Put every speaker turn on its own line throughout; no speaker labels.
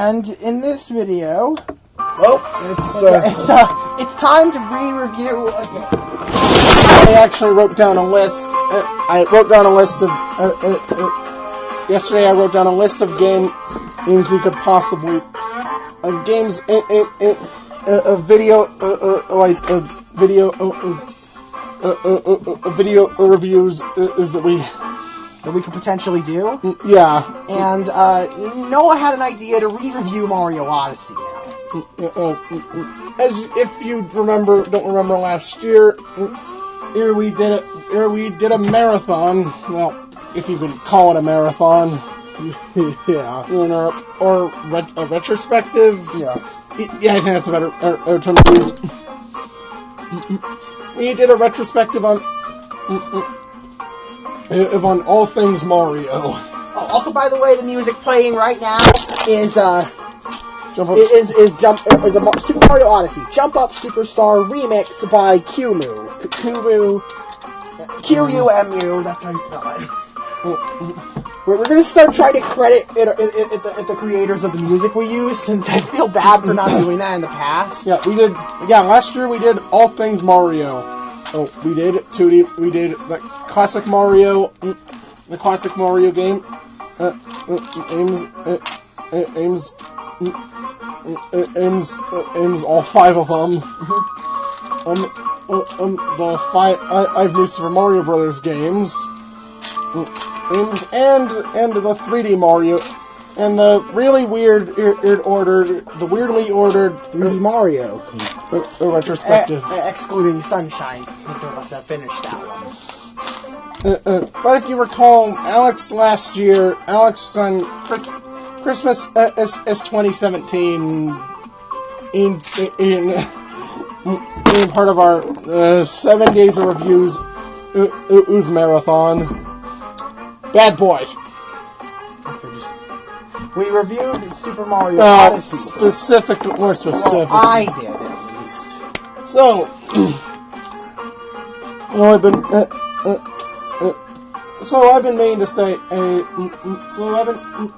And in this video,
well,
it's time to re-review again.
I actually wrote down a list. I wrote down a list of yesterday. I wrote down a list of games we could possibly games video reviews is that we
could potentially do.
Yeah.
And Noah had an idea to re-review Mario Odyssey now.
As if you don't remember last year, here we did a marathon. Well, if you can call it a marathon.
Yeah.
Or a retrospective.
Yeah.
Yeah, I think that's a better term to use. We did a retrospective on all things Mario.
Oh, also, by the way, the music playing right now is a Super Mario Odyssey Jump Up Superstar remix by Qmu. Q-U-M-U. That's how you spell it. We're going to start trying to credit the creators of the music we use, since I feel bad for not doing that in the past.
Yeah, we did. Yeah, last year we did all things Mario. Oh, we did 2D. We did the classic Mario game. Aims all 5 of them. The 5 new Super Mario Brothers games. And the 3D Mario, and the really weirdly ordered
3D Mario
retrospective,
excluding Sunshine, since neither of us have finished that one.
But if you recall, Alex on Christmas as 2017, in part of our 7 days of reviews ooze marathon. Bad boy.
We reviewed Super Mario Odyssey.
More specific.
Well, I did, at least.
So, I've been meaning to say,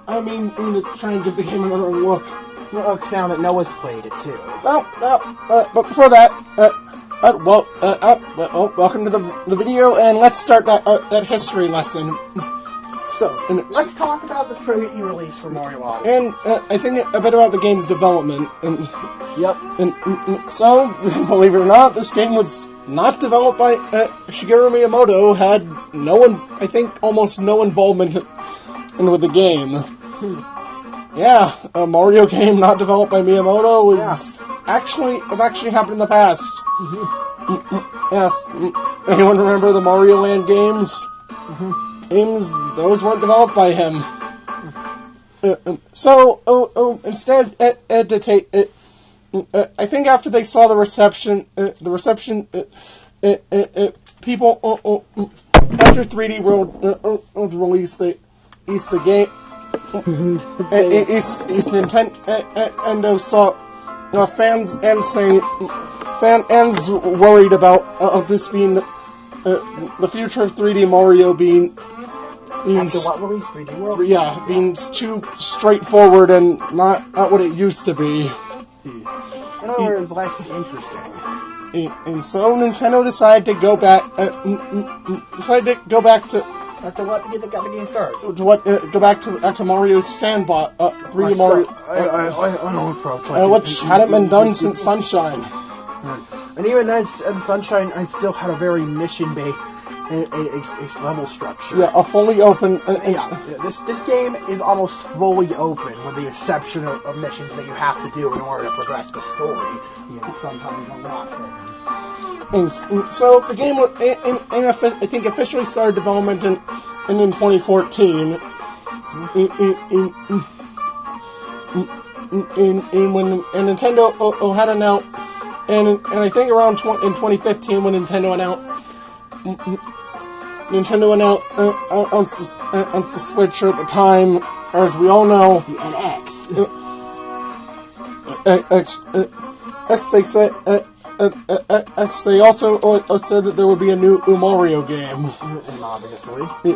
I've been to try and give the game another look.
Look, now that Noah's played it too.
But before that, welcome to the video, and let's start that history lesson.
So, let's talk about the pre-release for Mario Odyssey.
And I think a bit about the game's development.
Yep.
So, believe it or not, this game was not developed by Shigeru Miyamoto. Had almost no involvement with the game. Yeah, a Mario game not developed by Miyamoto has actually happened in the past. Yes. Anyone remember the Mario Land games? Those weren't developed by him. Instead, I think after they saw the reception, people after 3D World was released, the game. Nintendo saw fans worried about this being the future of 3D Mario being.
After what release? 3D World?
Yeah, being too straightforward and not what it used to be.
In other words, less interesting.
And so Nintendo decided to go back. To.
After what? To get the game started.
Go back to Mario's Sandbox. 3D Mario.
I don't approach.
Which hadn't been done since Sunshine.
And even then, in Sunshine, I still had a very mission-based level structure.
Yeah, a fully open.
This game is almost fully open, with the exception of missions that you have to do in order to progress the story. Sometimes unlock them.
And so the game, I think, officially started development in 2014. When Nintendo had announced, and I think around in 2015 when Nintendo announced the Switch at the time, as we all know,
the NX.
They said they also said that there would be a new Mario game.
And obviously, we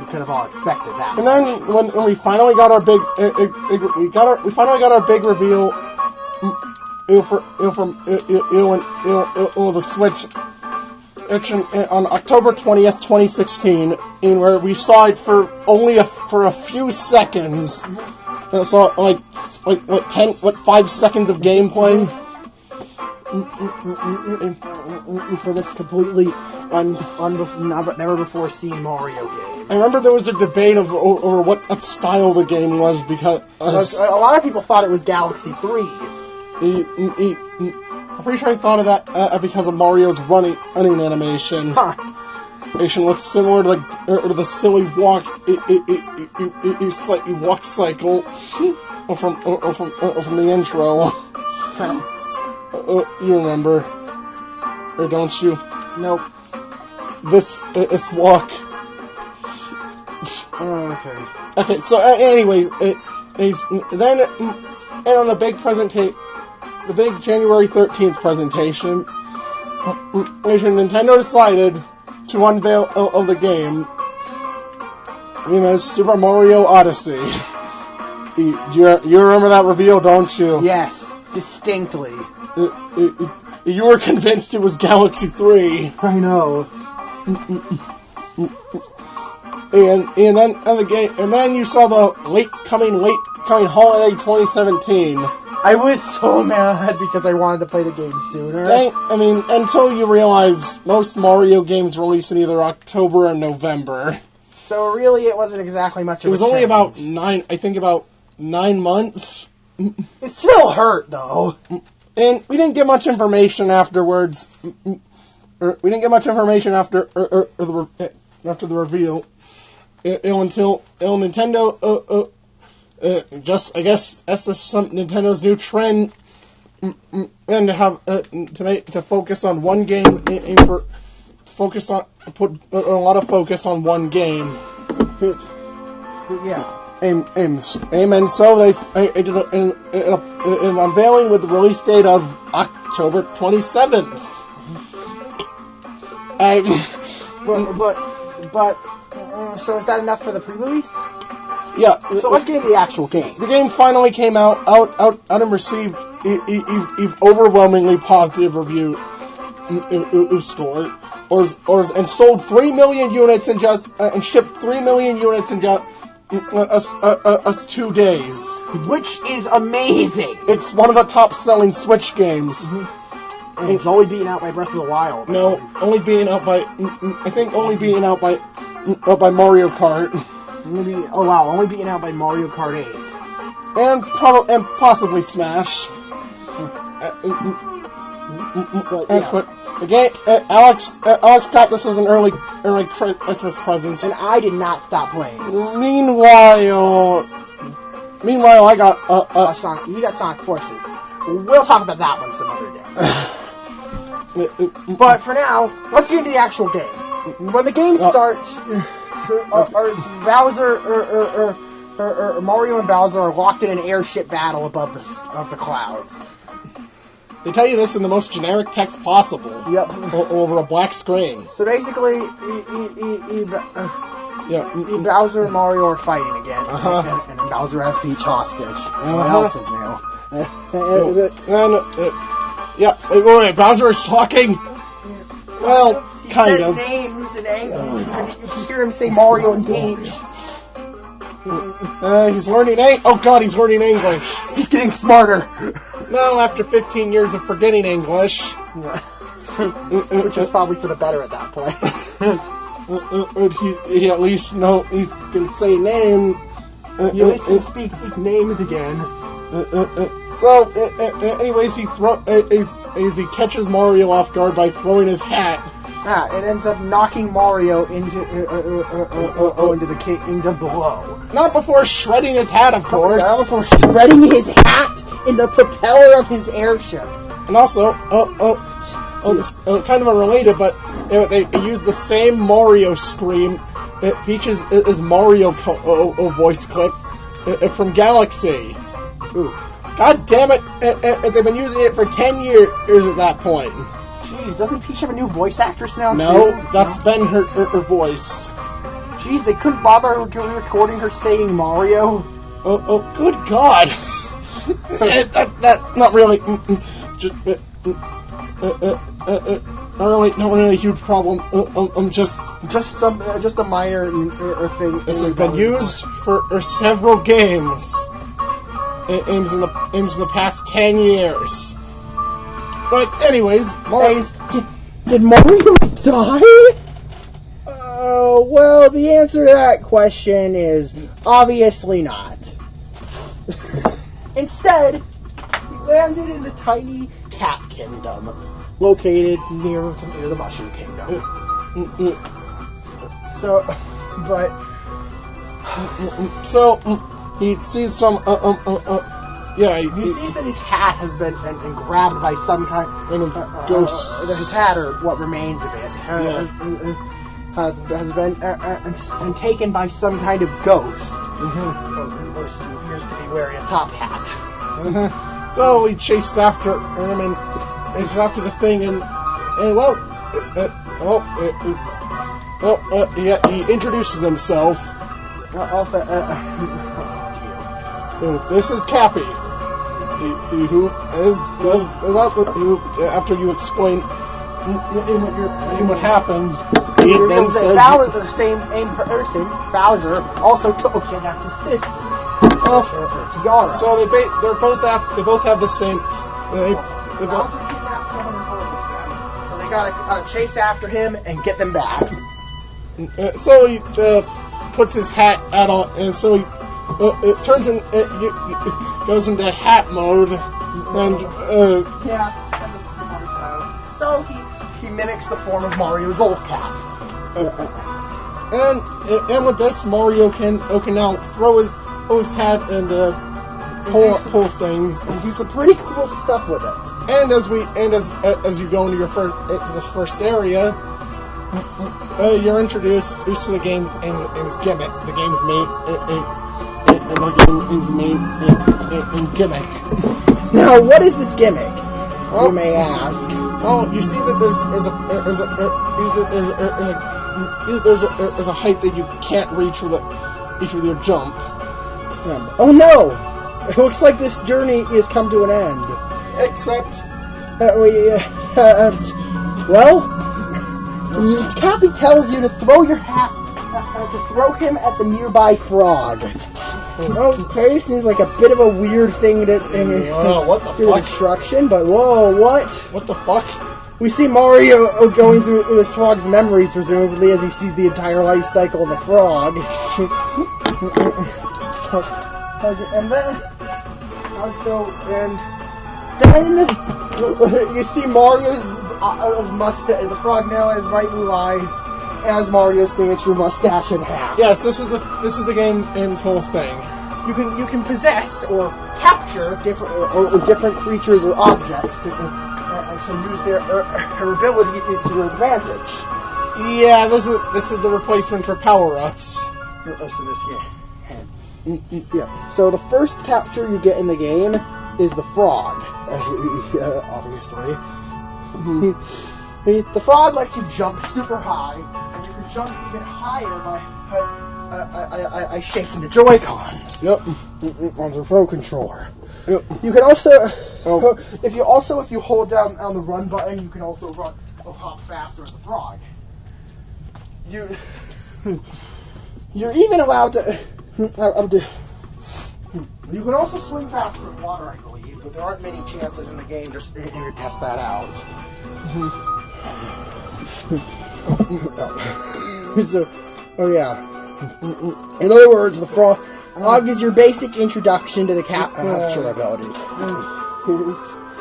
could have all expected that.
And then when we finally got our big, we finally got our big reveal from the Switch. On October 20th, 2016, in where we saw it for only for a few seconds. And saw like 5 seconds of gameplay.
For this completely never before seen Mario game.
I remember there was a debate over what style the game was because
a lot of people thought it was Galaxy 3.
I'm pretty sure I thought of that because of Mario's running animation.
Huh.
Animation looks similar to the silly walk walk cycle from the intro. You remember, or don't you?
Nope.
This walk.
Okay.
Okay. So, anyways, then and on the big presentation. The big January 13th presentation, Nintendo decided to unveil of the game, named as Super Mario Odyssey. You remember that reveal, don't you?
Yes, distinctly.
You were convinced it was Galaxy 3.
I know.
And then you saw the late coming holiday 2017.
I was so mad because I wanted to play the game sooner.
Until you realize most Mario games release in either October or November.
So really, it wasn't exactly much of a
It was only about 9 months.
It still hurt, though.
And we didn't get much information afterwards. We didn't get much information after the reveal. Until Nintendo... I guess that's just Nintendo's new trend, and to focus on one game put a lot of focus on one game.
Yeah.
And so they did an unveiling with the release date of October 27th.
So is that enough for the pre-release?
Yeah.
So let's get into the actual game.
The game finally came out and received overwhelmingly positive review score, and sold 3 million units and shipped 3 million units in just 2 days.
Which is amazing.
It's one of the top-selling Switch games.
Mm-hmm. And it's only beaten out by Breath of the Wild.
No, only beaten out by Mario Kart.
Only beaten out by Mario Kart 8.
And possibly Smash. But the game, Alex got this as an early Christmas present.
And I did not stop playing.
Meanwhile, I got
he got Sonic Forces. We'll talk about that one some other day. But for now, let's get into the actual game. When the game starts, Mario and Bowser are locked in an airship battle above the clouds.
They tell you this in the most generic text possible.
Yep.
Over a black screen.
So basically, Bowser and Mario are fighting again, and Bowser has Peach hostage. What else is new?
Bowser is talking. Well,
he
kind
says
of.
names in English. You can hear him say Mario and Peach.
He's learning he's learning English.
He's getting smarter.
Well, after 15 years of forgetting English.
Which is probably for the better at that point.
He at least he can say name.
He at least can speak names again.
Anyways, as he catches Mario off guard by throwing his hat.
It ends up knocking Mario into the kingdom below.
Not before shredding his hat, of course.
Not before shredding his hat in the propeller of his airship.
And also, kind of unrelated, but they used the same Mario scream. Peach's is Mario voice clip from Galaxy.
Ooh.
God damn it! They've been using it for 10 years at that point.
Jeez, doesn't Peach have a new voice actress now?
No,
too?
that's been her voice.
Jeez, they couldn't bother recording her saying Mario.
Oh, good God! That not really. Just not really a huge problem. Just
a minor thing.
This has been used for several games. Aims in the past 10 years. But anyways,
did Mario die? Well, the answer to that question is obviously not. Instead, he landed in the tiny cat kingdom, located near the Mushroom Kingdom.
So he sees some.
He sees that his hat has been grabbed by some kind of ghost. His hat, or what remains of it, has been taken by some kind of ghost. Who appears to be wearing a top hat.
So he chases after him and chases after the thing, he introduces himself. This is Cappy. Who after you explain what happened, he then says
Bowser, the same person, Bowser, also took after this tiara.
So they both have the same.
Bowser kidnapped someone important to them, so they gotta chase after him and get them back.
So he puts his hat out on, and so he turns in. Goes into hat mode, and
so he mimics the form of Mario's old cap.
And with this, Mario can now throw his hat and pull things
and do some pretty cool stuff with it.
And as you go into this first area, you're introduced to the game's gimmick, the game's main gimmick.
Now, what is this gimmick? You may ask.
Oh, you see that there's a height that you can't reach with your jump.
Oh no! It looks like this journey has come to an end.
Except,
Cappy tells you to throw your hat, to throw him at the nearby frog. Okay, seems like a bit of a weird thing to
what the fuck?
Instruction, but whoa, what?
What the fuck?
We see Mario going through this frog's memories, presumably, as he sees the entire life cycle of the frog. And then you see Mario's mustache. The frog now has bright blue eyes, as Mario's signature mustache and hat.
Yes, this is the game's whole thing.
You can possess or capture different creatures or objects to use their abilities to your advantage.
Yeah, this is the replacement for power-ups.
So the first capture you get in the game is the frog, obviously. The frog lets you jump super high, and you can jump even higher by shaking the Joy-Cons.
Yep.
On the Pro controller. Yep. You can also, if you hold down on the run button, you can also hop faster as a frog. You're even allowed to. You can also swim faster in water, I believe, but there aren't many chances in the game to test that out. In other words, the frog is your basic introduction to the capture abilities.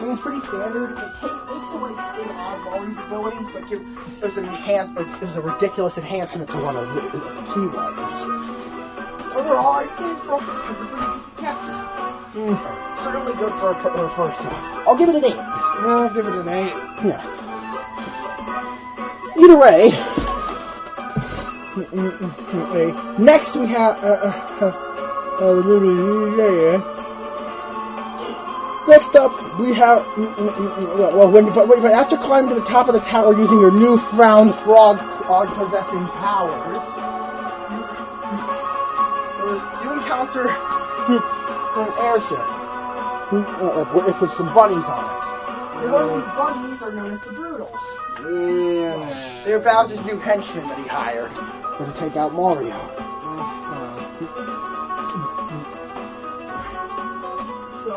It's pretty standard. It takes away some of Mario's abilities, but gives a ridiculous enhancement to one of the key ones. Overall, I'd say it's a pretty decent capture. Certainly good for a first time. I'll give it an 8.
I'll give it an 8.
Yeah. Either way, next we have Next up, we have but after climbing to the top of the tower using your newfound frog possessing powers, you encounter an airship with some bunnies on it. And one of these bunnies are known as the Brutals. They're Bowser's new henchmen that he hired to take out Mario.
So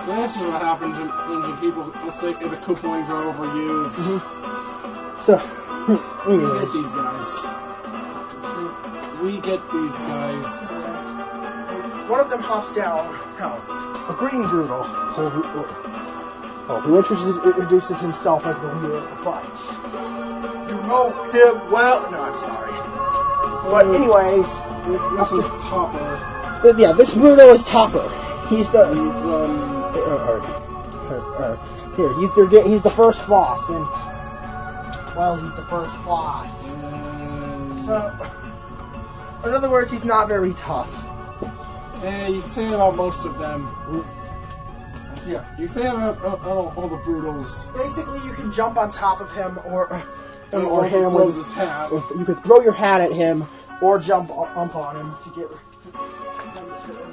this is what happens when people, let's say, the Koopalings are overused.
So,
we get these guys. We get these guys.
One of them hops down, a green Brutal, who introduces himself as the leader of the bunch. You know him well. No, I'm sorry. But anyways,
this is Topper.
This Brutal is Topper. He's the he's the first boss, and he's the first boss. So, in other words, he's not very tough.
And you can say about most of them. Yeah, you can say about all the Brutals.
Basically, you can jump on top of him, or
him with his hat.
You could throw your hat at him, or jump up on him to get.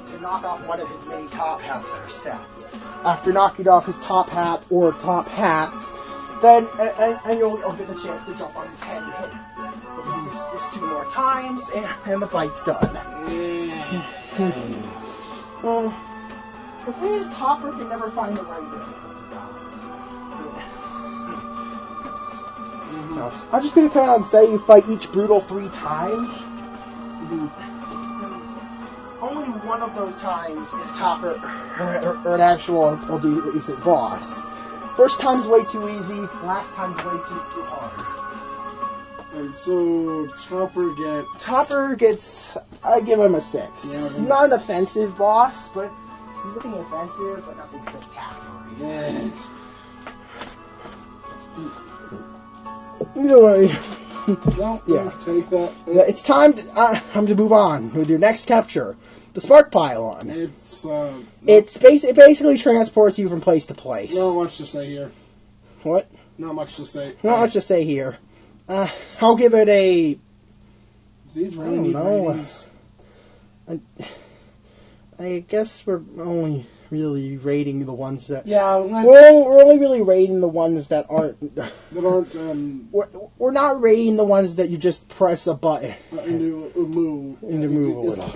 To knock off one of his many top hats that are stacked. After knocking off his top hat or top hats, then and you'll get the chance to jump on his head and hit him. You'll do this 2 more times, and the fight's done. The thing is, Topper can never find the right way. I'm just gonna come out and say you fight each Brutal 3 times. Only one of those times is Topper or an actual decent boss. First time's way too easy, last time's way too hard.
And so
Topper gets I give him a 6.
Yeah,
he's not an offensive boss, but he's nothing offensive, but nothing spectacular.
Yes.
Either way.
Take that.
It's time to move on with your next capture, the Spark Pylon. It basically transports you from place to place.
Not much to say here.
What?
Not much to say.
Not much to say here. I'll give it a.
These really need ratings.
I guess we're only really rating the ones that.
Yeah,
we're only really rating the ones that aren't. We're not rating the ones that you just press a button
into move
a little.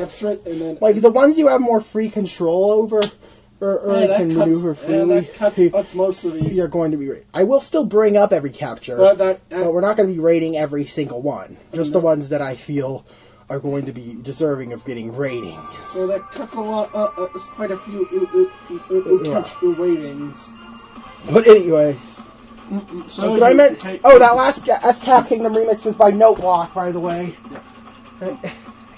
And then,
like the ones you have more free control over, or can maneuver freely.
That's most of these.
You're going to be rated. I will still bring up every capture, but we're not going to be rating every single one. Just the ones that I feel are going to be deserving of getting ratings.
So that cuts a lot. Quite a few ratings.
But anyway,
so
did I mention? That last S-Cap Kingdom remix was by Note Block, by the way. Yeah.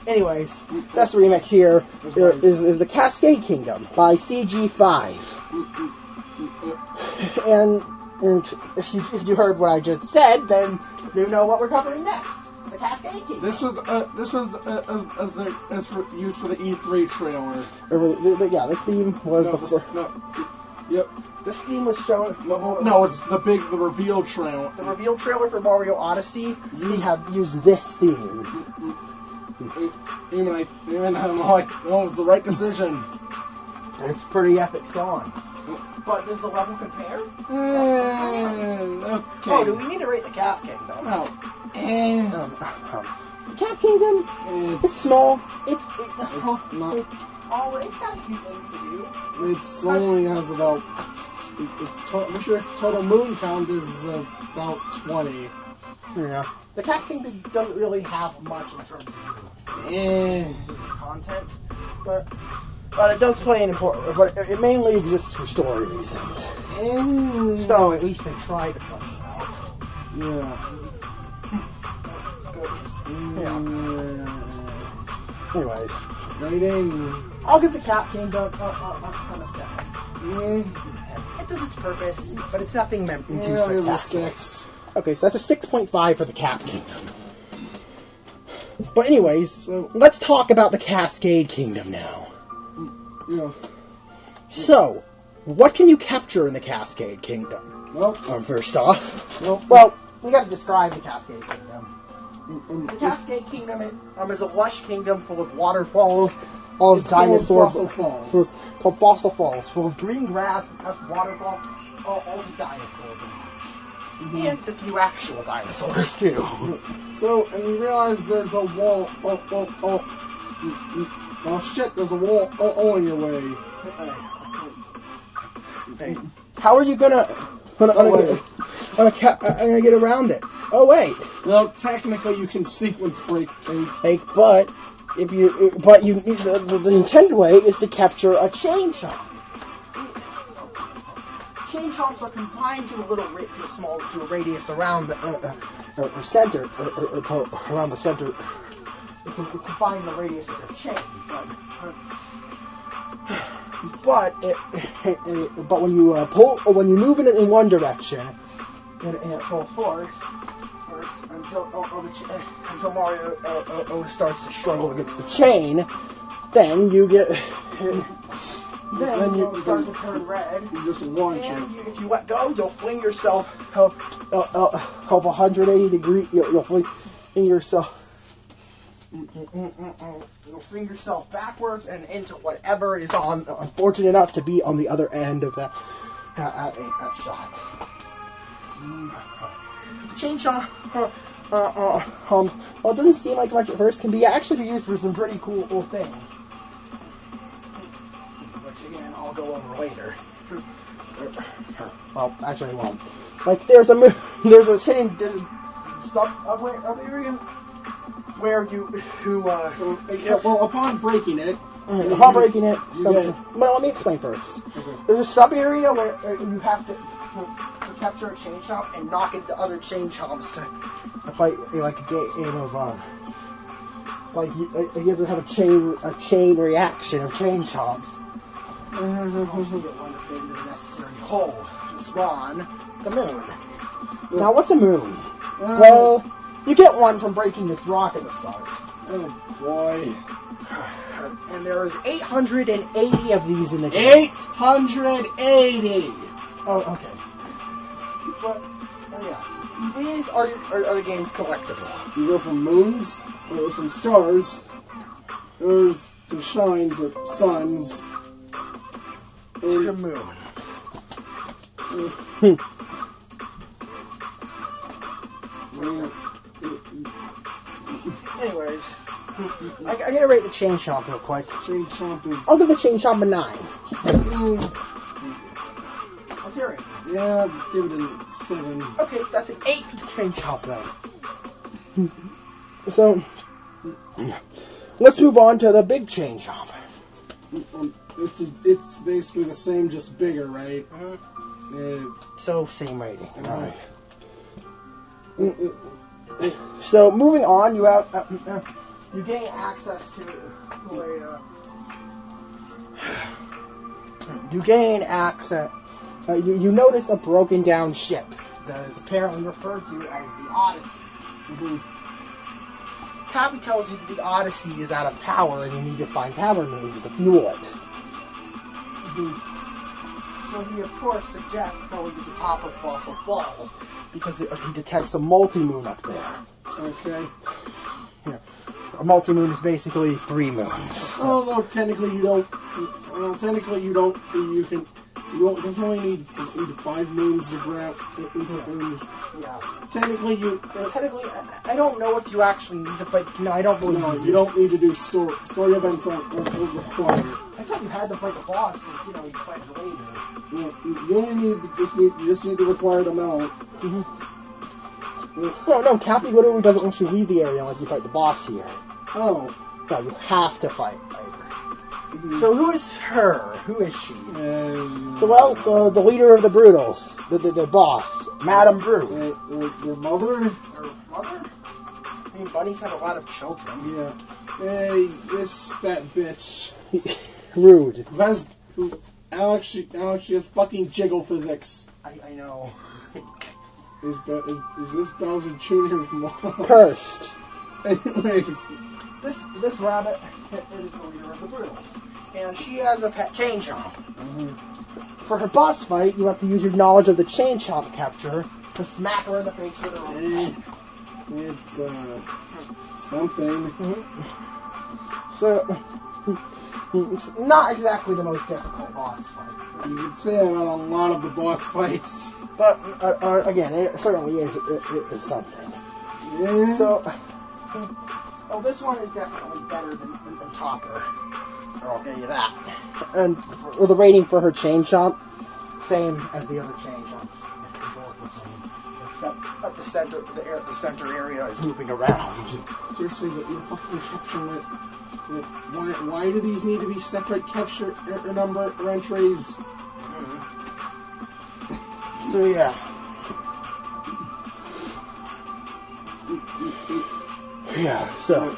Anyways, that's the remix here. Is the Cascade Kingdom by CG5. And if you heard what I just said, then you know what we're covering next. The Cascade Kingdom.
This was used for the E3 trailer.
This theme was Yep. This theme was shown.
No, it's the reveal trailer.
The reveal trailer for Mario Odyssey. We have used this theme.
Even I'm like, no, it's the right decision.
It's a pretty epic song. But does the level compare?
Okay.
Oh, do we need to rate the Cap Kingdom?
No.
The Cap Kingdom, it's small. It's
not.
It's got a few things to do.
It's only has about. I'm sure its total moon count is about 20.
Yeah. The Cap Kingdom doesn't really have much in terms of content, but it does play an important. But it mainly exists for story reasons. So at least they try to flesh it out.
Yeah.
Anyways,
rating.
I'll give the Cap Kingdom a 7. It does its purpose, but it's nothing too spectacular.
6.
Okay, so that's a 6.5 for the Cap Kingdom. But anyways, let's talk about the Cascade Kingdom now.
Yeah.
So, What can you capture in the Cascade Kingdom?
Well,
First off,
well,
we got to describe the Cascade Kingdom. The Cascade Kingdom is a lush kingdom full of waterfalls, all of dinosaurs, called Fossil Falls, full of green grass, waterfalls, all the dinosaurs, and a few actual dinosaurs too.
So, and you realize there's a wall. Oh shit! There's a wall in your way.
Hey, how are you gonna get around it? Oh wait.
Well, technically you can sequence break.
But you need the intended way is to capture a chain chomp. Chain chomps are confined to a radius around the center, around the center. Confined the radius of the chain. But when you when you move in one direction, and full force, until Mario starts to struggle against the chain, then you get then you start to turn red.
You just launch it.
If you let go, you'll fling yourself 180 degrees. You'll fling yourself. You'll fling yourself backwards and into whatever is unfortunate enough to be on the other end of that shot. Chain chomp, well, it doesn't seem like much at first, can be actually used for some pretty cool things. Which again, I'll go over later. Well, actually I won't. Like, there's this hidden area where well,
upon breaking it,
well, let me explain first. Okay. There's a sub area where you have to capture a chain chomp and knock into other chain chomps to fight like a game of like you have to have a chain reaction of chain chomps. And you get one to fit into the necessary hole to spawn the moon. Now, what's a moon? Well, you get one from breaking its rock at the start.
Oh boy.
And there's 880 of these in the game.
880!
Oh, okay. But, yeah. These are the game's collectible.
You go from moons, or from stars, earth to shines or suns,
to the moon. Anyways, I gotta rate the chain chomp real quick.
Chain chomp is...
I'll give the chain chomp a 9. What's your rating?
Yeah, give it a 7.
Okay, that's an 8 for the chain chomp then. So, let's move on to the big chain chomp.
It's basically the same, just bigger, right?
So, same rating. Alright. So, moving on, you have you gain access to you gain access. You notice a broken down ship that is apparently referred to as the Odyssey. Mm-hmm. Cappy tells you that the Odyssey is out of power and you need to find power means to fuel it. Mm-hmm. So he, of course, suggests going to the top of Fossil Falls because he detects a multi-moon up there.
Okay.
Yeah. A multi-moon is basically 3 moons. So.
Although technically you don't. Well, technically you don't. You only need 5 moons to grab moons.
Yeah.
Technically,
I don't know if you actually need to fight. No, I don't believe
you don't need to do story events on required.
I thought you had to fight the boss since you fight it later.
You only need the required amount.
Mm-hmm. No, Cappy literally doesn't let you leave the area unless you fight the boss here.
Oh.
So you have to fight later. Mm-hmm. So who is her? Who is she? The leader of the Brutals, the boss, Madame Brute.
Your mother?
Her mother? I mean, bunnies have a lot of children.
Yeah. Hey, this fat bitch.
Rude.
Alex, she has fucking jiggle physics.
I know.
Is this Bowser Jr.'s mom?
Cursed.
Anyways.
This rabbit is the leader of the Brutals. and she has a pet chain chomp. For her boss fight, you have to use your knowledge of the chain chomp capture to smack her in the face with her own.
It's something.
So, it's not exactly the most difficult boss fight.
You could say that about a lot of the boss fights.
But, again, it certainly is something.
Yeah.
So, this one is definitely better than Topper. I'll give you that. And for the rating for her chain chomp, same as the other chain chomps. Except at the center area is moving around.
Seriously, the fucking capture it. Why do these need to be separate capture number entries?
So yeah. Yeah, so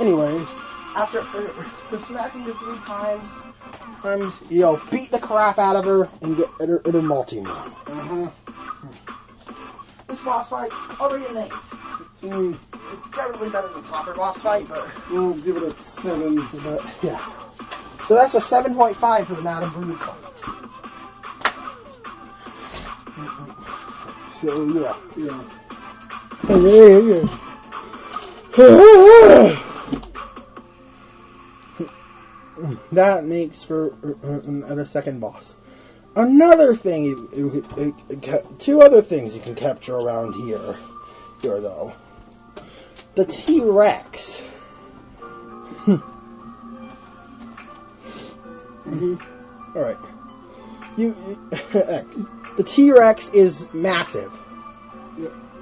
anyways, after smacking her 3 times, you'll beat the crap out of her and get her multi-move. This boss fight, already an 8. It's definitely better than the Topper boss fight, but
we'll give it a 7.
But yeah. So that's a 7.5 for the Madame Brood fight. So yeah. That makes for the second boss. Another thing, 2 other things you can capture around here though. The T-Rex. Alright. The T-Rex is massive.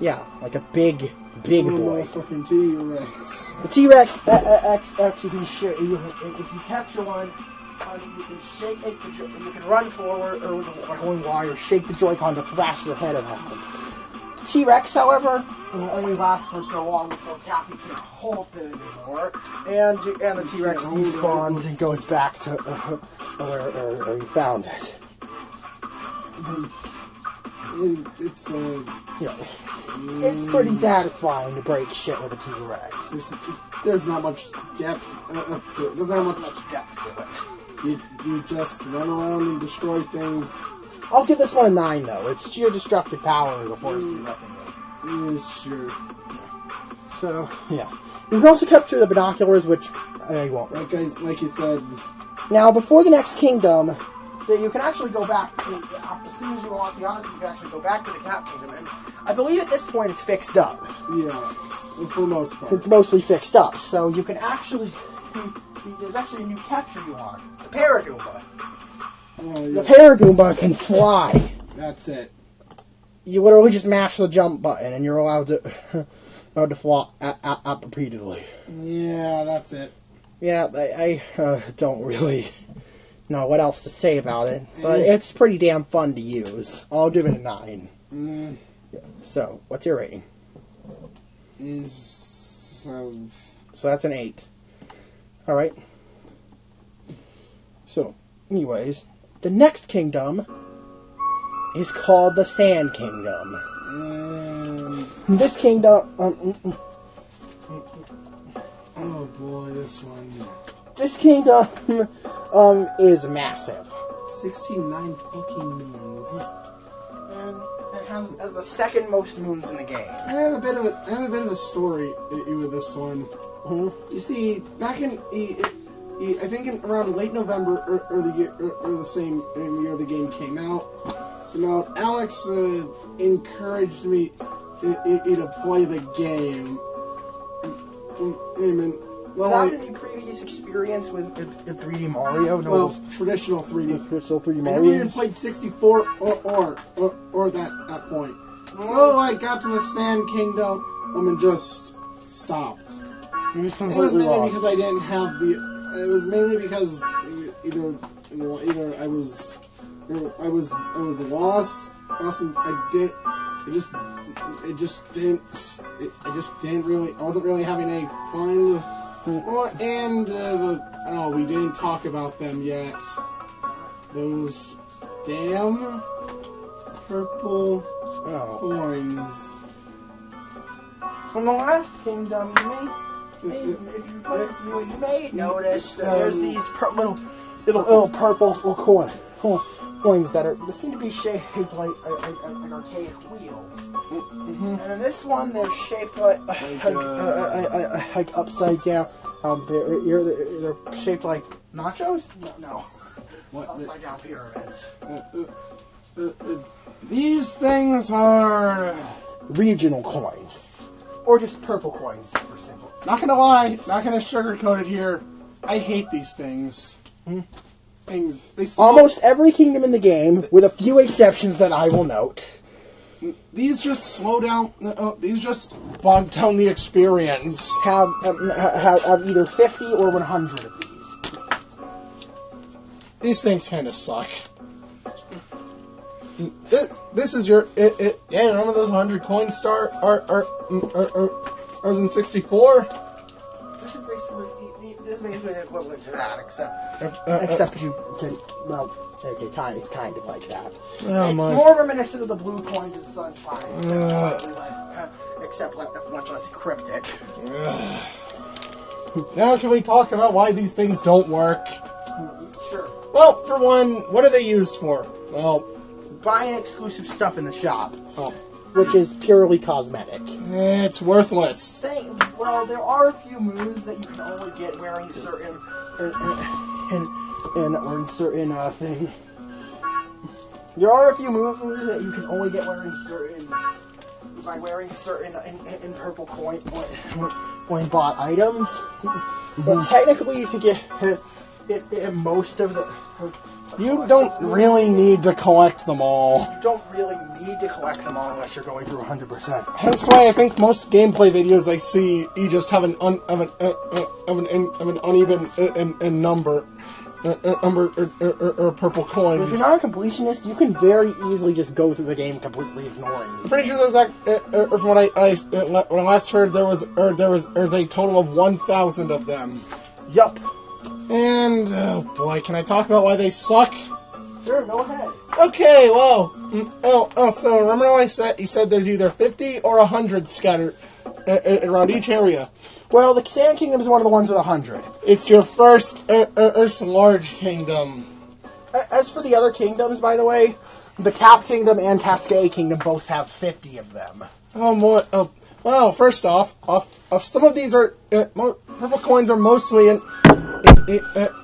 Yeah, like a big boy.
Fucking T-Rex.
The T-Rex you can if you capture one, you can you can run forward or with a going wire, shake the Joy-Con to thrash your head around. The T-Rex, however, only lasts for so long before Cappy can hold it anymore, and the T-Rex despawns and goes back to where you found it.
It's
it's pretty satisfying to break shit with a T-Rex.
There's not much depth. There's not much
depth to it.
You just run around and destroy things.
I'll give this one a 9 though. Its sheer destructive power is a force to be reckoned with.
Yeah, sure.
So yeah, you can also capture the binoculars, which you won't.
Like you said.
Now, before the next kingdom, you can actually go back, as soon as you unlock the Odyssey, you can actually go back to the Cap Kingdom, and I believe at this point it's fixed up.
Yeah, for the most part.
It's mostly fixed up, so you can actually, there's actually a new capture you want, the Paragoomba.
Oh, yeah.
The Paragoomba can fly.
That's it.
You literally just mash the jump button, and you're allowed to fly up repeatedly.
Yeah, that's it.
Yeah, I don't really know what else to say about it, but it's pretty damn fun to use. I'll give it a 9. Yeah. So, what's your rating? So that's an 8. Alright. So, anyways, the next kingdom is called the Sand Kingdom. This kingdom...
oh boy, this one.
This kingdom is massive.
69 fucking moons.
And it has the second most moons in the game.
I have a bit of a story with this one. You see, back in I think around late November or the same year the game came out, Alex encouraged me to play the game.
Without any previous experience with 3D Mario?
Traditional 3D.
Traditional 3D Mario?
I never even played 64 or that point. So I got to the Sand Kingdom and just stopped. It was mainly because I didn't have the... It was mainly because either I was lost, and I wasn't really having any fun. We didn't talk about them yet. Those damn purple coins.
From the last kingdom, you You may notice that there's these little purple coins that seem to be shaped like archaic wheels. And in this one, they're shaped like upside down. They're shaped like nachos? No. Upside down pyramids.
These things are
regional coins. Or just purple coins, for simple.
Not gonna lie, not gonna sugarcoat it here. I hate these things.
Almost every kingdom in the game, with a few exceptions that I will note.
These just slow down. These just bog down the experience.
Have either 50 or 100 of these.
These things kind of suck. This is your yeah. Remember those 100 coin star are in 64?
This is basically the equivalent to that, except you can it's kind of like that.
Oh,
it's more reminiscent of the blue coins in Sunshine, except much less cryptic.
Now can we talk about why these things don't work?
Sure.
Well, for one, what are they used for? Well,
buying exclusive stuff in the shop, which is purely cosmetic.
It's worthless.
Well, there are a few moves that you can only get wearing certain thing. There are a few moves that you can only get wearing certain in purple coin bought items. But technically, you can get most of the.
You don't really need to collect them all.
You don't really need to collect them all unless you're going through 100%.
That's why I think most gameplay videos I see, you just have an uneven number or purple coins.
If you're not a completionist, you can very easily just go through the game completely ignoring them.
I'm pretty sure there's from what I last heard, there was a total of 1,000 of them.
Yup.
And, oh boy, can I talk about why they suck?
Sure, go ahead.
Okay, well, so remember how you said there's either 50 or 100 scattered around each area?
Well, the Sand Kingdom is one of the ones with 100.
It's your first Earth's large kingdom.
As for the other kingdoms, by the way, the Cap Kingdom and Cascade Kingdom both have 50 of them.
Well, first off, some of these are purple coins are mostly in.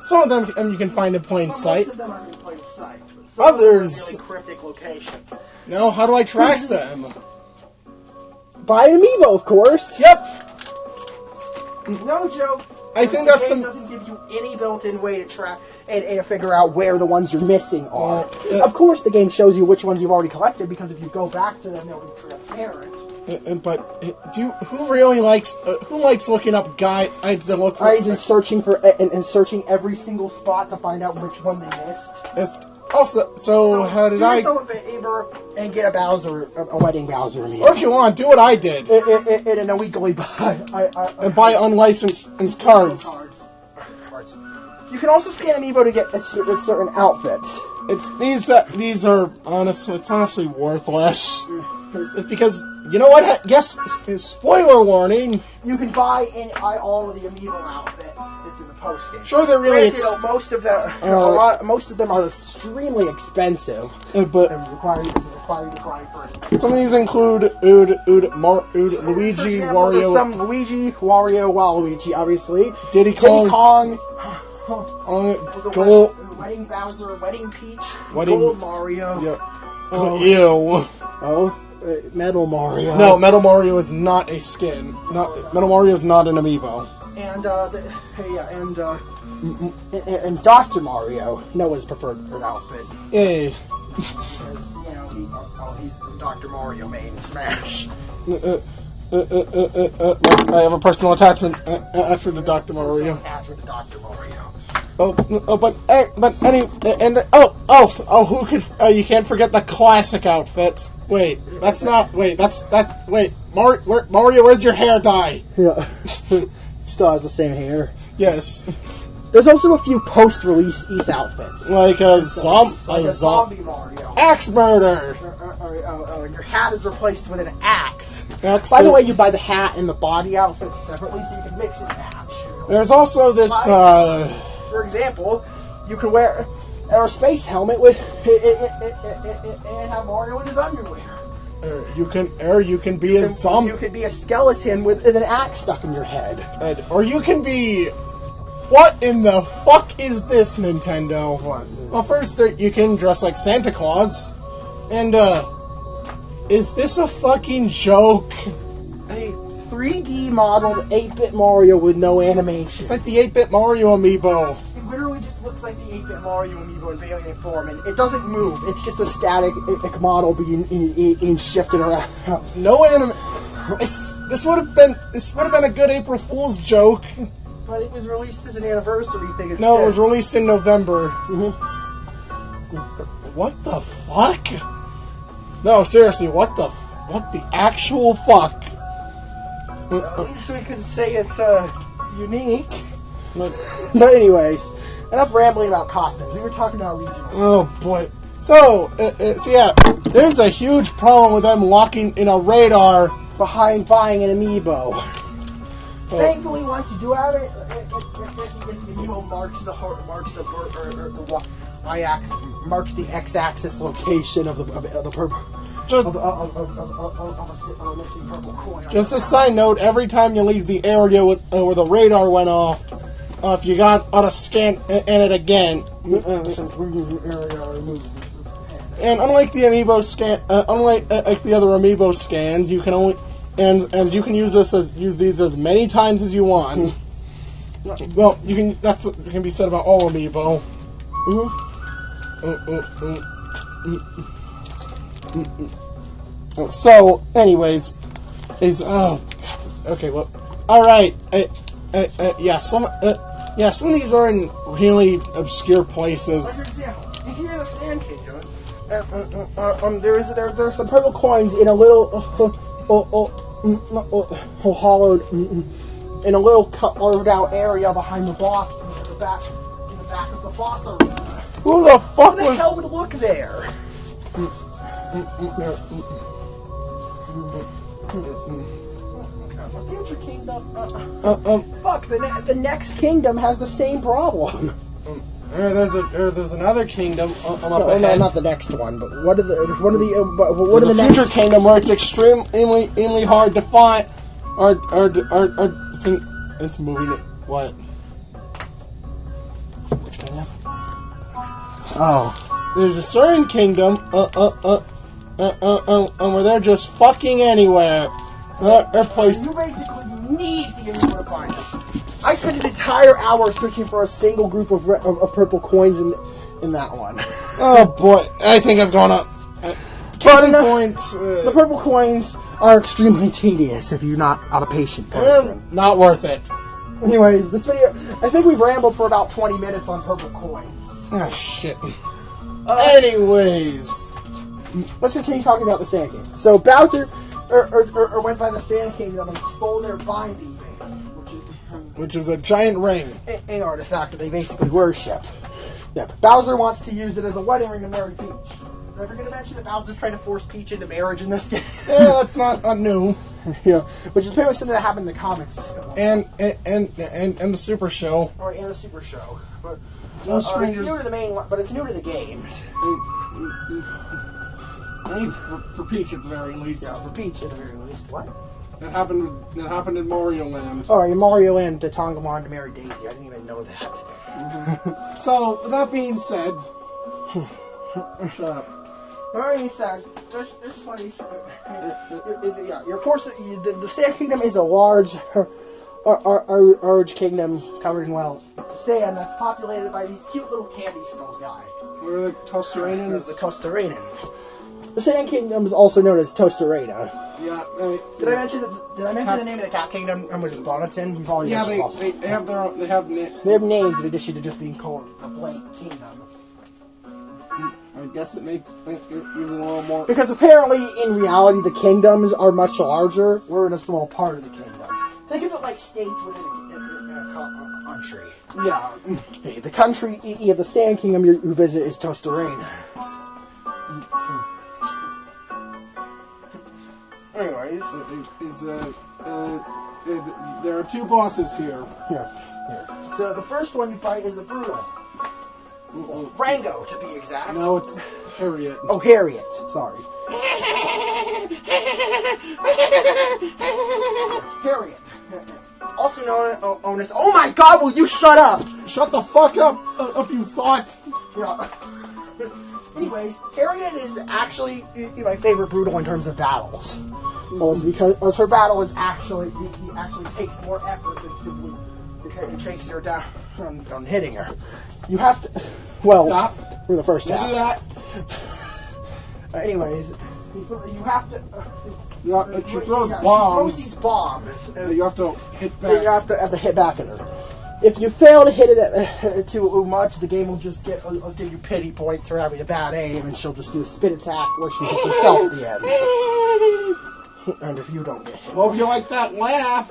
Some of them you can find in plain sight.
Most of them are in plain sight.
Others
are in really cryptic location.
Now, how do I track them?
Buy an amiibo, of course.
Yep.
No joke.
I think that's
the game doesn't give you any built-in way to track and to figure out where the ones you're missing are. Of course, the game shows you which ones you've already collected because if you go back to them, they'll be transparent.
But who really likes looking up guides to look for?
And searching every single spot to find out which one they missed.
So how did I?
Do yourself a favor and get a wedding Bowser amiibo.
Or if you want, do what I did.
And illegally buy
unlicensed cards.
You can also scan amiibo to get certain outfits.
These are honestly worthless. It's because, you know what? Guess, spoiler warning.
You can buy all of the amiibo outfit that's in the posting.
Sure, they're really
most of them are extremely expensive,
but
require you to grind first.
Some of these include Luigi, Wario,
some Luigi, Wario, Waluigi, obviously,
Diddy Kong,
Gold, Wedding Bowser, Wedding Peach, Gold Mario.
Yeah. Ew.
Metal Mario.
No, Metal Mario is not a skin. Metal Mario is not an amiibo.
And Dr. Mario, Noah's preferred outfit.
Yay.
He's Dr. Mario main Smash.
I have a personal attachment after the Dr. Mario. Who could? You can't forget the classic outfit. Mario, where's your hair dye?
Yeah. Still has the same hair.
Yes.
There's also a few post-release outfits.
Like a zombie
Mario.
Axe Murder.
your hat is replaced with an axe.
Excellent.
By the way, you buy the hat and the body outfit separately, so you can mix and match.
There's also this.
For example, you can wear a space helmet with and have Mario in his underwear.
You can be a zombie.
You could be a skeleton with an axe stuck in your head.
Or you can be. What in the fuck is this, Nintendo?
What?
Well, first, you can dress like Santa Claus. And, is this a fucking joke?
A 3D modeled 8-bit Mario with no animation.
It's like the 8-bit Mario amiibo.
It literally just looks like the 8-bit Mario amiibo in variant form, and it doesn't move. It's just a static model being shifted around.
No anime. This would have been a good April Fool's joke.
But it was released as an anniversary thing.
No, it was released in November.
Mm-hmm.
What the fuck? No, seriously, what the actual fuck?
At least we could say it's unique. But anyways, enough rambling about costumes. We were talking about regional.
Oh boy. So yeah, there's a huge problem with them locking in a radar
behind buying an amiibo. Thankfully, once you do have it, the amiibo marks the x-axis location of the purple. Of a missing purple coin.
Just a side note: every time you leave the area where the radar went off, if you got to scan it again. And unlike the amiibo scan, unlike the other amiibo scans, you can only and you can use these as many times as you want. Well, you can. That can be said about all amiibo. So, anyways, okay. Well, all right. Some of these are in really obscure places.
For example, if you're in the Sand Kingdom, there's some purple coins in a little hollowed in a little carved out area behind the boss in the back of the boss arena.
Who the fuck
Who the hell would look there? Future Kingdom. Fuck, the next kingdom has the same problem.
There's another kingdom.
No, not the next one, but what are the
future kingdom where it's extremely hard to find. It's moving it. What? Which kingdom? Oh, there's a certain kingdom. Where they're just fucking anywhere. They're placed.
You basically need the amiibo to find them. I spent an entire hour searching for a single group of purple coins in that one.
Oh boy, I think I've gone up. Points.
The purple coins are extremely tedious if you're not a patient person.
Not worth it.
Anyways, this video, I think we've rambled for about 20 minutes on purple coins.
Ah, shit. Anyways,
let's continue talking about the Sand Kingdom. So Bowser went by the Sand Kingdom and stole their binding band,
which is a giant ring,
an artifact that they basically worship. Yeah, Bowser wants to use it as a wedding ring to marry Peach. Did I forget to mention that Bowser's trying to force Peach into marriage in this game?
Yeah, that's not new.
Yeah, which is pretty much something that happened in the comics.
And the Super Show.
Or in the Super Show. But it's new to the main one, but it's new to the games.
For Peach at the very least.
Yeah, for Peach at the very least. What?
That happened in Mario Land.
Oh, in Mario Land, Tonga wanted to marry Daisy. I didn't even know that.
So, with that being said, shut up.
Alright, said, this place, of course, the Sand Kingdom is a large kingdom covered in sand that's populated by these cute little candy skull guys.
What are the Toasteranans?
The Toasteranans. The Sand Kingdom is also known as Toasterena.
Yeah.
Did I mention the name of the Cat Kingdom? Which is Bonneton?
Yeah, they have
names in addition to just being called the Blank Kingdom.
I guess it makes it even a little more.
Because apparently, in reality, the kingdoms are much larger. We're in a small part of the kingdom. Think of it like states within a country.
Yeah.
The country, the Sand Kingdom you visit is Toasterena. Anyways.
There are two bosses here.
Yeah. So the first one you fight is the Brutal. Rango, to be exact.
No, it's Harriet.
Oh, Harriet. Sorry. Harriet. Also known as... Oh my god, will you shut up?
Shut the fuck up, you thought.
Yeah. Anyways, Harriet is actually my favorite Brutal in terms of battles. Well, it's because her battle is actually... He actually takes more effort than simply chasing her down on hitting her. You have to... Well,
stop.
For the first half.
Do that.
Anyways, you have to...
she throws bombs.
She throws these bombs.
You have to hit back.
You have to hit back at her. If you fail to hit it too much, the game will just give you pity points for having a bad aim, and she'll just do a spin attack where she hits herself at the end. And if you don't get hit.
Well, if you like that laugh.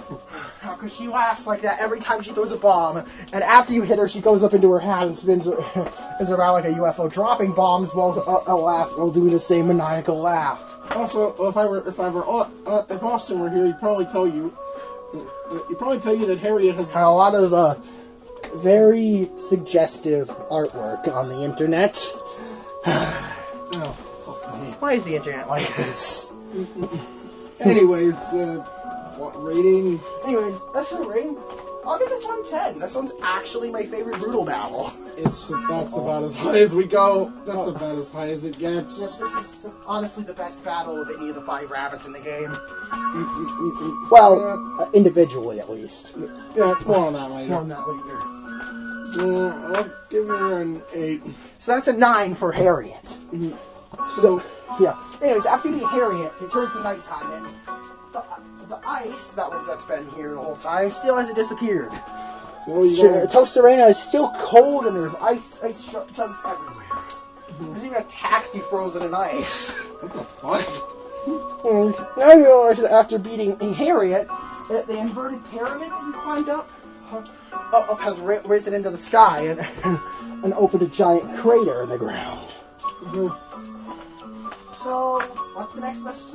Because she laughs like that every time she throws a bomb, and after you hit her, she goes up into her hat and spins around like a UFO, dropping bombs while doing the same maniacal laugh.
Also, if Austin were here, he'd probably tell you that Harriet has
a lot of very suggestive artwork on the internet.
Oh, fuck me.
Why is the internet like this?
Anyways, what rating?
Anyways, that's the rating. I'll give this one 10. This one's actually my favorite Brutal battle.
That's about as high as we go. That's about as high as it gets.
Yes, this is honestly the best battle of any of the 5 rabbits in the game. Well, individually at least.
Yeah, more on that later. I'll give her an 8.
So that's a 9 for Harriet.
Mm-hmm.
So, yeah. Anyways, after you get Harriet, it turns to nighttime, and the ice that's been here the whole time still hasn't disappeared.
So
Toast Arena is still cold, and there's ice chunks everywhere. Mm-hmm. There's even a taxi frozen in ice.
What the fuck?
And now you realize that after beating Harriet, the inverted pyramid that you climbed up has risen into the sky and opened a giant crater in the ground. Mm-hmm. So, what's the next best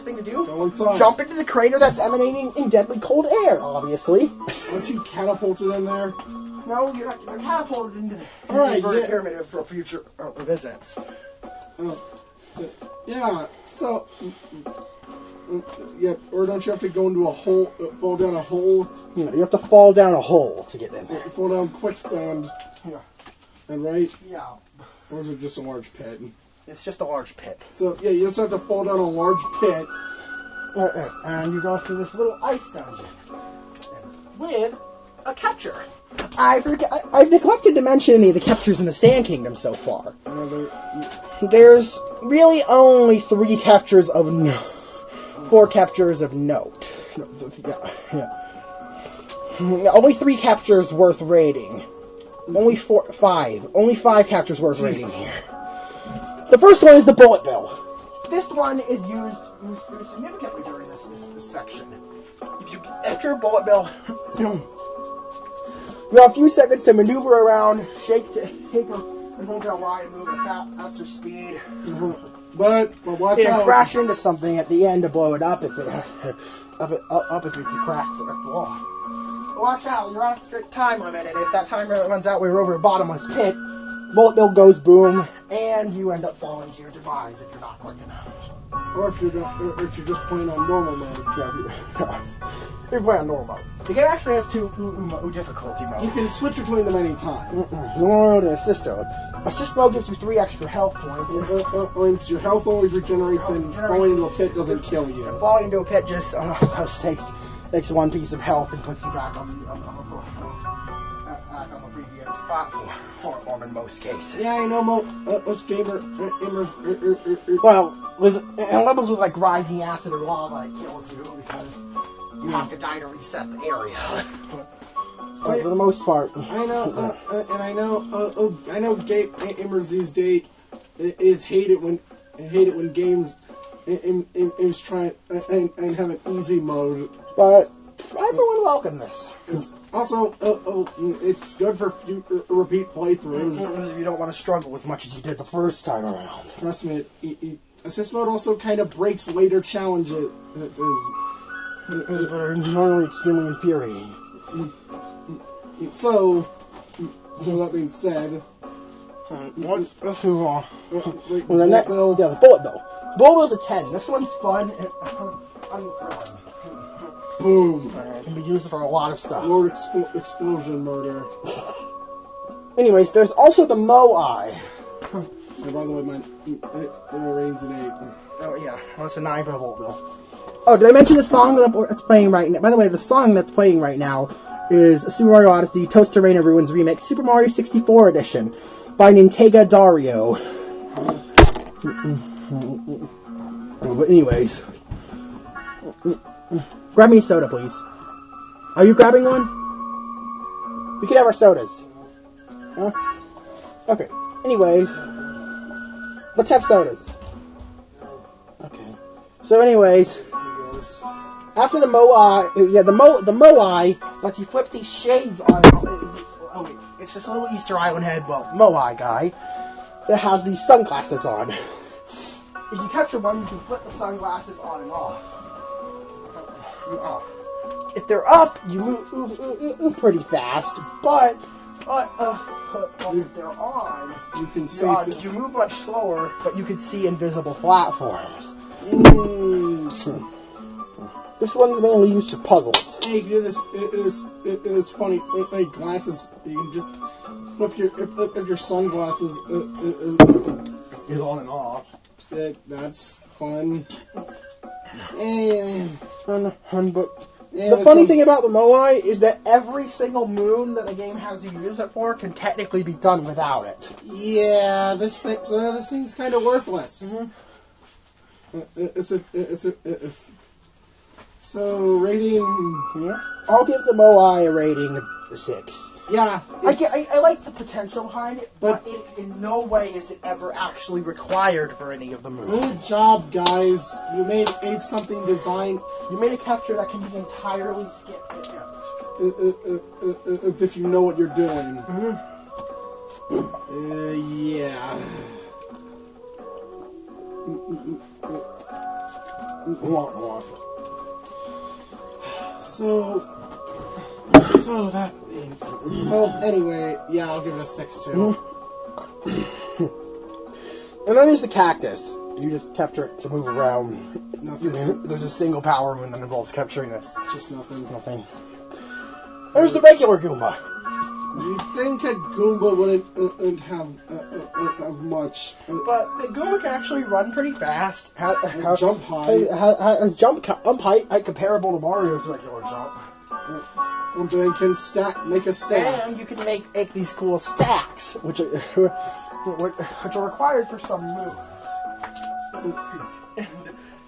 thing to do?
Go inside.
Jump into the crater that's emanating in deadly cold air, obviously.
Aren't you catapulted in there?
No, you're not. You're catapulted into the inverted pyramid for future visits.
Yeah, so... Yeah, or don't you have to go into a hole, fall down a hole?
You have to fall down a hole to get in there.
Fall down quicksand.
Yeah.
And right?
Yeah.
Or is it just a large pit?
It's just a large pit.
So, yeah, you just have to fall down a large pit.
And you go through this little ice dungeon. With a capture. I've neglected to mention any of the captures in the Sand Kingdom so far. There's really only 4 captures of note. Only 3 captures worth rating. Only 5. Only 5 captures worth rating here. The first one is the Bullet Bill. This one is used significantly during this section. If you enter a Bullet Bill, you have a few seconds to maneuver around, shake her, and hold down Y to move at a faster speed.
But watch out.
Crash into something at the end to blow it up if it's a cracked wall. Watch out, you're on a strict time limit, and if that timer runs out, we're over a bottomless pit. Bullet Bill goes boom, and you end up falling to your demise if you're not quick enough.
Or if you're just playing on normal mode.
You're playing on normal mode. The game actually has 2 difficulty modes.
You can switch between them anytime.
No, assist mode. Assist mode gives you 3 extra health points.
Your health always regenerates, and falling into a pit doesn't kill you.
Falling into a pit just takes 1 piece of health and puts you back on the previous platform in most cases.
Yeah, I know most gamers.
Well, in levels with like rising acid or lava, it kills you because you have to die to reset the area. But for the most part,
I know, and I know gamers these days hate it when games is trying and have an easy mode.
But everyone welcome this.
Also, it's good for repeat playthroughs.
If you don't want to struggle as much as you did the first time around.
Trust me, Assist mode also kind of breaks later challenges.
That are normally extremely infuriating.
So that being said,
let's move on.
Well,
the next, the bullet bill. Bullet bill's a 10. This one's fun and unthrilling.
Boom.
It can be used for a lot of stuff.
Lord explosion murder.
Anyways, there's also the Moai.
And by the way, my rain's an 8.
Oh yeah, well, it's a 9 for the bullet bill. Oh, did I mention the song that's playing right now? By the way, the song that's playing right now is Super Mario Odyssey Toast to Rain of Ruins Remix Super Mario 64 Edition by Nintega Dario. But anyways, grab me a soda, please. Are you grabbing one? We could have our sodas. Huh? Okay. Anyways, let's have sodas. Okay. So anyways, after the Moai, the Moai lets you flip these shades on. Oh wait, it's this little Easter Island head, Moai guy that has these sunglasses on. If you capture one, you can flip the sunglasses on and off. If they're up, you move pretty fast, but if they're on,
you can see.
You move much slower, but you can see invisible platforms. This one's mainly used for puzzles.
Hey, you can do this. It is funny. Like glasses, you can just flip your sunglasses
is on and off.
That's fun.
But the funny thing about the Moai is that every single moon that a game has you use it for can technically be done without it.
Yeah, this thing's kind of worthless. So rating here.
I'll give the Moai a rating of 6.
Yeah,
I like the potential behind it, but in no way is it ever actually required for any of the moves.
Good job, guys. You made something designed.
You made a capture that can be entirely skipped.
If you know what you're doing. Yeah. So anyway, yeah, I'll give it a 6 too.
And then there's the cactus. You just capture it to move around.
Nothing.
There's a single power moon that involves capturing this.
Just nothing.
Nothing. There's the regular Goomba.
You'd think a Goomba wouldn't have much.
But the Goomba can actually run pretty fast.
Jump high.
Has jump height comparable to Mario's regular jump.
And then can make a stack.
And you can make these cool stacks, which are required for some moves.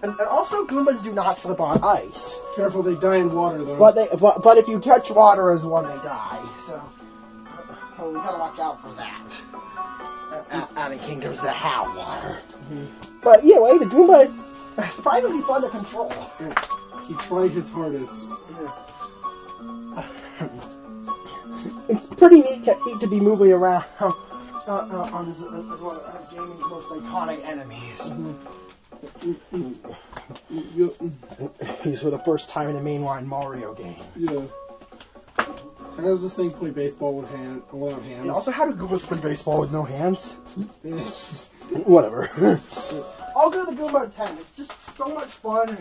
And also, Goombas do not slip on ice.
Careful, they die in water, though.
But if you touch water as one, they die. So we gotta watch out for that. Out in kingdoms that have water. But anyway, the Goomba is surprisingly fun to control.
He tried his hardest.
It's pretty neat to be moving around as one of gaming's most iconic enemies. He's for the first time in a mainline Mario game.
Yeah. How does this thing play baseball without hands?
Yeah, also, how do Goombas play baseball with no hands? Whatever. I'll give the Goomba a 10. It's just so much fun.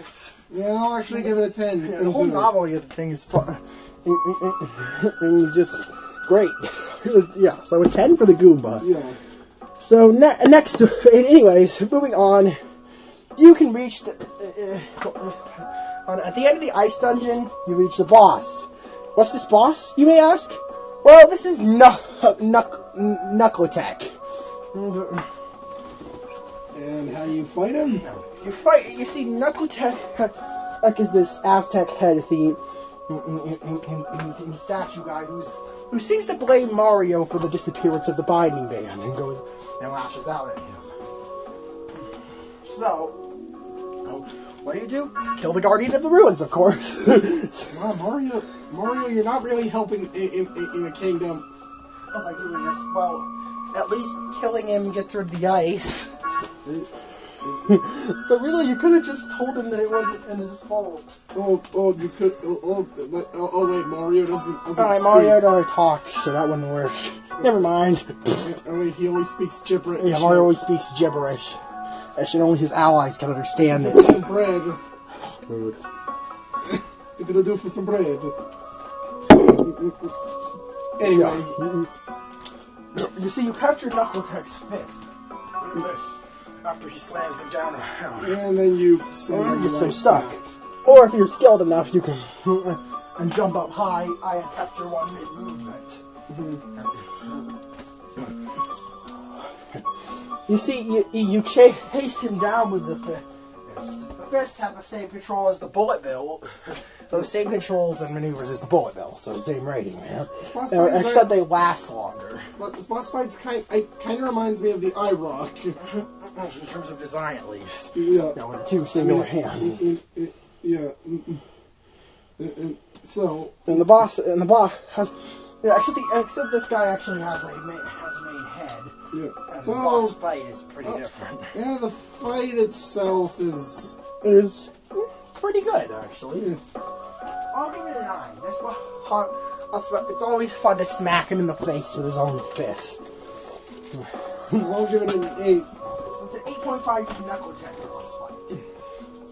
Yeah, I'll actually give it a 10.
Yeah, the whole novelty of the thing is fun. And he's just great. Yeah, so a 10 for the Goomba.
Yeah.
So next, anyways, moving on, you can reach at the end of the ice dungeon, you reach the boss. What's this boss, you may ask? Well, this is Knuckletech.
And how you fight him?
You see, Knuckletech like is this Aztec head theme statue guy who seems to blame Mario for the disappearance of the Binding Band and goes and lashes out at him. So, what do? Kill the Guardian of the Ruins, of course.
Wow, Mario, you're not really helping in a kingdom.
What am I doing this? Well, at least killing him gets rid of the ice. But really, you could have just told him that it wasn't his fault.
You could. Wait, Mario doesn't
Alright, Mario doesn't talk, so that wouldn't work. Never mind.
He always speaks gibberish.
Yeah, Mario always speaks gibberish. Actually, only his allies can understand it.
Some bread.
Rude.
You're gonna do for some bread. Anyways.
You see, you captured Knuckle-Tech's fist. After he slams them down around.
And then you
get so stuck. Or if you're skilled enough, you can and jump up high and capture one mid-movement. You see, you chase him down with the fist. The fists have the same control as the bullet bill. So the same controls and maneuvers as the bullet bill. So same rating, man. Except they last longer.
But the boss fights kind of reminds me of the iRock.
In terms of design, at least.
Yeah.
With the two singular hands.
Yeah. So.
And the boss has. Yeah, except this guy actually has a main head.
Yeah.
And the boss fight is pretty different.
Yeah, the fight itself is
pretty good, actually.
Yeah.
I'll give it a 9. It's always fun to smack him in the face with his own fist.
I'll give it an 8.
So it's an 8.5 Knuckle-Tech boss fight.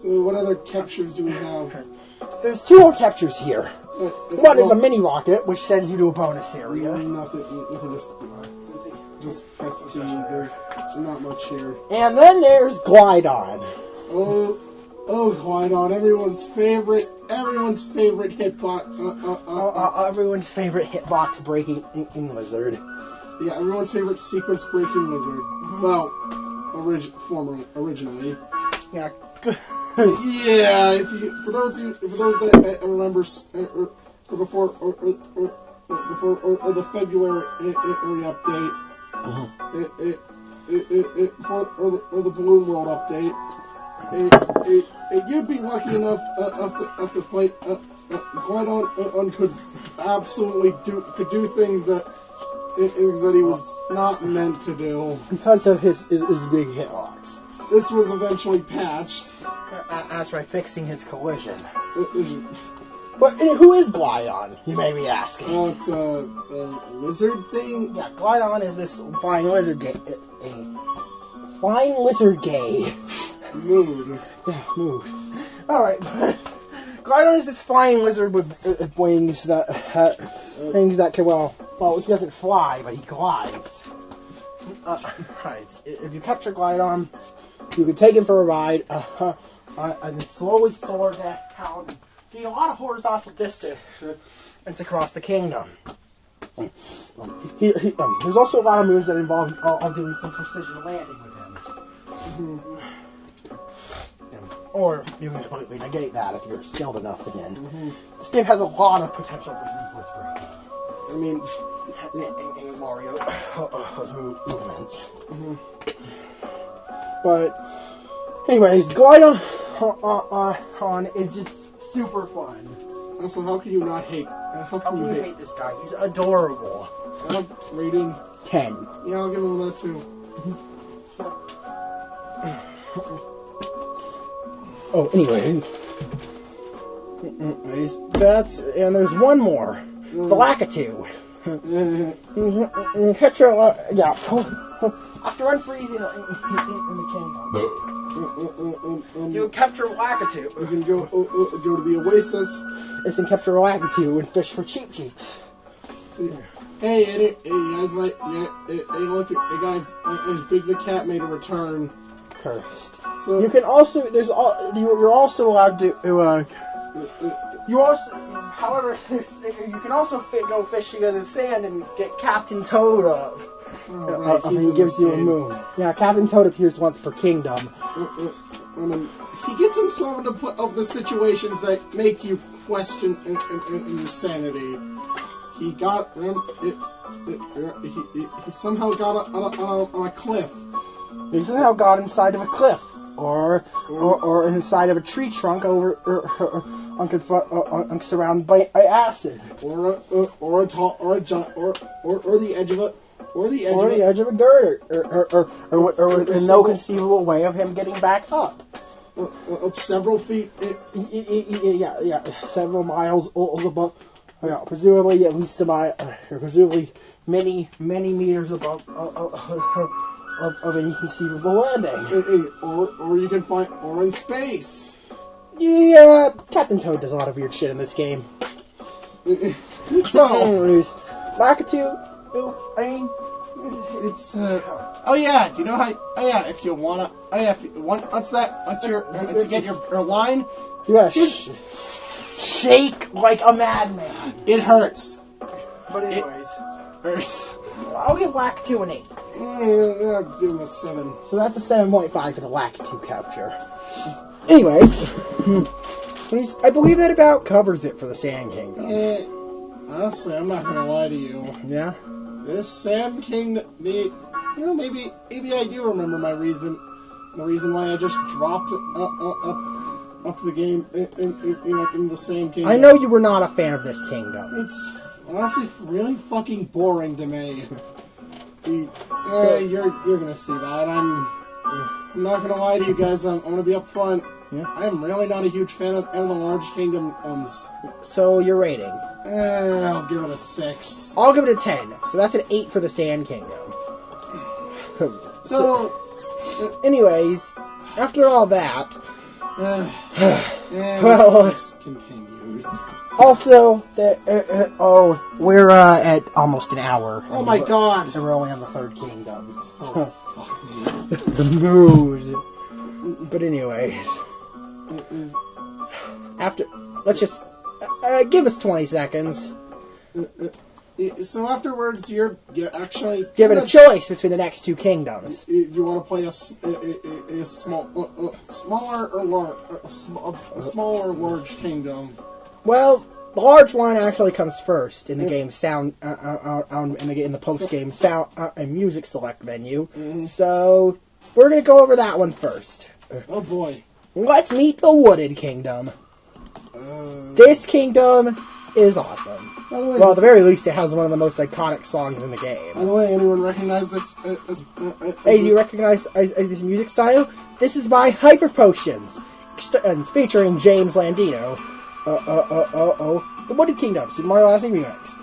So what other captures do we have?
There's 2 more captures here. One is a mini rocket, which sends you to a bonus area.
Nothing. Just press G. There's not much here.
And then there's Glydon.
Oh, Glydon, everyone's favorite hitbox.
Everyone's favorite hitbox breaking lizard.
Yeah, everyone's favorite sequence breaking lizard. Well, originally.
Yeah.
Yeah. For those that remember, before the February update, or the Balloon World update. You'd be lucky enough to fight Glydon could absolutely do things that he was not meant to do
because of his big hitbox.
This was eventually patched.
That's by fixing his collision. But who is Glydon, you may be asking?
Oh, it's a lizard thing?
Yeah, Glydon is this flying lizard gay. Flying lizard gay.
Mood.
Yeah, mood. Alright, Glydon is this flying lizard with wings that things that can, well, he doesn't fly, but he glides. Right. If you capture Glydon, you can take him for a ride, and slowly soar down, gain a lot of horizontal distance across the kingdom. There's also a lot of moves that involve doing some precision landing with him. Or you can completely negate that if you're skilled enough again. This game has a lot of potential for sequence breaking.
I mean,
in Mario movements. But, anyways, Glydon is just super fun.
Also, how can you not hate? How can you hate
this guy? He's adorable.
Rating
10.
Yeah, I'll give him that too.
Oh, anyway. And there's one more. The Lakitu. After unfreezing in the kingdom, you capture Lakitu.
You can go to the Oasis.
You can capture Lakitu and fish for cheap cheeps.
Hey guys, Big the Cat made a return.
Cursed.
So
you can also you're also allowed to however you can also go fishing in the sand and get Captain Toad up. He gives you a moon. Yeah, Captain Toad appears once per kingdom.
He gets himself into the situations that make you question your sanity. He somehow got on a cliff.
He somehow got inside of a cliff, or inside of a tree trunk, surrounded by acid,
or the edge of Or the edge,
or the edge of a girder, or with no conceivable way of him getting back up.
Up several feet.
Yeah, several miles above. Presumably at least a mile, presumably many meters above of any conceivable landing.
Or you can find, or in space.
Yeah, Captain Toad does a lot of weird shit in this game.
So,
anyways, Lakitu, I mean,
it's oh yeah, do you know how? Oh yeah, if you wanna, oh yeah, if you want, once you get your line,
yeah, shake like a madman.
It hurts.
But anyways,
hurts.
I'll give Lakitu an 8.
Yeah, I'll give him a 7.
So that's a 7.5 for the Lakitu capture. Anyways, I believe that about covers it for the Sand Kingdom.
Honestly, I'm not gonna lie to you.
Yeah?
This Sand Kingdom, maybe I do remember the reason why I just dropped up the game in the Sand Kingdom.
I know you were not a fan of this kingdom.
It's honestly really fucking boring to me. You're gonna see that. I'm not gonna lie to you guys. I'm gonna be up front.
Yeah.
I'm really not a huge fan of the large kingdoms.
So your rating?
I'll give it a 6.
I'll give it a 10. So that's an 8 for the Sand Kingdom.
So
anyways, after all that,
well, this continues.
Also, we're at almost an hour.
Oh my god!
And we're only on the third kingdom.
Oh, fuck me.
The mood. But anyways, let's just give us 20 seconds.
So afterwards, you're actually
given a choice between the next two kingdoms.
You want to play a smaller or large kingdom?
Well, the large one actually comes first in the game sound in the post game sound and music select menu. So we're gonna go over that one first.
Oh boy!
Let's meet the Wooded Kingdom. This kingdom is awesome. Well, at the very least, it has one of the most iconic songs in the game.
By the way, anyone recognize this?
Hey, do you recognize this music style? This is by Hyper Potions, and it's featuring James Landino. The Wooded Kingdom, Super Mario Odyssey remix.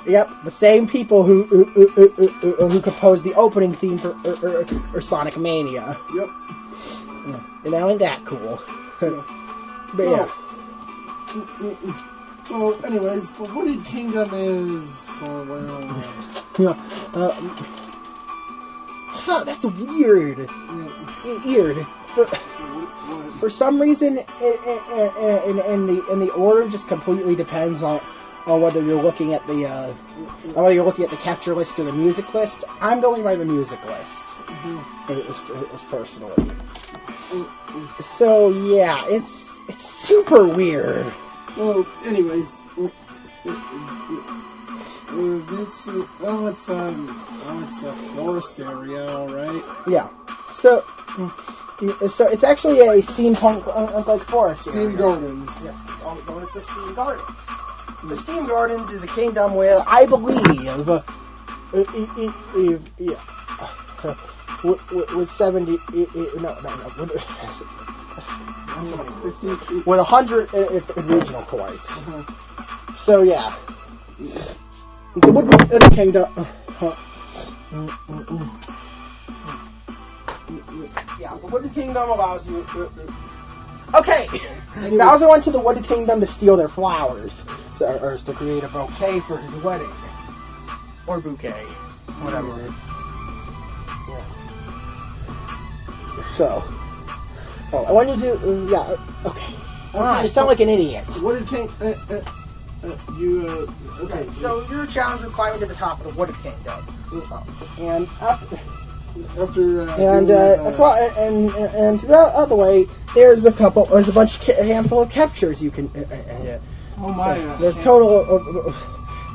Yep, the same people who composed the opening theme for Sonic Mania.
Yep.
And now ain't that cool? But yeah.
So, anyways, the Wooded Kingdom is...
that's weird. Weird. For some reason, in the order just completely depends on whether you're looking at the capture list or the music list. I'm going by the music list. Personally. So yeah, it's super weird.
So, anyways, it's a forest area, alright?
Yeah. So it's actually a steampunk like forest area.
Steam Gardens.
Yes, going to the Steam Gardens. The Steam Gardens is a kingdom where I believe with 70 with 100 regional coins. So yeah, the Wooded Kingdom. Yeah, the Wooded Kingdom allows you. Okay, Bowser went to the Wooded Kingdom to steal their flowers, or to create a bouquet for his wedding, or bouquet, whatever. Yeah. So. Oh, I want you to okay. I sound like an idiot.
Wooded Kingdom. Okay.
So your challenge with climbing to the top of the Wooded Kingdom, and throughout the way, there's a handful of captures you can.
Oh my!
There's a total of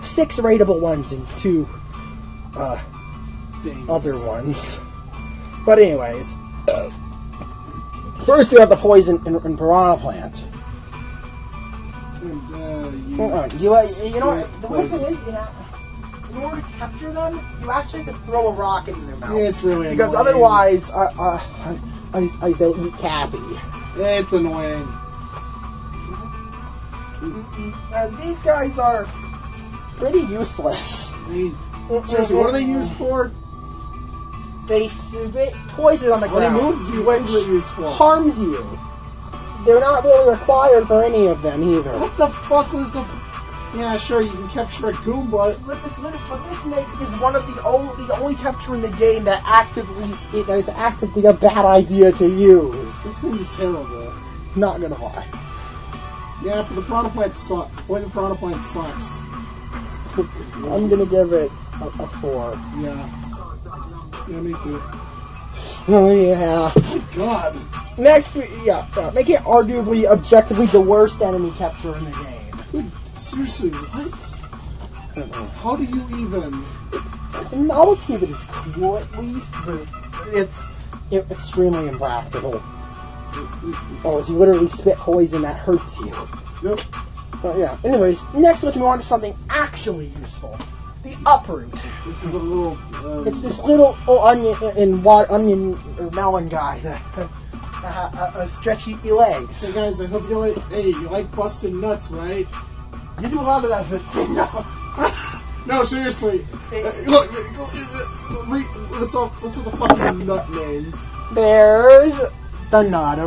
6 rateable ones and 2 other ones. But anyways. First, you have the poison and piranha plant.
And,
you know what? The weird thing is, in order to capture them, you actually have to throw a rock into their mouth.
It's really
because
annoying.
otherwise, they'll eat Cappy.
It's annoying.
These guys are pretty useless.
Seriously, what are they used for?
They spit poison on the
What
ground,
moves you? What are they used for?
harms you. They're not really required for any of them either.
What the fuck was the... Yeah, sure, you can capture a Goomba.
But this snake is one of the only capture in the game that is actively a bad idea to use.
This thing is terrible.
Not gonna lie.
Yeah, but the Piranha Plant sucks. Poison Piranha Plant sucks.
I'm gonna give it a 4.
Yeah. Yeah, me too.
Oh yeah.
Oh god.
Next, make it arguably, objectively the worst enemy capture in the game.
Dude, seriously, what? How do you even?
The novelty of it is cool at least, but it's extremely impractical. Oh, you literally spit poison that hurts you.
Yep.
Yeah. Anyways, next let's move on to something actually useful. The uproot.
This is a little.
It's this little onion or melon guy that stretchy legs.
Hey guys, I hope you like. Hey, you like busted nuts, right?
You do a lot of that this thing now.
No, seriously. Look, let's do the fucking nut names.
There's the nut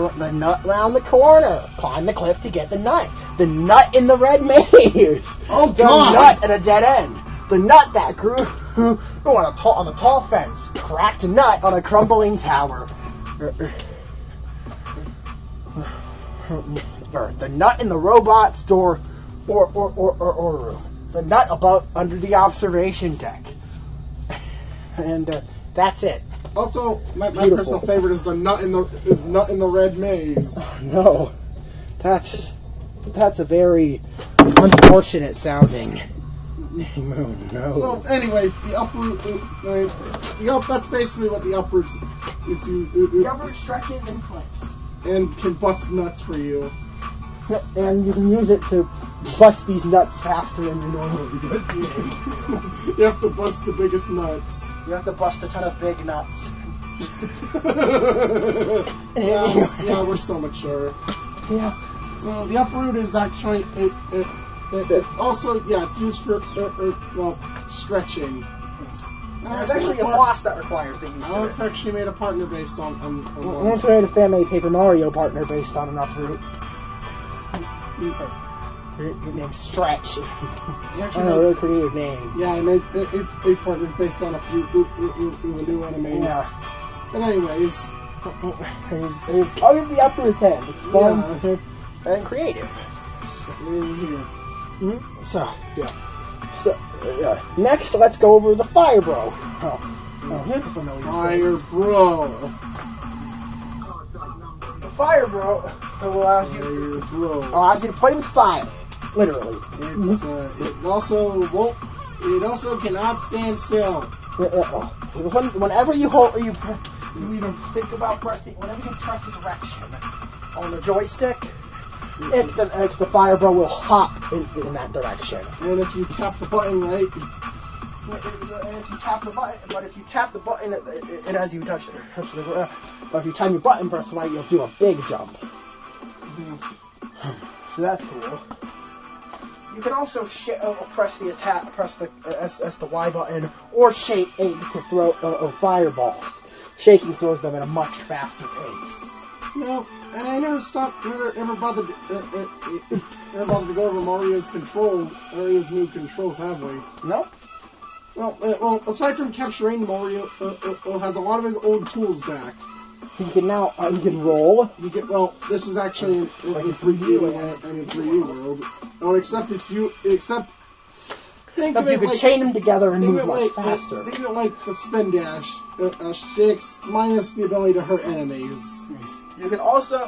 around the corner. Climb the cliff to get the nut. The nut in the red maze.
Oh
the
god.
nut at a dead end. The nut that grew on a tall fence. Cracked nut on a crumbling tower. The nut in the robot store or room. The nut under the observation deck. And that's it.
Also, my personal favorite is the nut in the red maze.
Oh, no, that's a very unfortunate sounding moon. No.
So, anyways, the uproot. That's basically what the uproot is.
The uproot stretches and flips,
and can bust nuts for you.
And you can use it to bust these nuts faster than you normally would.
You have to bust the biggest nuts.
You have to bust a ton of big nuts.
Yeah, we're so mature.
Yeah.
So the uproot is actually it's also it's used for stretching.
There's actually a boss that requires the use of
Alex
it.
actually made a partner based on
Once made a fan made Paper Mario partner based on an uproot. Named Stretch. Really creative name.
Yeah, and it's a partner based on a few new enemies.
Yeah.
But anyways,
it's always the uproot 10. It's fun and creative. So, next, let's go over the Fire Bro. Here's a familiar
Fire Bro.
The Fire Bro allows you to play with fire, literally.
It also cannot stand still.
Whenever you hold, you either think about pressing, whenever you press a direction on the joystick, the Fire Bro will hop in that direction.
And if you tap the button right,
if you tap the button, and as you touch the ground, but if you time your button press right, you'll do a big jump. So that's cool. You can also press the Y button, or shake A to throw fireballs. Shaking throws them at a much faster pace.
No, and I never bothered to go over Mario's controls, or his new controls, have we?
No.
Well, aside from capturing, Mario has a lot of his old tools back.
He can roll.
This is actually in 3D world. Oh, except you
can chain them together and move much faster.
Think of it like the spin dash, minus the ability to hurt enemies.
You can also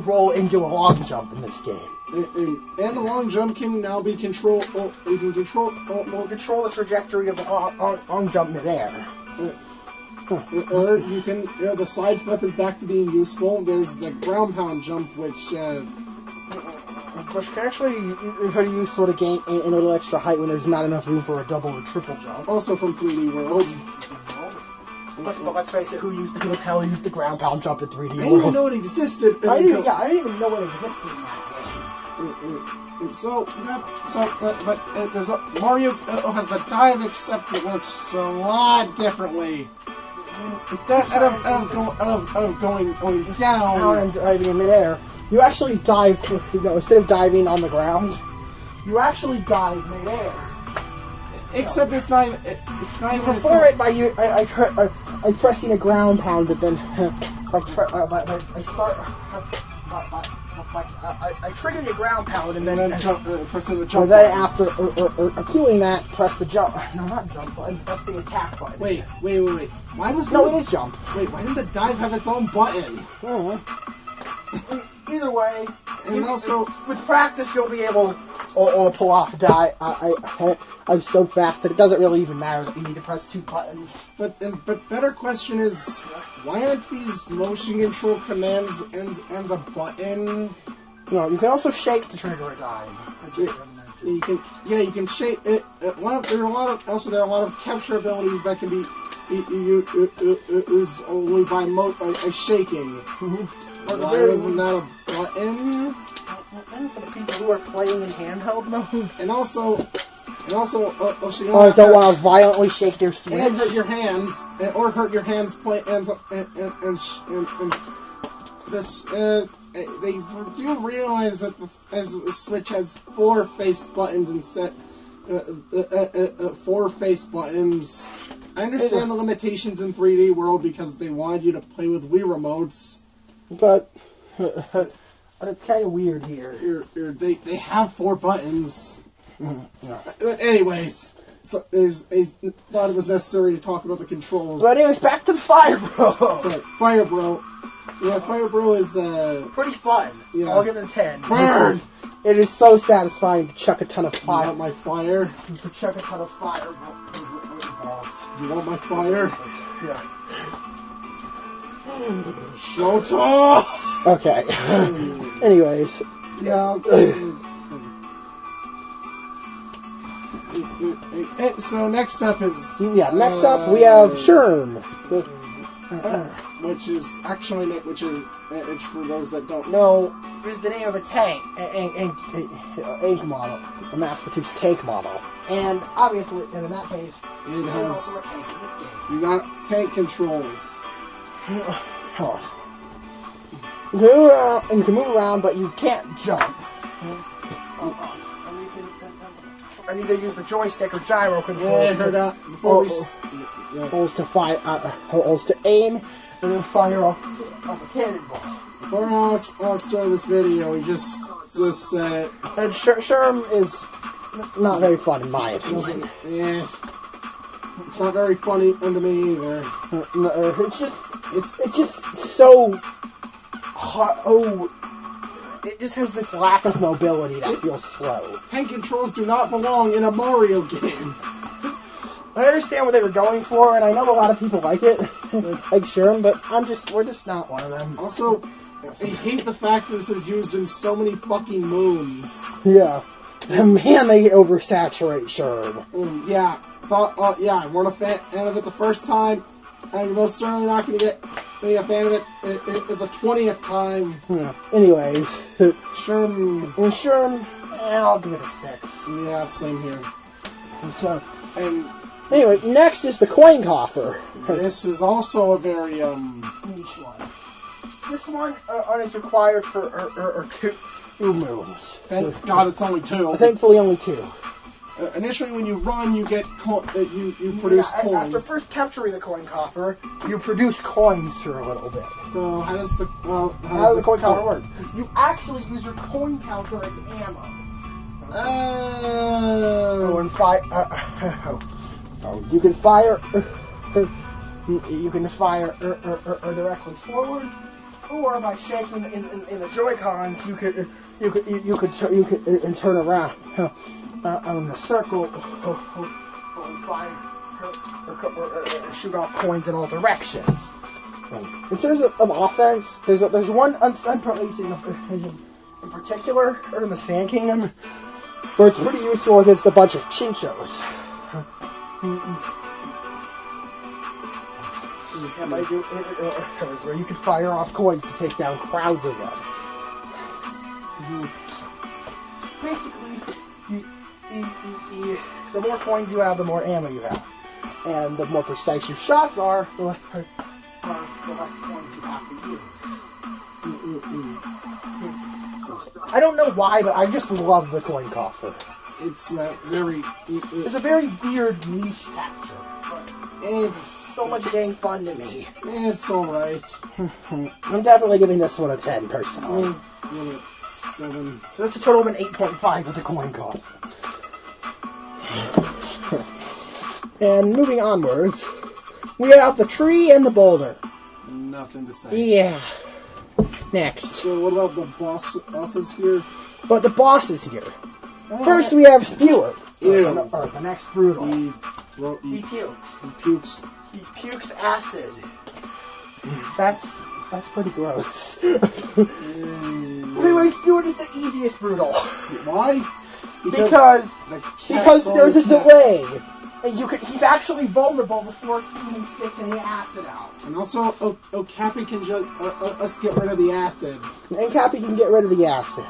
roll into a long jump in this game.
And the long jump can now be controlled. You can control
the trajectory of the long jump midair.
Or you can. The side flip is back to being useful. There's the ground pound jump, which.
which can actually be pretty useful to gain a little extra height when there's not enough room for a double or triple jump.
Also from 3D World.
But let's face it, who the hell used the ground pound jump in 3D
I
World?
didn't even know it existed.
I didn't even know it existed in that
But there's Mario has the dive, except it works a lot differently. Instead of going down
and diving in midair, you actually dive. Instead of diving on the ground, you actually dive midair.
Except it's not.
You perform it by pressing a ground pound, but then I trigger the ground pound and then
pressing the jump.
Then after doing that, press the jump. No, not jump button. Press the attack button.
Wait. Why was
it is jump.
Wait, why didn't the dive have its own button?
Either way,
and also
with practice, you'll be able to pull off a dive. I'm so fast that it doesn't really even matter that you need to press 2 buttons.
But better question is, why aren't these motion control commands and a button?
No, you can also shake to trigger a dive.
You can shake it. There are a lot of capture abilities that can be used only by shaking. Why wasn't that a button?
For the people who are playing in handheld mode.
And also, so you
don't want to violently shake their Switch.
And hurt your hands, or hurt your hands play and this. They do realize that the Switch has 4 face buttons instead. 4 face buttons. I understand the limitations in 3D World because they wanted you to play with Wii remotes.
But it's kind of weird here.
They have 4 buttons.
Yeah.
Anyways, so I thought it was necessary to talk about the controls.
But anyways, back to the Fire Bro.
Sorry, Fire Bro. Yeah, Fire Bro is
pretty fun.
Yeah.
I'll give it a 10.
Burn!
It is so satisfying to chuck a ton of fire.
You want my fire?
To chuck a ton of fire.
You want my fire?
Yeah.
Shota!
Okay. Anyways.
Yeah. So next up is...
Yeah, next up we have Sherm.
Which is for those that don't know,
is the name of a tank, a model, a mass-produced tank model. And obviously, and in that case,
it has... You got tank controls.
You can move around, but you can't jump. And either use the joystick or gyro control.
Yeah, I heard that.
Holds to fire, holds to aim, and then fire off a cannonball.
Before Alex started this video, he just said it.
And Sherm is not very fun in my opinion.
Yeah. It's not very funny unto me either.
It's just so hard. Oh, it just has this lack of mobility that feels slow.
Tank controls do not belong in a Mario game.
I understand what they were going for, and I know a lot of people like it, like Sherm, but we're just not one of them.
Also, I hate the fact that this is used in so many fucking moons.
Yeah. And man, they oversaturate Sherm.
Yeah. I weren't a fan of it the first time. I'm most certainly not going to be a fan of it the 20th time.
Yeah. Anyways.
Sherm,
I'll give it a 6.
Yeah, same here.
So, anyway, next is the coin coffer.
This is also a very,
niche one. This one is required for 2 moves.
Thank God it's only 2.
Thankfully only 2.
Initially, when you run, you get you produce coins.
After first capturing the coin coffer, you produce coins for a little bit.
So how does the
how does the coin coffer work? You actually use your coin counter as ammo. You can fire. You can fire directly forward, or by shaking in the Joy-Cons, you could turn around. On the circle, fire, or shoot off coins in all directions. In terms of offense, there's one unsurprising in particular, or in the Sand Kingdom, where it's pretty useful against a bunch of chinchos. Where you can fire off coins to take down crowds of them. Basically, the more coins you have, the more ammo you have. And the more precise your shots are, the less coins you have to use. I don't know why, but I just love the coin coffer.
It's
It's a very weird niche capture. It's so much dang fun to me.
It's alright.
I'm definitely giving this one a 10, personally.
Give it 7.
So that's a total of an 8.5 with the coin coffer. And moving onwards, we have the tree and the boulder.
Nothing to say.
Yeah. Next.
So what about the bosses here?
But the boss is here. First we have Spewer.
Ew.
Or the next brutal.
He pukes.
He pukes acid. That's pretty gross. Anyway, Spewer is the easiest brutal.
Why?
Because there's a delay. And he's actually vulnerable before he even spits any acid out.
And also, Cappy can just us get rid of the acid.
And Cappy can get rid of the acid.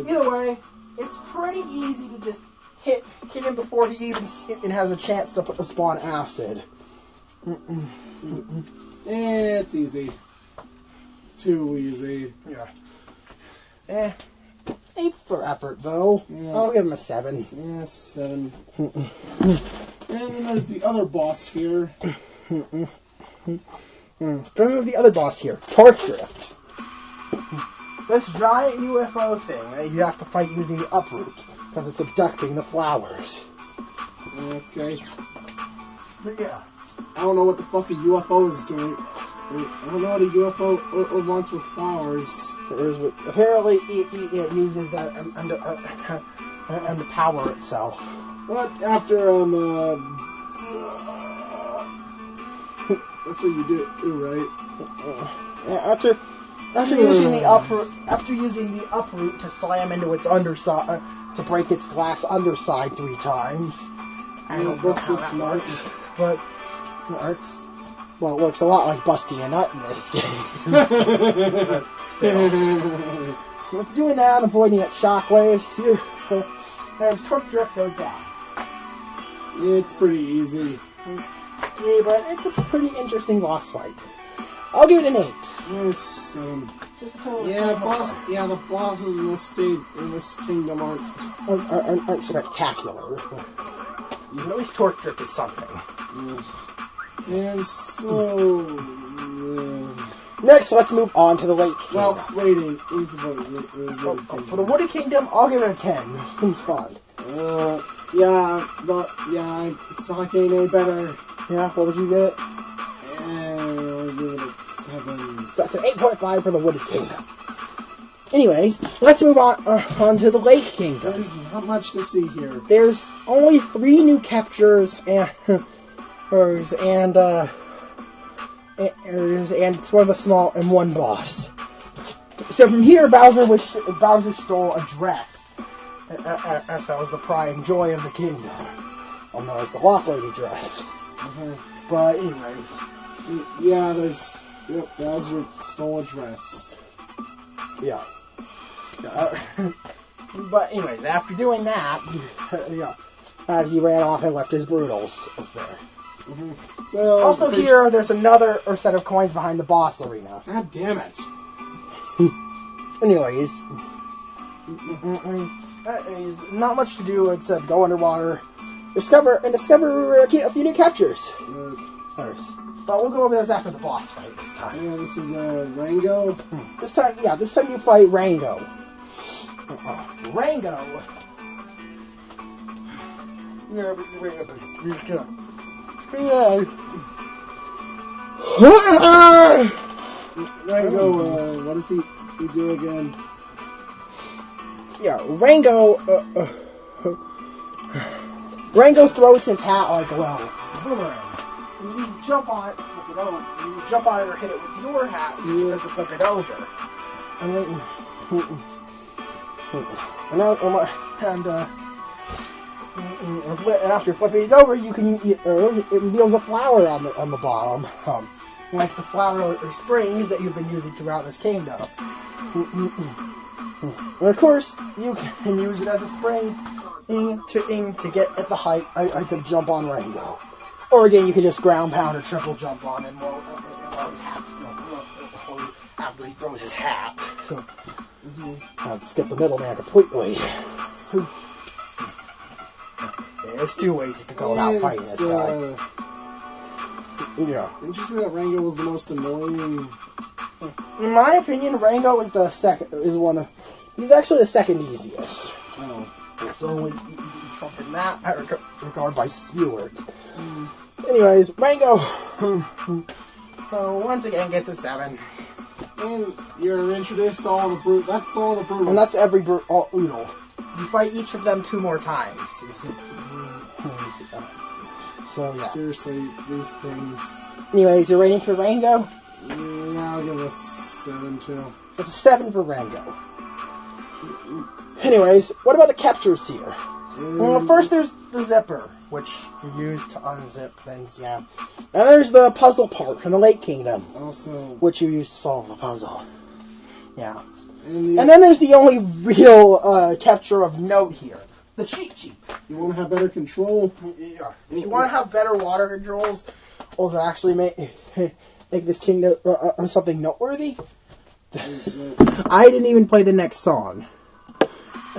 Either way, it's pretty easy to just hit him before he even has a chance to spawn acid.
It's easy. Too easy.
Yeah. 8 for effort, though.
Yeah.
I'll give him a 7.
Yeah, 7. And then there's the other boss here.
Then the other boss here, Torch Drift. This giant UFO thing that you have to fight using the uproot, because it's abducting the flowers.
Okay.
But yeah.
I don't know what the fuck a UFO is doing. I don't know what a UFO wants with flowers.
Apparently, it uses that and the power itself.
But after that's what you do, right?
After using the uproot to slam into its underside to break its glass underside 3 times. I don't know how that works, but it looks a lot like busting a nut in this game. With doing that and avoiding its shockwaves, here, Torque Drift goes down.
It's pretty easy.
Yeah, but it's a pretty interesting boss fight. I'll give it an 8.
It's the bosses in this kingdom
aren't spectacular. At least Torque Drift is something.
And so
next, let's move on to the Lake Kingdom.
Well, waiting.
For the Wooded Kingdom, I'll give it a 10. This seems fun.
It's not getting any better.
Yeah, what would you give it?
I'll give it a 7.
So that's an 8.5 for the Wooded Kingdom. Anyways, let's move on to the Lake Kingdom.
There's not much to see here.
There's only 3 new captures and it's one of the small and 1 boss. So from here, Bowser stole a dress, as that was the pride and joy of the kingdom, known as the Lock Lady dress. But anyways,
Bowser stole a dress.
Yeah. But anyways, after doing that, he ran off and left his Brutals there.
So,
also here, there's another set of coins behind the boss arena.
God damn it.
Anyways, not much to do except go underwater, discover a few new captures. But we'll go over those after the boss fight this time.
Yeah, this is Rango.
This time you fight Rango. Rango.
Rango, what does he do again?
Yeah, Rango throws his hat like a boomerang. And you jump on it, flip it over. You jump on it or hit it with your hat, you flip it over. And And after flipping it over, it reveals a flower on the bottom, like the flower or springs that you've been using throughout this kingdom. And of course, you can use it as a spring to get at the height to jump on Rango. Or again, you can just ground pound or triple jump on him while his hat's still after he throws his hat. So, I'll skip the middleman completely. There's two ways you can go about fighting this guy. Yeah.
Interesting that Rango was the most annoying.
In my opinion, Rango is he's actually the second easiest.
Oh.
So only Trump in that regard by Spewers. Anyways, Rango once again gets a 7.
And you're introduced to all the brute. That's all the brute.
And that's every brute. You fight each of them 2 more times. So yeah.
Seriously, these things.
Anyways, you're rating for Rango?
Yeah, I'll give it a 7 too.
It's a 7 for Rango. Anyways, what about the captures here? Well, first there's the zipper, which you use to unzip things, yeah. And there's the puzzle part from the Lake Kingdom,
also,
which you use to solve the puzzle. Yeah.
And
then there's the only real capture of note here, the cheat sheet.
You want to have better control?
Yeah. If you want to have better water controls, or to actually make this kingdom something noteworthy, I didn't even play the next song.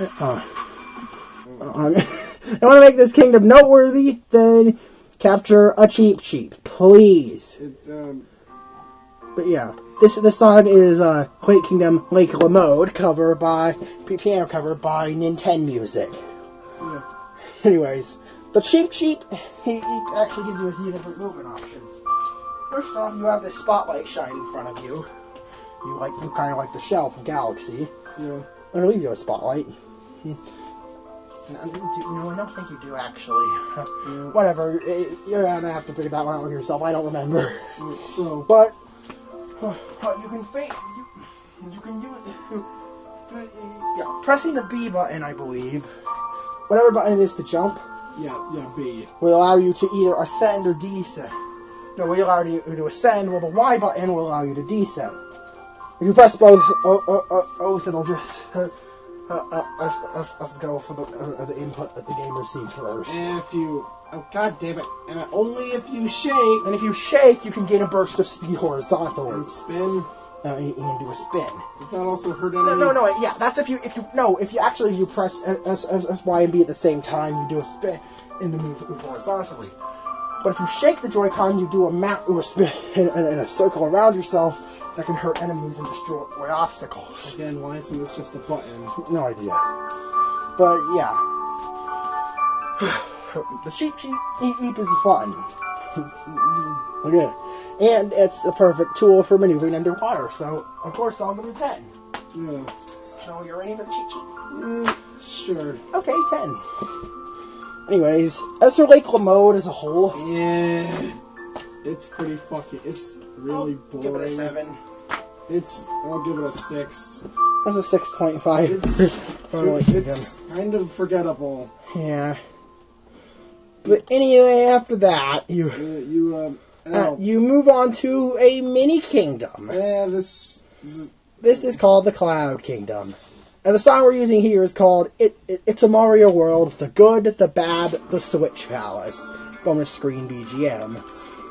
I want to make this kingdom noteworthy, then capture a cheap sheep, please. But yeah, this song is Lake Kingdom Lake Lamode piano cover by Nintendo Music.
Yeah.
Anyways, the cheap sheep he actually gives you a few different movement options. First off, you have this spotlight shining in front of you. You kind of like the shell from Galaxy.
Yeah.
I believe you have a spotlight. No, I don't think you do actually.
Yeah.
Whatever, you're gonna have to figure that one out yourself. I don't remember.
So,
but you can you can do it. Yeah, pressing the B button, I believe. Whatever button it is to jump.
Yeah, B.
Will allow you to either ascend or descend. No, will allow you to ascend, while the Y button will allow you to descend. If you press both, it'll just us go for the input that the game received first.
God damn it! Only if you shake.
And if you shake, you can gain a burst of speed horizontally.
And spin.
You can do a spin.
Does that also hurt enemies?
No, yeah, that's if you press S, Y, and B at the same time, you do a spin in the move horizontally. But if you shake the Joy-Con, you do a spin in a circle around yourself that can hurt enemies and destroy obstacles.
Again, why isn't this just a button?
No idea. But yeah. The cheap eep is fun. Okay. And it's a perfect tool for maneuvering underwater, so of course I'll give it a 10.
Yeah.
So you're ready for the cheat sheet?
Sure.
Okay, 10. Anyways, as for Lake Lamode as a whole,
yeah, it's pretty fucking. It's really boring.
Give it a 7.
I'll give it a 6.
That's a 6.5.
It's kind of forgettable.
Yeah. But anyway, after that, you move on to a mini kingdom.
Yeah,
this is called the Cloud Kingdom. And the song we're using here is called It's a Mario World, The Good, The Bad, The Switch Palace. Bonus screen BGM.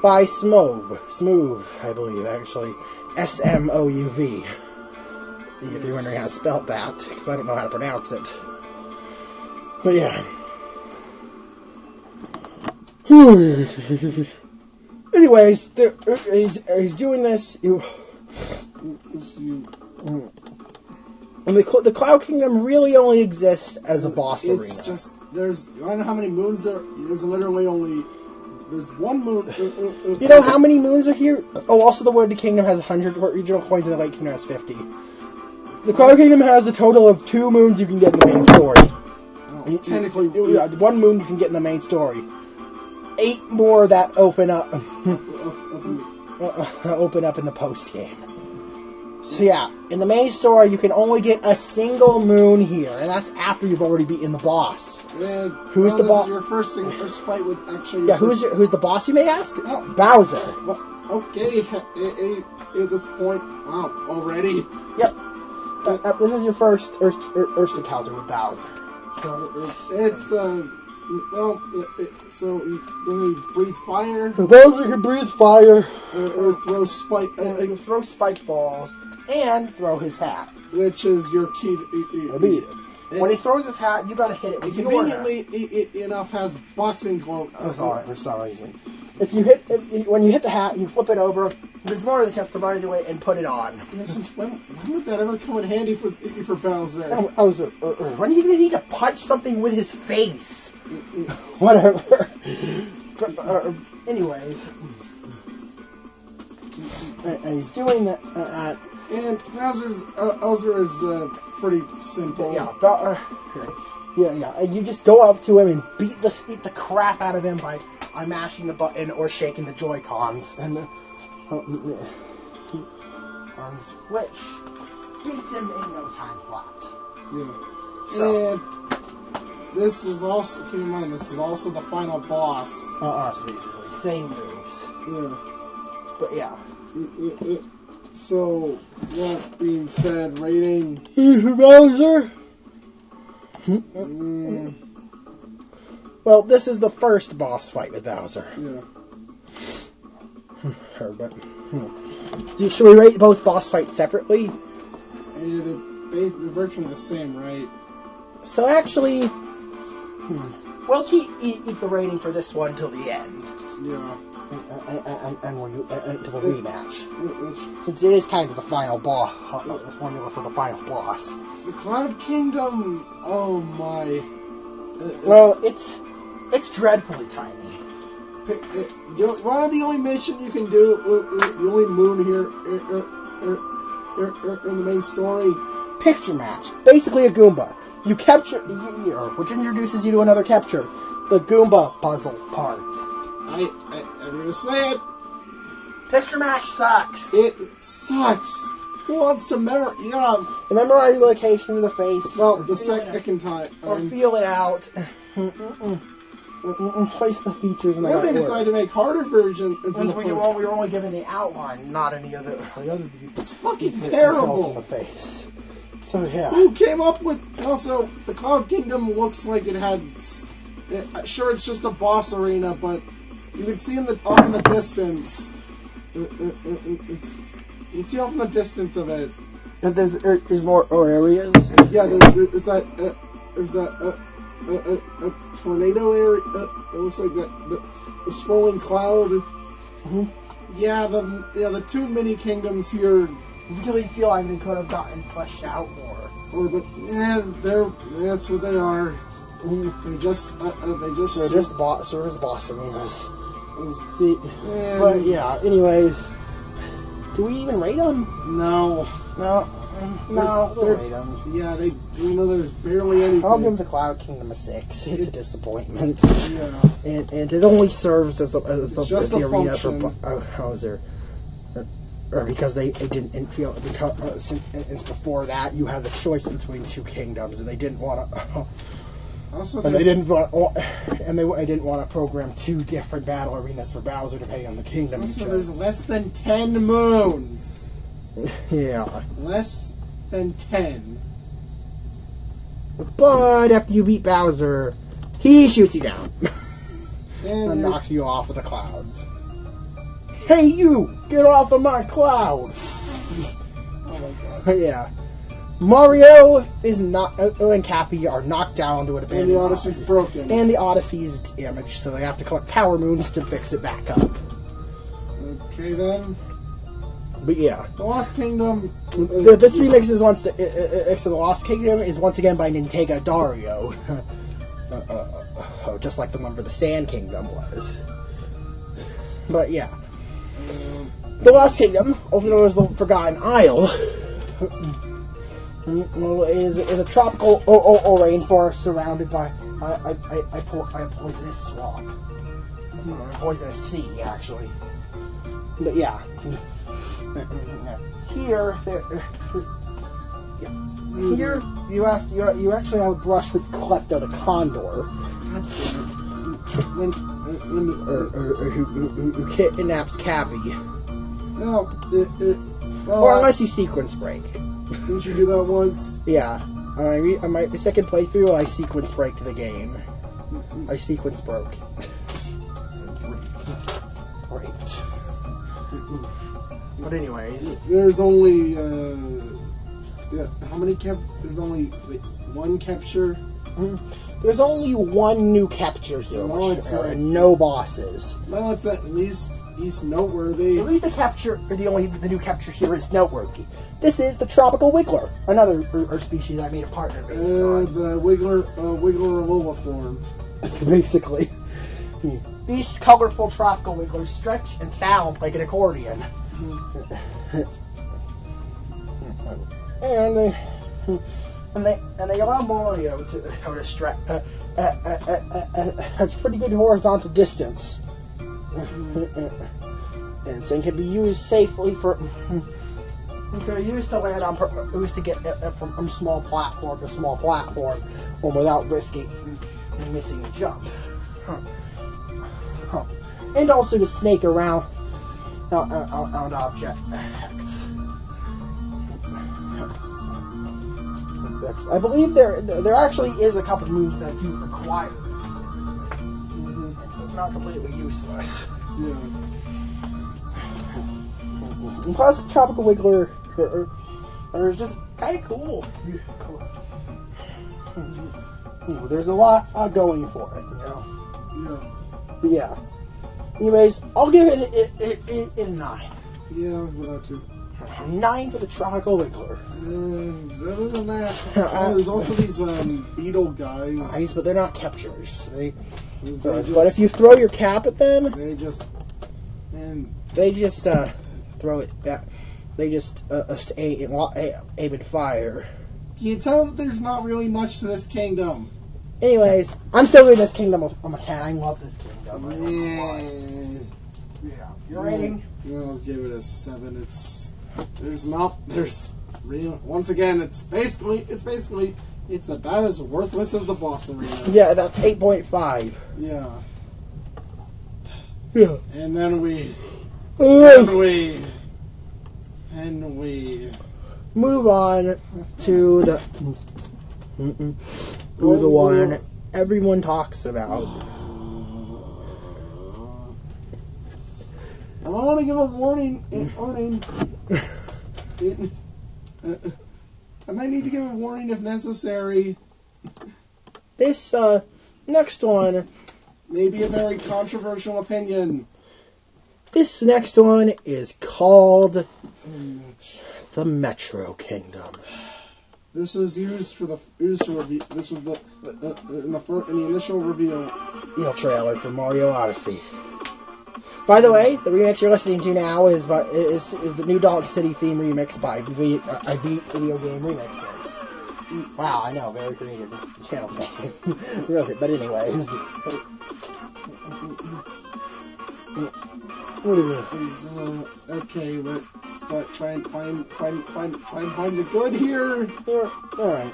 By Smooth, I believe, actually. Smouv. If you're wondering how to spell that, because I don't know how to pronounce it. But yeah. Anyways, he's doing this. And the Cloud Kingdom really only exists as a boss arena.
It's just, I don't know how many moons there. There's literally only. There's one moon.
You know how many moons are here? Oh, also the World Kingdom has 100 regional coins and the Lake Kingdom has 50. The Cloud Kingdom has a total of 2 moons you can get in the main story.
Oh, technically,
1 moon you can get in the main story. 8 more that open up in the post game. So yeah, in the main story, you can only get a single moon here, and that's after you've already beaten the boss.
Yeah,
Who's the boss?
Your first fight with actually.
Yeah, who's the boss? You may ask.
Oh.
Bowser.
Well, okay, at this point, wow, already.
Yep. This is your first Earth encounter with Bowser.
So it's so does he breathe fire?
Bowser can breathe fire,
or throw spike,
throw spike balls, and throw his hat,
which is your key to
beat it. When he throws his hat, you gotta hit it with your hat.
Conveniently enough has boxing gloves
on it for some reason. When you hit the hat, you flip it over. There's more of the chest to run away and put it on.
Yeah, since when would that ever come in handy for Bowser?
When are you gonna need to punch something with his face? Whatever. Anyways, and he's doing that.
And Bowser is pretty simple.
Yeah. And you just go up to him and beat the crap out of him by mashing the button or shaking the Joy-Cons, and he on Switch beats him in no time flat.
Yeah.
So.
And this is also, keep in mind, this is also the final boss.
Basically, same moves.
Yeah.
But yeah.
So, that being said, rating.
Bowser. Well, this is the first boss fight with Bowser.
Yeah.
But should we rate both boss fights separately?
They're virtually the same, right?
So actually, we'll keep the rating for this one till the end.
Yeah.
And to the rematch, since it is kind of the final boss, the formula for the final boss.
The Cloud Kingdom. Oh my.
Well, it's dreadfully tiny.
One of the only mission you can do, the only moon here in the main story.
Picture match. Basically a Goomba. You capture, which introduces you to another capture, the Goomba puzzle part.
I'm gonna say it.
Picture match sucks.
It sucks. Who wants to memorize? You gotta
memorize the location of the face.
Well, the second time.
Or feel it out. Place the features in the
right. They decided to make harder versions.
We were only given the outline, not any of the other.
It's fucking terrible.
In the face. So yeah.
Who came up with? Also, the Cloud Kingdom looks like it had. Sure, it's just a boss arena, but you can see off in the distance. You see off in the distance of it.
And there's more areas.
Yeah, there's that a tornado area. It looks like that the swirling cloud.
Mm-hmm.
Yeah, the two mini kingdoms here.
Really feel like they could have gotten fleshed out more.
But that's what they are. They're just
boss arenas. But yeah, anyways, do we even rate them?
No,
we'll rate them.
Yeah, there's barely anything.
I'll give the Cloud Kingdom a 6. It's a disappointment.
Yeah,
and it only serves as the arena
function.
for Bowser. Or because they didn't feel because since before that you had the choice between two kingdoms, and they didn't want to. They didn't want to program two different battle arenas for Bowser depending on the kingdom.
Also, there's less than 10 moons.
Yeah.
Less than 10.
But after you beat Bowser, he shoots you down and knocks you off of the clouds. Hey, you! Get off of my cloud!
Oh my god.
Yeah. Mario and Cappy are knocked down to an abandoned
And the Odyssey's broken.
And the Odyssey is damaged, so they have to collect power moons to fix it back up.
Okay then.
But yeah.
The Lost Kingdom.
This remix is the Lost Kingdom is once again by Nintendo Dario. Just like the one for the Sand Kingdom was. But yeah. The Lost Kingdom, also known as the Forgotten Isle, is a tropical rainforest surrounded by a poisonous swamp. Poisonous sea, actually. But yeah. here, here you actually have a brush with Klepto the Condor, who kidnaps Cappy.
No,
Or unless you sequence break.
Didn't you do that once?
Yeah. On my second playthrough, I sequence braked the game. I sequence broke. Great. But anyways,
there's only how many there's only one capture.
There's only one new capture here, and no bosses.
Well, it's at least noteworthy.
At least the new capture here is noteworthy. This is the tropical wiggler, another species I made a partner with.
The wiggler Alola form.
Basically. These colorful tropical wigglers stretch and sound like an accordion. And they allow Mario to stretch has pretty good horizontal distance. And they can be used safely used to land on used to get from small platform to small platform, or without risking missing a jump. And also to snake around objects. I believe there actually is a couple moves that do require this, and so it's not completely useless.
Yeah.
And plus, Tropical Wiggler are just kind of cool. There's a lot going for it, you know.
Yeah.
But yeah. Anyways, I'll give it a 9.
Yeah, without to.
9 for the Tropical Wiggler.
Better than that. There's also these beetle guys.
Nice, but they're not captures. But if you throw your cap at them, they just throw it back. They just aim and fire.
Can you tell that there's not really much to this kingdom?
Anyways, I'm still giving this kingdom a 10. I love this kingdom. Yeah. Your rating?
I'll give it a 7. Once again, it's about as worthless as the boss arena.
Yeah, that's 8.5.
Yeah.
Yeah.
And then we
move on to the one everyone talks about.
I want to give a warning. I might need to give a warning if necessary.
This next one
may be a very controversial opinion.
This next one is called the Metro Kingdom.
This was used for the review. This was in the initial reveal
trailer for Mario Odyssey. By the way, the remix you're listening to now is the New Dog City theme remix by Beat Video Game Remixes. Wow, I know, very creative channel name. Real good, but anyways.
Okay, let's try and find the good here.
Alright.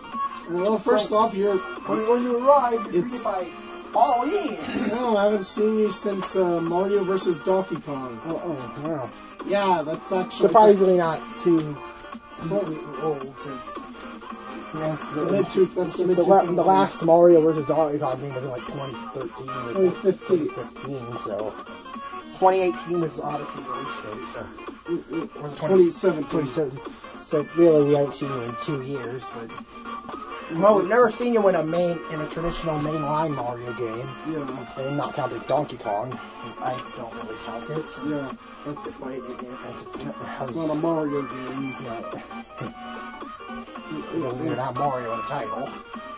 Well, first off,
when you arrive, you're greeted by Pauline.
No, I haven't seen you since Mario vs. Donkey Kong.
Wow.
Yeah, that's actually
surprisingly not too
old since.
Yes,
the
last Mario vs. Donkey Kong game was in like 2013 or
2015.
So 2018 was Odyssey's release date. So
it was 2017.
So really, we haven't seen you in 2 years, but. Well, we've never seen you in a traditional mainline Mario game.
Yeah.
And not counting Donkey Kong. I don't really count it. So
yeah. It's not a Mario game.
Yeah. You're not Mario in the title.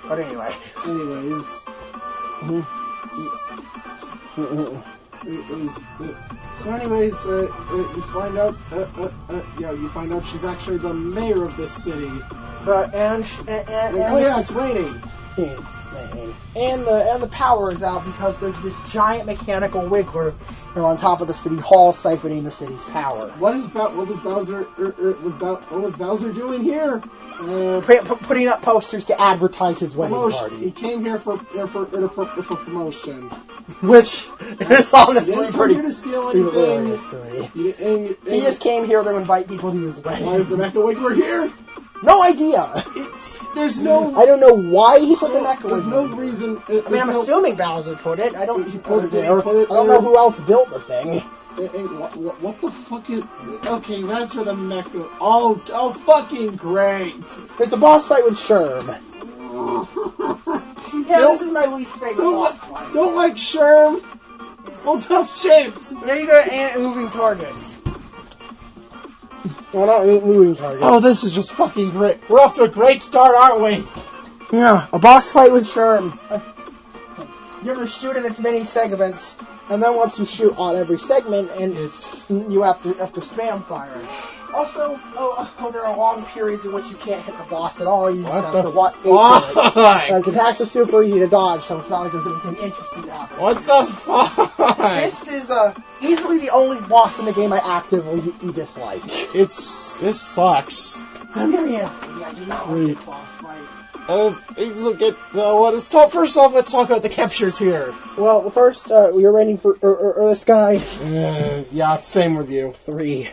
But anyway.
So anyways, you find out she's actually the mayor of this city.
But and
oh yeah, it's raining.
And the power is out because there's this giant mechanical wiggler on top of the city hall siphoning the city's power.
What was Bowser doing here?
Putting up posters to advertise his wedding party.
He came here for promotion.
Which is honestly pretty
to steal anything.
He just came here to invite people to his wedding.
Why is the Mecha Wiggler here?
No idea.
There's no.
I don't know why he put the Mecha Wiggler.
There's no reason.
I'm assuming Bowser put it. I don't.
He put it there.
I don't know who else built the thing.
What the fuck is... Okay, that's for the Mecha... Oh, fucking great!
It's a boss fight with Sherm. Yeah, this is my least favorite boss fight.
Don't like Sherm! Oh, tough shapes!
There you go, and moving targets. Well, not moving targets.
Oh, this is just fucking great. We're off to a great start, aren't we?
Yeah, a boss fight with Sherm. You ever shoot in its many segments, and then once you shoot on every segment, and you have to spam fire. Also, there are long periods in which you can't hit the boss at all. You just have to watch. And its attacks are super easy to dodge, so it's not like there's anything interesting to happen.
What the fuck?
This is easily the only boss in the game I actively dislike.
This sucks.
I'm getting it. Yeah, you know,
Sweet.
Boss fight.
First off, let's talk about the captures here.
Well, first, you're waiting for this guy.
Yeah, same with you.
3.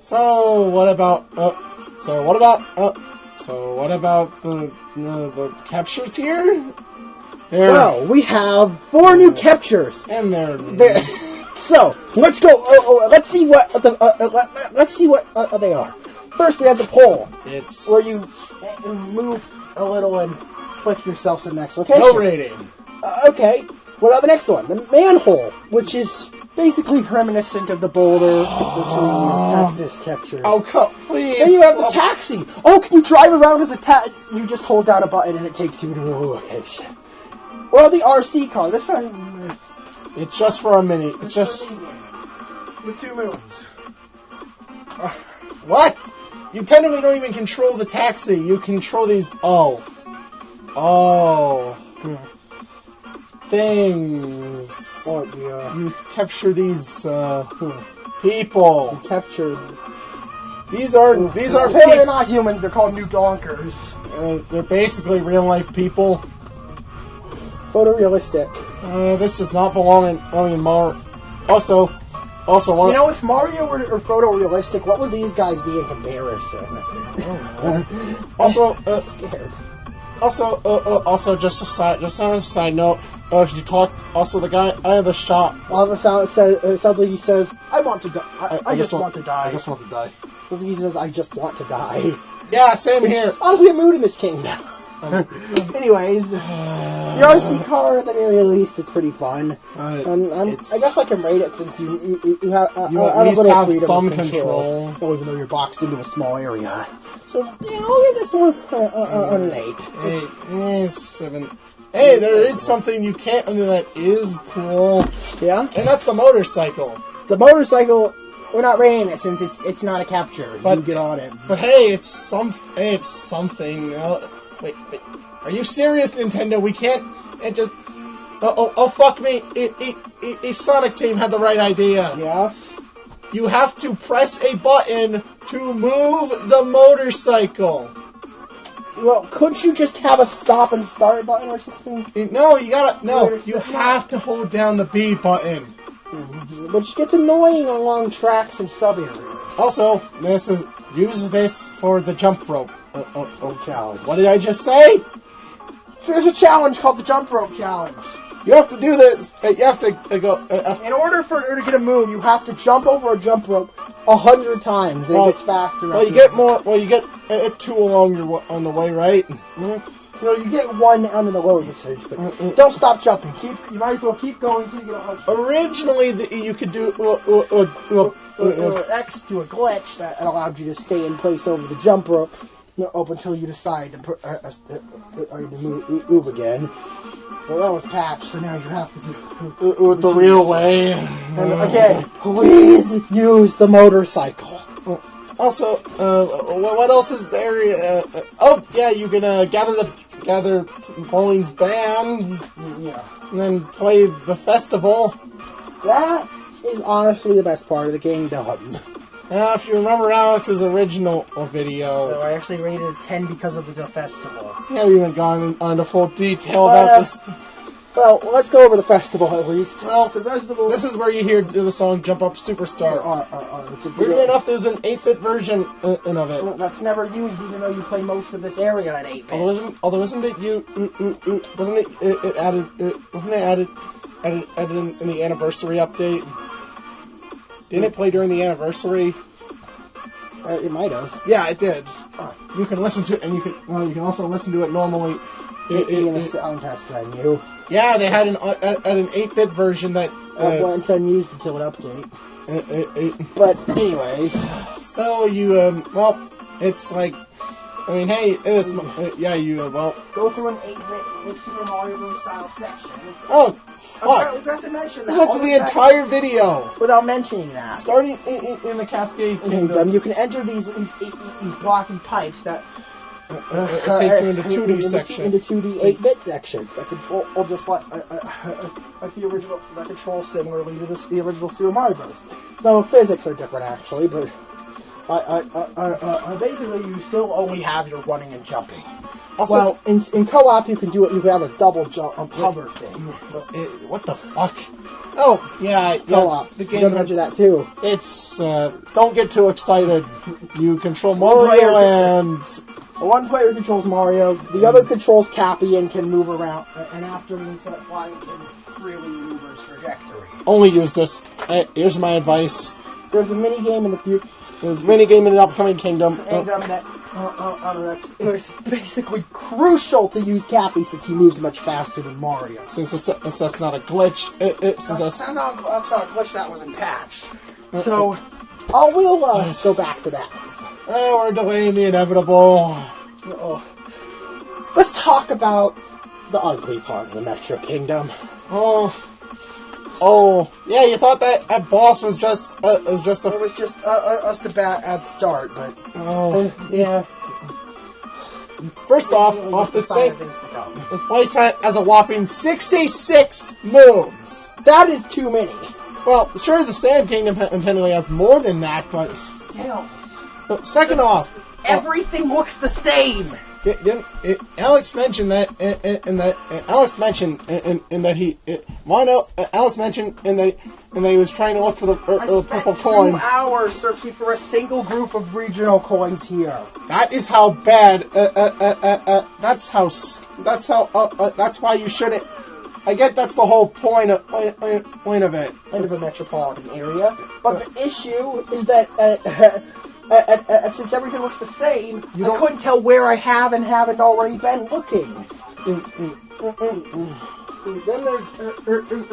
So what about the captures here?
Well, we have 4 new captures,
and they're
so let's go. Let's see what they are. First, we have the pole.
It's
where you move a little and flick yourself to the next location.
No rating.
Okay. What about the next one? The manhole, which is basically reminiscent of the boulder, cactus capture.
Oh, please.
Then you have the taxi. Oh, can you drive around as a You just hold down a button and it takes you to a location. Well, the RC car. This one.
It's just for a minute. It's just
with 2 moons.
What? You technically don't even control the taxi. You control these. Oh. Things.
Oh, yeah.
You capture these people.
You captured.
These are
they're not humans. They're called new donkers.
They're basically real life people.
Photorealistic.
This does not belong in. Mario. Also,
if Mario were photorealistic, what would these guys be in comparison?
Scared. Also, just on a side note, if you talk, also the guy out of the shop.
It sounds like he says, "I want to die. I just want to die.
I just want to die."
Sounds like he says, "I just want to die."
Yeah, same here.
Honestly, a mood in this kingdom. Anyways, the RC car at the very least is pretty fun. I guess I can rate it since you have
you at least have some control.
Well, even though you're boxed into a small area. So, I'll give this one an 8.
7. Hey, there is something you can't that is cool.
Yeah?
And that's the motorcycle.
The motorcycle, we're not rating it since it's not a capture.
But,
you get on it.
But hey, it's something. Wait. Are you serious, Nintendo? We can't. It just. Oh, fuck me. A Sonic team had the right idea.
Yeah?
You have to press a button to move the motorcycle.
Well, couldn't you just have a stop and start button or something?
No, you have to hold down the B button.
Which gets annoying along tracks and sub-areas.
Also, use this for the jump rope.
Challenge.
What did I just say?
There's a challenge called the jump rope challenge.
You have to do this. You have to go.
In order for her to get a move, you have to jump over a jump rope 100 times. It gets faster.
Well, you get more. Well, you get 2 along on the way, right?
Mm-hmm. So you get 1 under the loading stage, but don't stop jumping. You might as well keep going until you get 100.
Originally, you could do
X to a glitch that allowed you to stay in place over the jump rope up until you decide to move again. Well, that was patched, so now you have to do
it the real way.
And again, please use the motorcycle.
Also, what else is there? You can gather the gather Pauline's band,
Yeah.
and then play the festival.
That is honestly the best part of the kingdom.
Now, if you remember Alex's original video,
So I actually rated it 10 because of the festival.
yeah, we haven't gone into full detail
But,
about this.
Well, let's go over the festival at least.
Well,
the festival.
this is where you hear the song "Jump Up Superstar." Weirdly enough, there's an 8-bit version of it.
That's never used, even though you play most of this area in 8-bit.
Although isn't it wasn't it added in the anniversary update? Didn't it play during the anniversary?
It might have.
Yeah, it did. You can listen to it, and you can also listen to it normally.
In the sound test menu.
Yeah, they had an 8-bit version that
went unused until an update. But anyways,
so you it's like, I mean, hey,
go through an 8-bit Super Mario Bros. Style section.
Oh,
we forgot to mention that.
We went through the entire video
without mentioning that.
Starting in the Cascade Kingdom.
You can enter these blocky pipes that
take you into 2D sections.
Into 2D 8-bit sections that control just like the original, that control similarly to the original Super Mario Bros. No, physics are different actually, but basically you still only have your running and jumping. Also, well, in co-op you can do it. You can have a double jump hover thing.
What the fuck? Oh yeah,
co-op. The game has that too.
It's don't get too excited. You control Mario and.
One player controls Mario, the other controls Cappy and can move around, and after being set flying can freely maneuver his trajectory.
Only use this. Here's my advice.
There's a mini game in the future.
There's a mini game in the upcoming kingdom.
It's basically crucial to use Cappy since he moves much faster than Mario.
Since that's not a glitch.
That's not a glitch, that wasn't patched. So, we'll go back to that.
We're delaying the inevitable.
Let's talk about the ugly part of the Metro Kingdom.
Oh, yeah. You thought that boss was just
It was just us to bad start, but yeah.
First off this thing, this place has a whopping 66 moons.
That is too many.
Well, sure, the Sand Kingdom technically has more than that, but
still.
Second off,
everything looks the same.
Alex mentioned that, Alex mentioned that he was trying to look for the purple coin.
2 hours searching for a single group of regional coins here.
That is how bad. That's why you shouldn't. I get that's the whole point of it.
Point of a metropolitan area, but the issue is that. Since everything looks the same, I couldn't tell where I have and haven't already been looking.
Then there's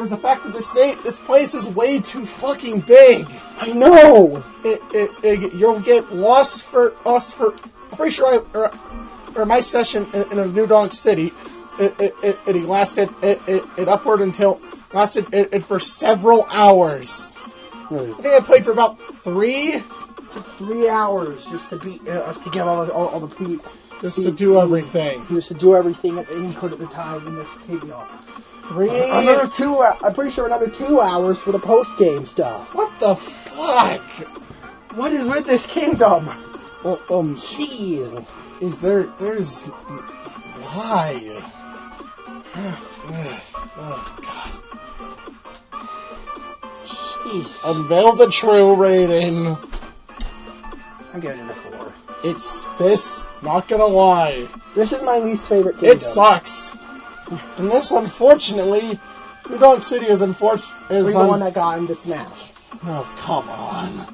the fact that this place is way too fucking big.
I know.
You'll get lost for I'm pretty sure my session in a New Donk City, it lasted lasted for several hours. I think I played for about 3.
Took 3 hours just to beat us to get all the
to do everything.
Just to do everything that he could at the time in this kingdom.
Another
2. I'm pretty sure another 2 hours for the post game stuff.
What the fuck?
What is with this kingdom?
Jeez. There's why? Oh God. Jeez. Unveil the true rating.
I'm giving it a 4.
It's this, not gonna lie.
This is my least favorite kingdom.
It sucks. And this, unfortunately, New Donk City is the
one that got him to Smash.
Oh, come on.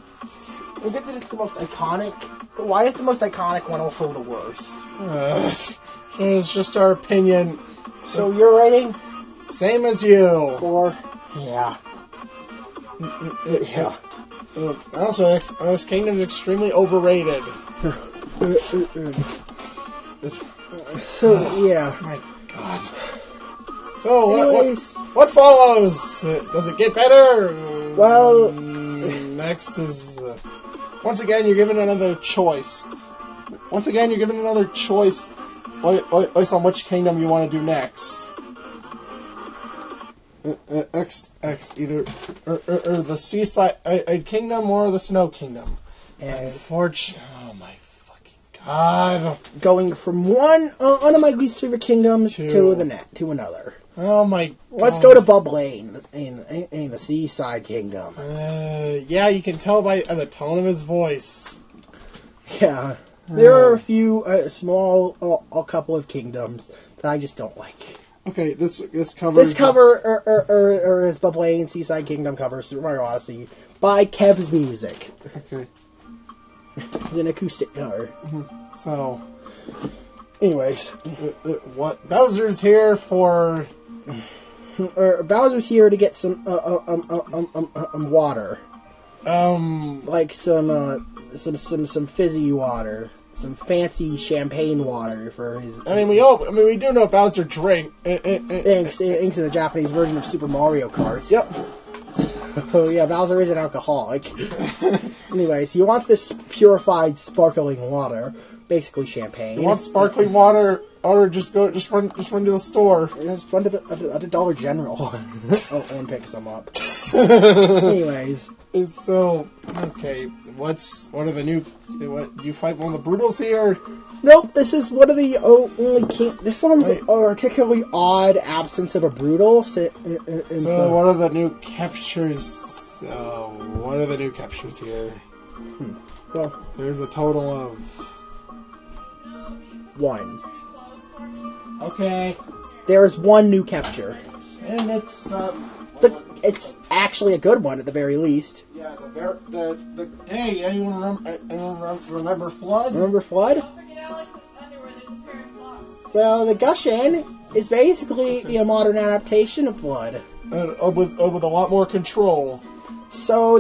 I get that it's the most iconic. Why is the most iconic one also the worst?
It's just our opinion.
So your rating?
Same as you.
4. Yeah. Yeah.
Also, this kingdom is extremely overrated.
So, yeah.
My God. So,
anyways,
what follows? Does it get better?
Well,
next is... once again, you're given another choice. based on which kingdom you want to do next. Either or the seaside kingdom or the snow kingdom.
And
Oh my fucking god!
going from one of my least favorite kingdoms to another.
Oh my god!
Let's go to Bubblaine in the seaside kingdom.
Yeah, you can tell by the tone of his voice.
Yeah, there are a few a couple of kingdoms that I just don't like.
Okay, this cover.
This cover or is Bubblaine Seaside Kingdom cover Super Mario Odyssey by Kev's Music.
Okay.
It's an acoustic cover.
So,
anyways,
what Bowser's here for?
Bowser's here to get some water. Like some fizzy water, some fancy champagne water for his.
we do know Bowser drink.
Inks in the Japanese version of Super Mario Kart.
Yep.
So yeah, Bowser is an alcoholic. Anyways, he wants this purified, sparkling water, basically champagne.
You want sparkling water, or just run to the store.
Just run to the Dollar General and pick some up. Anyways,
so okay, what are the new? What do you fight one of the Brutals here?
Nope, this is one of the only This one's a particularly odd absence of a Brutal.
So what are the new captures? What are the new captures here?
Well,
there's a total of
1.
Okay.
There is 1 new capture,
and it's
it's actually a good one at the very least.
Yeah, the hey, anyone remember Flood?
Remember Flood? Well, the Gushin is basically a modern adaptation of Flood.
With a lot more control.
So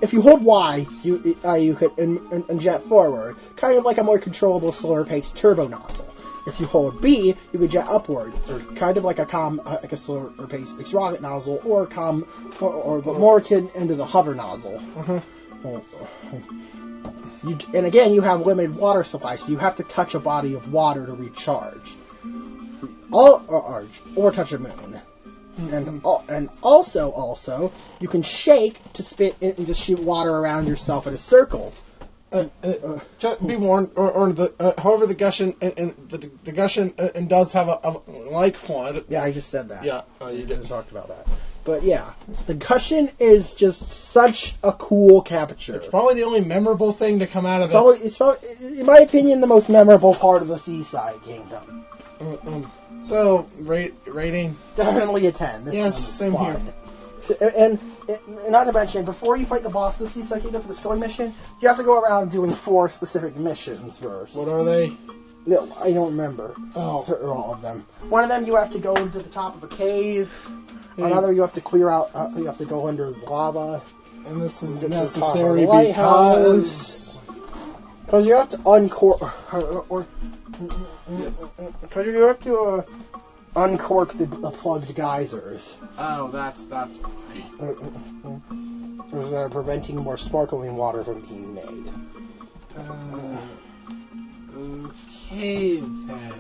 if you hold Y, you could inject forward, kind of like a more controllable, slower-paced turbo nozzle. If you hold B, you could jet upward, or kind of like a slower-paced rocket nozzle, but more akin into the hover nozzle. And again, you have limited water supply, so you have to touch a body of water to recharge, or touch a moon. And also, you can shake to spit and just shoot water around yourself in a circle.
Just be warned, however, the Gushin and the Gushin does have a like Flood.
Yeah, I just said that.
Yeah, you did
talk about that. But yeah, the Gushin is just such a cool capture.
It's probably the only memorable thing to come out of this.
It's probably, in my opinion, the most memorable part of the Seaside Kingdom.
So, rating?
Definitely a 10.
Yes, same here.
And not to mention, before you fight the boss of the Seaside Kingdom for the story mission, you have to go around doing 4 specific missions first.
What are they?
No, I don't remember.
Oh.
All of them. One of them you have to go to the top of a cave. Another you have to clear out, you have to go under the lava.
And this is necessary
because you have to uncork, because you have to uncork the plugged geysers.
Oh, that's why.
They're preventing more sparkling water from being made.
Okay then.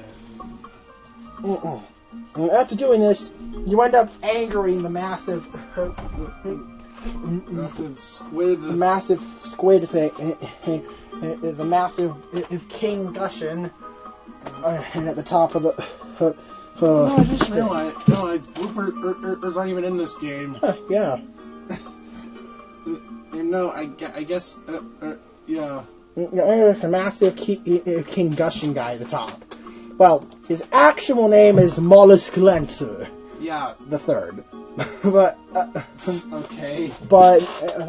And after doing this, you end up angering the massive squid thing, the massive King Gushin, and at the top of the.
I just realized bloopers aren't even in this game.
Yeah.
No, I guess. Yeah.
There's a massive King Gushin guy at the top. Well, his actual name is Mollusk Lancer.
Yeah.
The third. But,
okay.
But,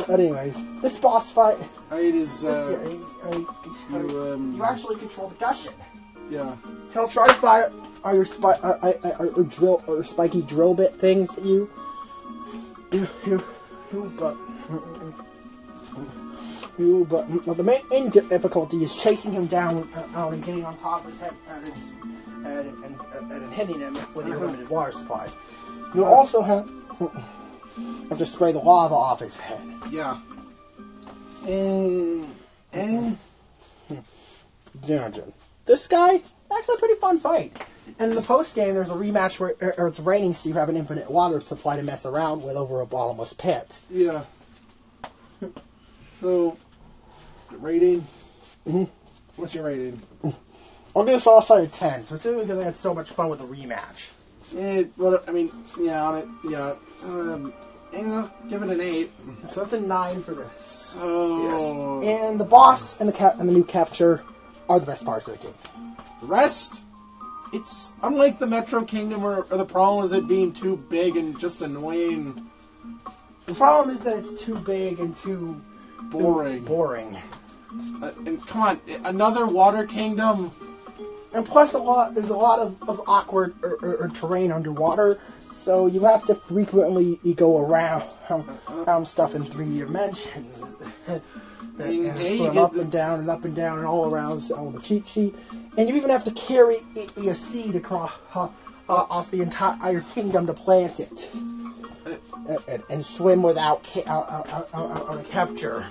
anyways, this boss fight...
It is,
you actually control the Gushin.
Yeah.
He'll try to fire spiky drill bit things at you. But the main difficulty is chasing him down and getting on top of his head and hitting him with a limited water supply. You also have to spray the lava off his head.
Yeah.
this guy, actually a pretty fun fight. And in the post game, there's a rematch where it's raining, so you have an infinite water supply to mess around with over a bottomless pit.
Yeah. So, rating?
Mm-hmm.
What's your rating?
I'll give this also a 10, specifically because I had so much fun with the rematch.
Give it an 8.
So that's a 9 for this.
So,
yes. And the boss and the new capture are the best parts of the game.
The rest, it's unlike the Metro Kingdom, or the problem is it being too big and just annoying.
The problem is that it's too big and too
boring. And come on, another Water Kingdom.
And plus, there's a lot of awkward or terrain underwater, so you have to frequently go around stuff in 3 dimensions. And swim up and down and all around on the cheat sheet. And you even have to carry a seed across the entire kingdom to plant it. And swim without a capture.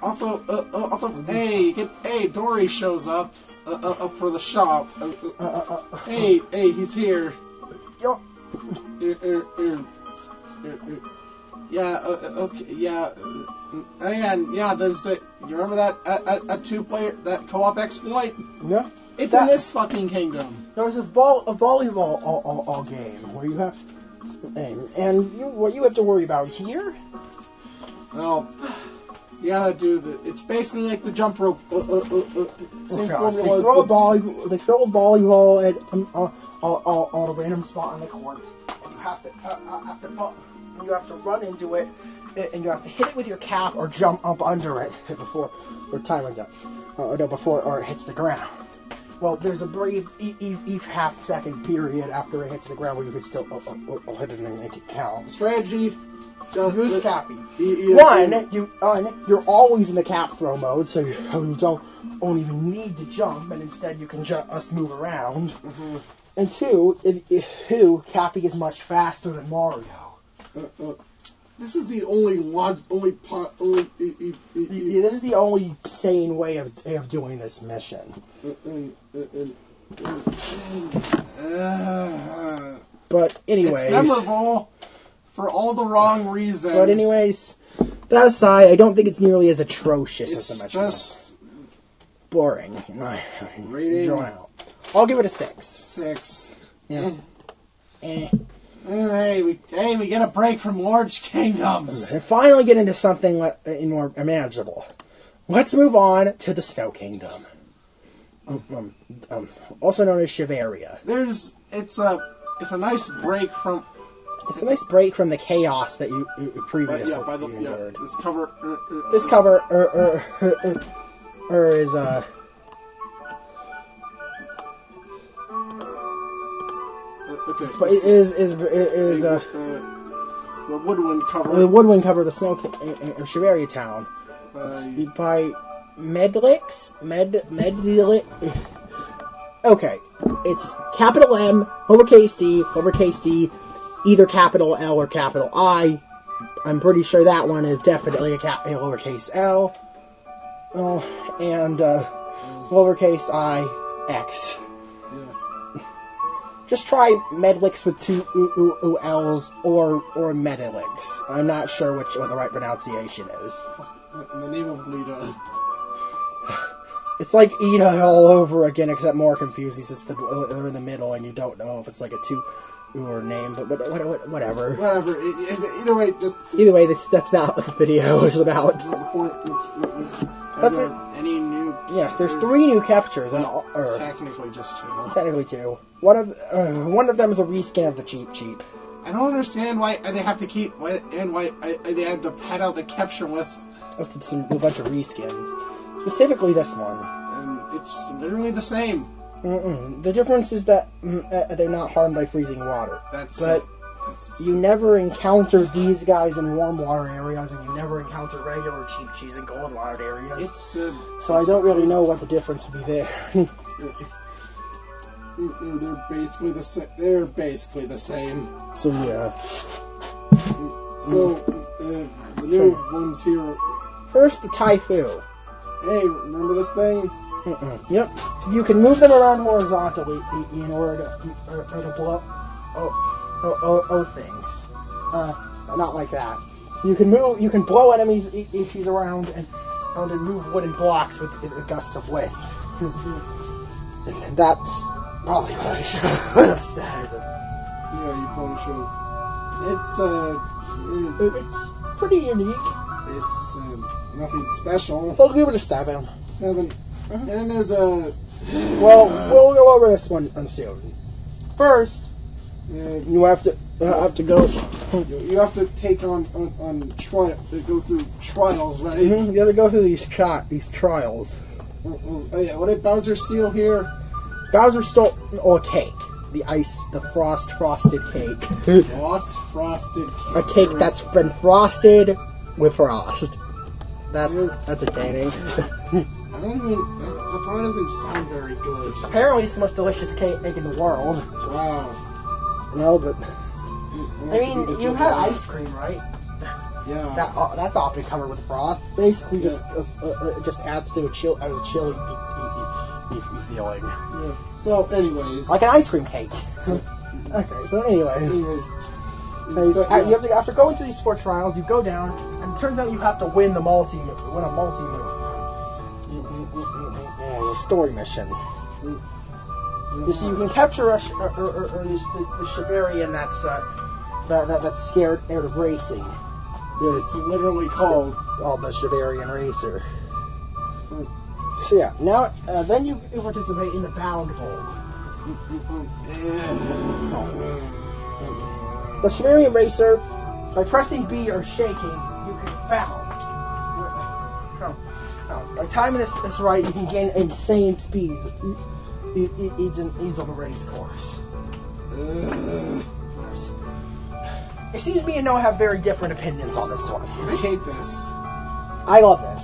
Also, hey, Dory shows up for the shop. Hey, he's here.
Yo.
Yeah, okay, yeah. And yeah, there's you remember that a 2-player, that co-op exploit?
Yeah.
It's in this fucking kingdom.
There was a volleyball game where you have, what you have to worry about here?
Well, you gotta do it's basically like the jump rope. Same formula.
They throw a volleyball at a random spot on the court, and you have to run into it, and you have to hit it with your cap or jump up under it before it hits the ground. Well, there's a brief half-second period after it hits the ground where you can still hit it and make it count.
Strategy.
Use Cappy. You're always in the cap throw mode, so you don't even need to jump, and instead you can just move around.
Mm-hmm.
And two, Cappy is much faster than Mario.
This is the only
This is the only sane way of doing this mission. But anyway,
it's memorable for all the wrong reasons.
But anyways, that aside, I don't think it's nearly as atrocious as the Metro.
It's just
boring.
Rating.
I'll give it a 6.
6.
Yeah.
Hey, we get a break from large kingdoms.
And finally get into something more manageable. Let's move on to the Snow Kingdom. Also known as Shiveria.
It's a nice break from...
It's a nice break from the chaos that you previously endured.
This cover...
This cover is
okay.
But it is
the woodwind cover.
The woodwind cover of the Snow Shiveria town by Medlix. Okay, it's capital M, lowercase d, either capital L or capital I. I'm pretty sure that one is definitely a lowercase L. And lowercase I, X.
Yeah.
Just try Medlix with 2 L's or Medilix. I'm not sure what the right pronunciation is.
In the name of Lita.
It's like Ida all over again, except more confusing since they're in the middle and you don't know if it's like a 2 or name, but whatever.
Whatever. Either way,
that's not what the video is about.
Any new?
Yes, there's 3 new captures on Earth.
Technically, just 2.
Technically 2. One of them is a reskin of the cheap.
I don't understand why they have to keep why they have to pad out the capture list.
With a bunch of reskins. Specifically this one.
And it's literally the same.
The difference is that they're not harmed by freezing water. You never encounter these guys in warm water areas, and you never encounter regular cheap cheese in cold water areas. So I don't really know what the difference would be there.
They're basically the same. They're basically the same.
So yeah.
So the new ones here.
First, the Typhoon.
Hey, remember this thing?
Yep. You can move them around horizontally in order to blow things. Not like that. You can move. You can blow enemies if he's around and move wooden blocks with gusts of wind. And that's probably what I should have said.
Yeah, you probably should.
It's pretty unique.
It's nothing special.
I'll give it a 7.
7. And then there's a.
Well, we'll go over this one soon. First, you have to go.
You have to take on trial. Go through trials, right?
Mm-hmm. You have to go through these trials.
Oh, yeah. What did Bowser steal here?
Bowser stole a cake. The frosted cake.
Frosted cake.
A cake that's been frosted with frost. That's entertaining.
I don't even. The part doesn't sound very good.
Apparently, it's the most delicious cake in the world.
Wow.
No, but I mean, you had ice cream, right?
Yeah.
That's often covered with frost. Basically, just adds to a chilly feeling.
Yeah. So, anyways,
like an ice cream cake. Okay. So, anyways, after going through these 4 trials, you go down, and it turns out you have to win a multi move. Yeah, story mission. You see, you can capture the Shibarian that's scared of racing.
It's literally called
the Shibarian Racer. So yeah, now then you participate in the bound hold. The Shibarian Racer, by pressing B or shaking, you can bound. By timing this right, you can gain insane speeds. He's on the race course. It seems me and Noah have very different opinions on this one.
I hate this.
I love this.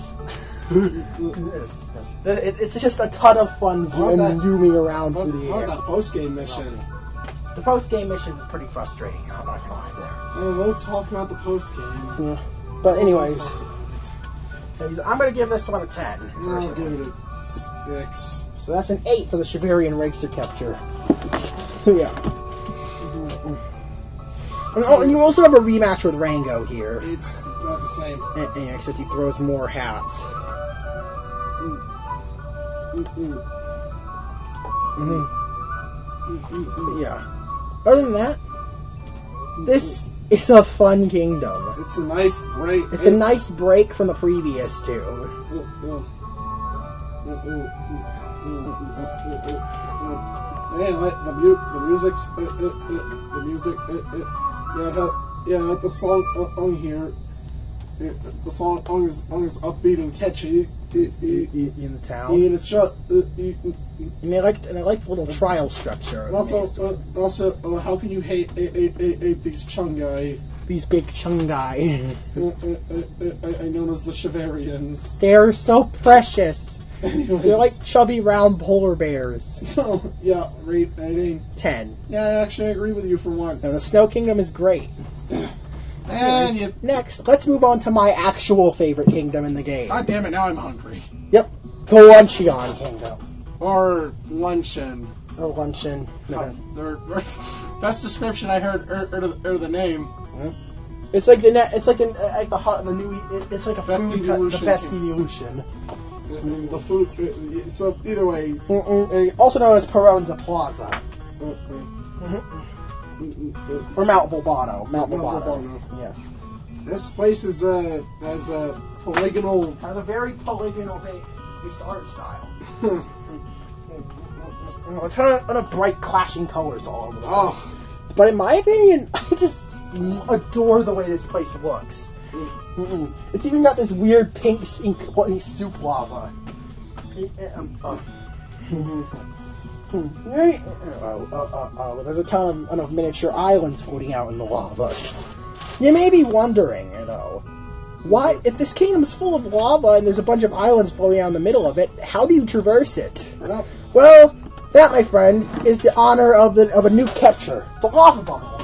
It's just a ton of fun zooming around through the air.
What that post-game mission?
The post-game mission is pretty frustrating. I'm not gonna lie there.
We'll talk about the post-game.
Yeah. But anyways, I'm gonna give this one a 10.
I'll give it a 6.
So that's an 8 for the Shibarian Racer capture. Yeah. And you also have a rematch with Rango here.
It's not the same.
Yeah, except he throws more hats. Yeah. Other than that, this is a fun kingdom.
It's a nice break.
It's a nice break from the previous 2.
Man, the music. Yeah, like the song on here. The song is upbeat and catchy.
In the town.
And it's just.
And I like the little trial structure.
And also, how can you hate these Chungai?
These big Chungai.
Known as the Shivarians.
They're so precious.
Anyways.
They're like chubby, round polar bears.
Yeah, rating
10.
Yeah, actually, I agree with you for once.
Now, the Snow Kingdom is great.
And
next, let's move on to my actual favorite kingdom in the game.
God damn it! Now I'm hungry.
Yep, the Luncheon Kingdom.
Or Luncheon.
Or Luncheon.
Best description I heard, or the name.
It's like the new. It's like a
Best
food.
evolution.
The best evolution.
The food. So either way.
Also known as Peronza Plaza. Or Mount Bulbano. Mount Bulbano. Yes.
This place has a polygonal.
Has a very polygonal based art style. It's kind of bright clashing colors all over the place. But in my opinion, I just adore the way this place looks. It's even got this weird pink soup lava. There's a ton of miniature islands floating out in the lava. You may be wondering, though, why, if this kingdom is full of lava and there's a bunch of islands floating out in the middle of it, how do you traverse it? Well, that, my friend, is the honor of a new catcher, the lava bubble,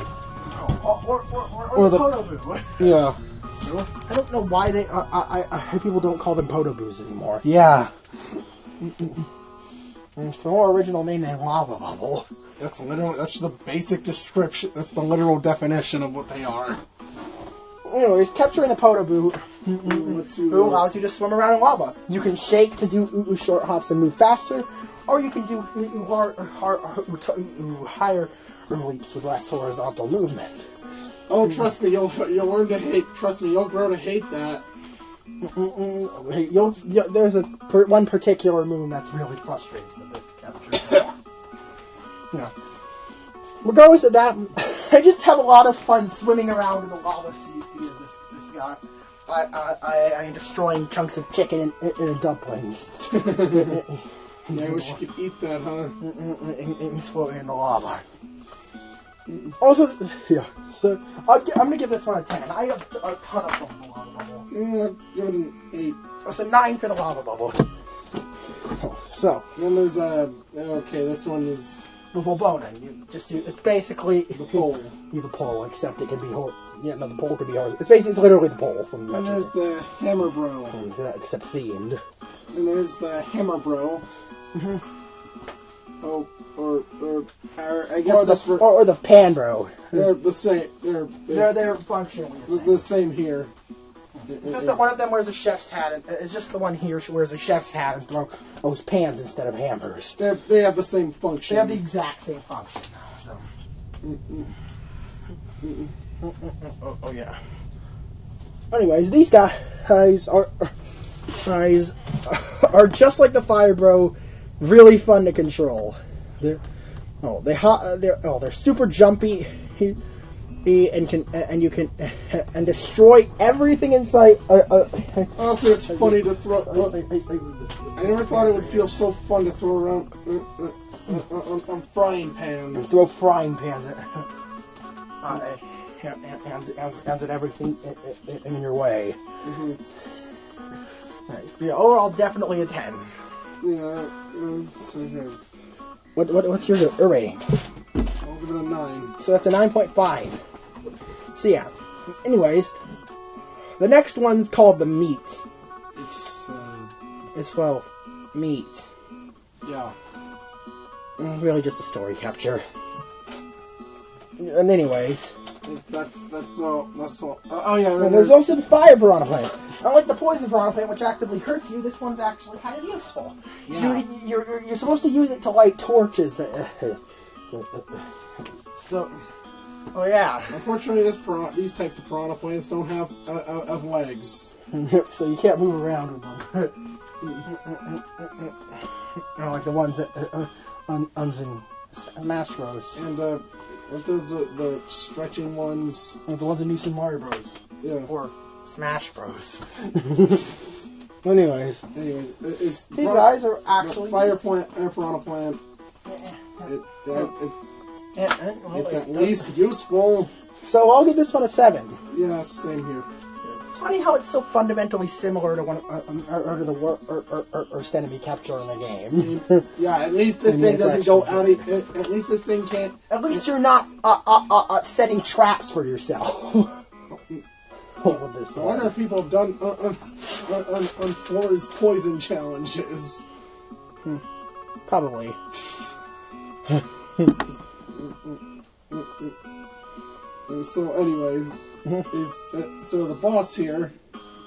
or the Podoboo.
Yeah.
I don't know why people don't call them Podoboos anymore.
Yeah.
It's the more original name than Lava Bubble.
That's the basic description. That's the literal definition of what they are.
Anyways, capturing the Poto Boot
Who
allows you to swim around in lava. You can shake to do short hops and move faster, or you can do higher leaps with less horizontal movement.
Oh, trust me, you'll learn to hate. Trust me, you'll grow to hate that.
There's one particular move that's really frustrating with this capture. Yeah. Regardless of that, I just have a lot of fun swimming around in the lava sea via this guy. I am destroying chunks of chicken and dumplings.
Yeah, I wish you could eat that, huh?
And floating in the lava. Also, yeah. So I'm gonna give this one a 10. I have a ton of fun with the lava bubble.
Give it an 8.
It's a 9 for the lava bubble. So
then there's okay, this one is
the Volbonin. It's basically
the pole.
The pole, except it can be the pole can be it's literally the pole from.
And there's the Hammer Bro.
Except themed.
And there's the Hammer Bro.
Mm-hmm.
Oh, or I guess
or the Pan Bro.
They're the same.
They're functionally
the same here.
Just that one of them wears a chef's hat, and it's just the one here who wears a chef's hat and throws pans instead of hammers.
They have the same function.
They have the exact same function. So. Oh yeah. Anyways, these guys are just like the Fire Bro, really fun to control. They're super jumpy. And you can destroy everything in sight.
Honestly, it's funny to throw. I never thought it would feel so fun to throw around on frying pans.
And throw frying pans at everything in your way.
Mm-hmm.
Right. Yeah, overall, definitely a 10.
Yeah.
What's your rating?
I'll give it a 9.
So that's a 9.5. So yeah. Anyways, the next one's called the Meat. It's meat.
Yeah.
Really just a story capture. And anyways.
That's all. Oh yeah.
And there's also the Fire Piranha Plant. Unlike the Poison Piranha Plant, which actively hurts you, this one's actually kind of useful.
Yeah.
You're supposed to use it to light torches. So, oh yeah.
Unfortunately, these types of piranha plants don't have legs,
so you can't move around with them. Like the ones that in Smash Bros.
And there's the stretching ones,
like the ones in New Super Mario Bros.
Yeah.
Or Smash Bros. Anyways,
these
guys are actually
Fire Plant and Piranha Plant. It's at least useful.
So I'll give this one a 7.
Yeah, same here.
It's funny how it's so fundamentally similar to one to the worst enemy capture in the game.
Yeah, at least this thing doesn't go out. At least this thing can't.
At least you're not setting traps for yourself. What would this?
I wonder if people have done on Flora's poison challenges.
Probably.
So, anyways, so the boss here.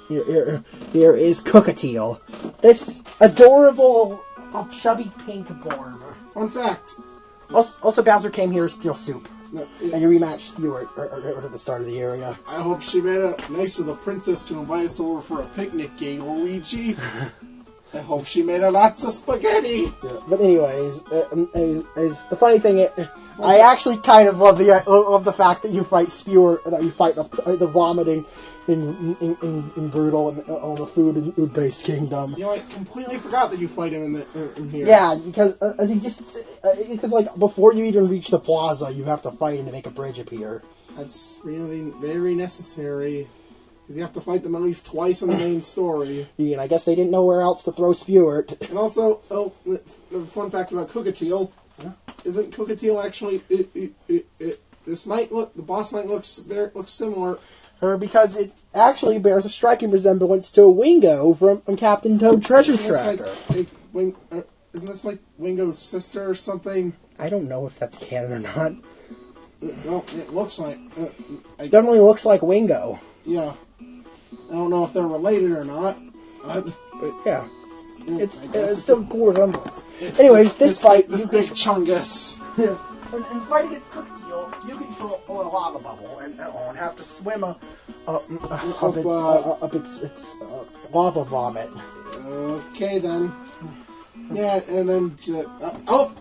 Here is Cookateel. This adorable, chubby pink borb.
Fun fact.
Also, Bowser came here to steal soup.
No,
and you rematched Stuart at the start of the area.
I hope she made it nice of the princess to invite us over for a picnic, gay Luigi. I hope she made lots of spaghetti.
Yeah, but anyways, the funny thing, I actually kind of love the fact that you fight Spewer, that you fight the vomiting in Brutal and all the food-based kingdom.
You know, I completely forgot that you fight him in here.
Yeah, because like before you even reach the plaza, you have to fight him to make a bridge appear.
That's really very necessary. Because you have to fight them at least twice in the main story.
Yeah, and I guess they didn't know where else to throw Spewart.
And also, the fun fact about Cookateel, isn't Cookateel actually, the boss might look similar.
Because it actually bears a striking resemblance to a Wingo from Captain Toad Treasure Tracker.
isn't this like Wingo's sister or something?
I don't know if that's canon or not.
Well, it looks like.
Definitely looks like Wingo.
Yeah. I don't know if they're related or not. But
yeah. It's still a cool resemblance. Anyways, this fight...
This big Chungus.
Yeah. And fighting against Cooktail, you control a lava bubble and have to swim up its lava vomit.
Okay, then. Yeah, and then... oh!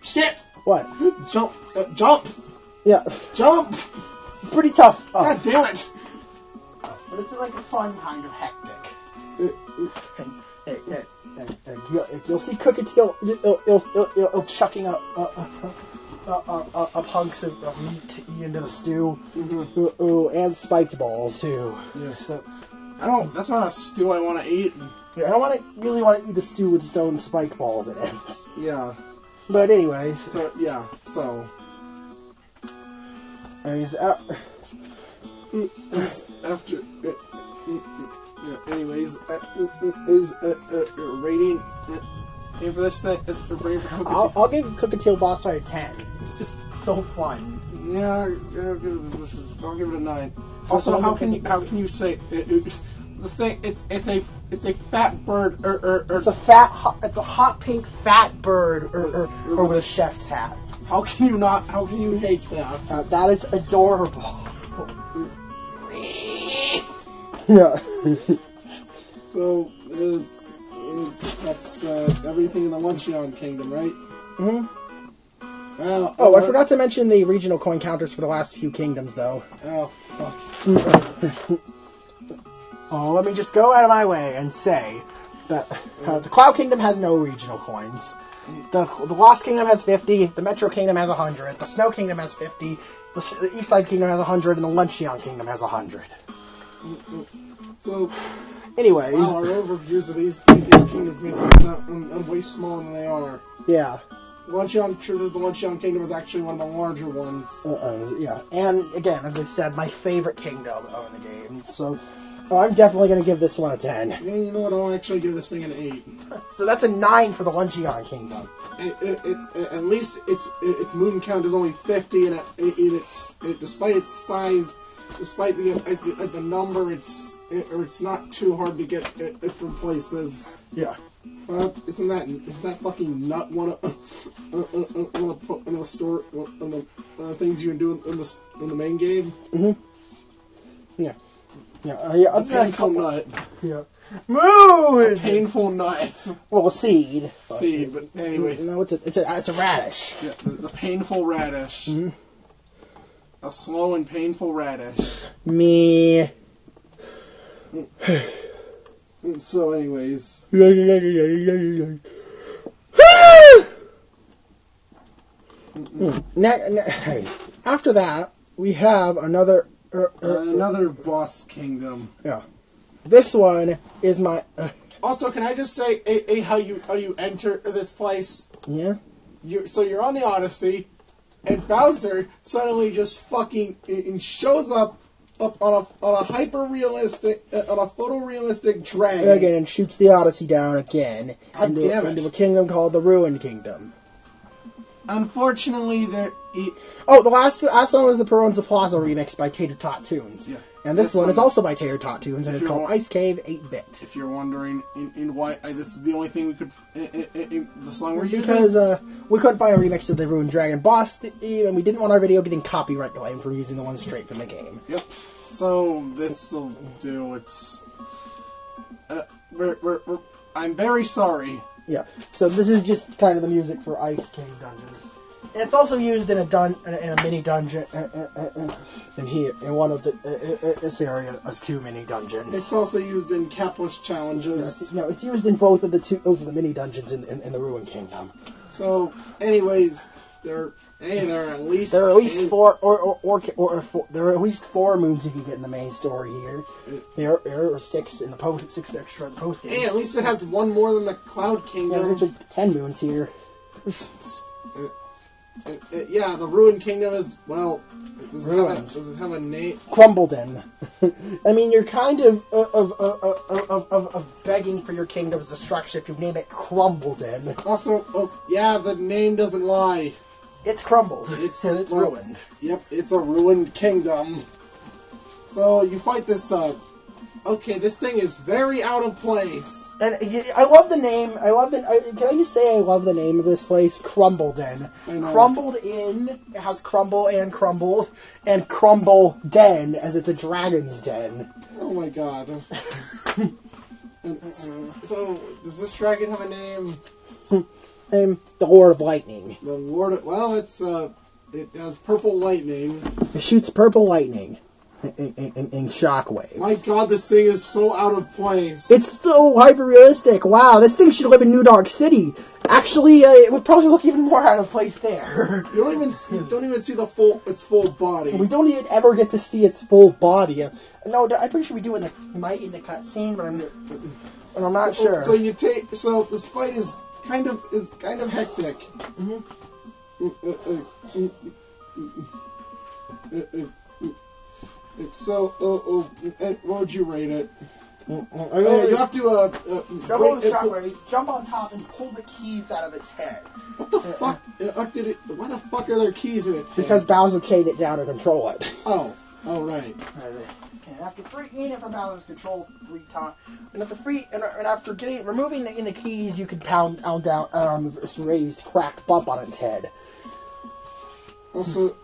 Shit!
What?
Jump!
Yeah.
Jump!
It's pretty tough.
God damn it!
But it's like a fun kind of hectic. And you'll see Cooktail, it'll chucking up hunks of meat to eat into the stew. Mm-hmm. And spiked balls, too.
Yeah. So, that's not a stew I want to eat.
Yeah, I don't really want to eat a stew with stone spike balls in it.
Yeah.
But anyways.
So, yeah, so.
Anyways,
after. Anyways, is rating for this thing? It's rating for Cooktail.
I'll give Cooktail boss fight a 10. It's just so fun.
Yeah, I'll give it a 9. Also, how can you say the thing? It's a fat bird
it's a hot pink fat bird or with a chef's hat.
How can you hate that?
That is adorable. Yeah.
So that's everything in the Luncheon Kingdom, right?
Mm-hmm.
Well,
I forgot to mention the regional coin counters for the last few kingdoms, though.
Oh, fuck.
Let me just go out of my way and say that the Cloud Kingdom has no regional coins. The Lost Kingdom has 50. The Metro Kingdom has 100. The Snow Kingdom has 50. The Eastside Kingdom has 100, and the Luncheon Kingdom has 100.
So,
anyways,
wow, our overviews of these kingdoms make them way smaller than they are.
Yeah.
The Luncheon Kingdom is actually one of the larger ones.
Yeah, and again, as I said, my favorite kingdom of the game. So, I'm definitely going to give this one a 10.
Yeah, you know what? I'll actually give this thing an 8.
So that's a 9 for the Luncheon Kingdom.
At least its moon count is only 50, and despite its size, despite the number, it's not too hard to get it from places.
Yeah.
Isn't that fucking nut one of the store one of the things you can do in the main game?
Mhm. Yeah.
A painful nut.
Yeah. Moon.
A painful nut.
Well, a seed.
Seed, but anyway.
No, it's a radish.
Yeah, the painful radish.
Mm-hmm.
A slow and painful radish.
Me.
So, anyways.
After that, we have another
boss kingdom.
Yeah. This one is my.
Also, can I just say how you enter this place?
Yeah.
You're on the Odyssey, and Bowser suddenly just fucking shows up on a hyper-realistic, on a photorealistic dragon.
Again, and shoots the Odyssey down again.
Into
a kingdom called the Ruined Kingdom.
Unfortunately,
the last one was the Peronza Plaza remix by Tater Tot Tunes.
Yeah.
And this one is also by Tater Tot Tunes, and it's called Ice Cave 8-Bit.
If you're wondering in why this is the only thing we could the song we're using,
because we couldn't find a remix of the Ruined Dragon boss theme, and we didn't want our video getting copyright claim from using the one straight from the game.
Yep. So this'll do. It's I'm very sorry.
Yeah. So this is just kind of the music for Ice Cave Dungeons. And it's also used in a mini dungeon in here in one of this area as 2 mini dungeons.
It's also used in capless challenges.
No, it's used in both of the mini dungeons in the Ruined Kingdom.
So, anyways, there are at least
4 there are at least 4 moons you can get in the main story here. There are 6 in the 6 extra in the post game.
Hey, at least it has one more than the Cloud Kingdom.
Yeah, there's 10 moons here.
Yeah, the Ruined Kingdom is, well, does it have a name?
Crumbledon. I mean, you're kind of begging for your kingdom's destruction if you name it Crumbledon.
Also, yeah, the name doesn't lie.
It's crumbled. It's ruined.
Yep, it's a ruined kingdom. So you fight this. Okay, this thing is very out of place.
And I love the name. Can I just say I love the name of this place, Crumbledon. Crumbled in. It has crumble and crumbled, and crumble den as it's a dragon's den.
Oh my god. So does this dragon have a name?
The Lord of Lightning.
The Lord of, well, it has purple lightning.
It shoots purple lightning in shockwave.
My god, this thing is so out of place.
It's so hyper-realistic. Wow, this thing should live in New Dark City. Actually, it would probably look even more out of place there.
You don't even see its full body.
We don't even ever get to see its full body. No, I'm pretty sure we do in the cutscene, but I'm not sure.
So this fight is kind of hectic. What would you rate it? You have to
jump on top and pull the keys out of its head.
What the fuck? Why the fuck are there keys in its head?
Because Bowser chained it down to control it.
Oh right.
And after freeing it from Bowser's control 3 times, and after removing the keys, you can pound down this raised, cracked bump on its head.
Also,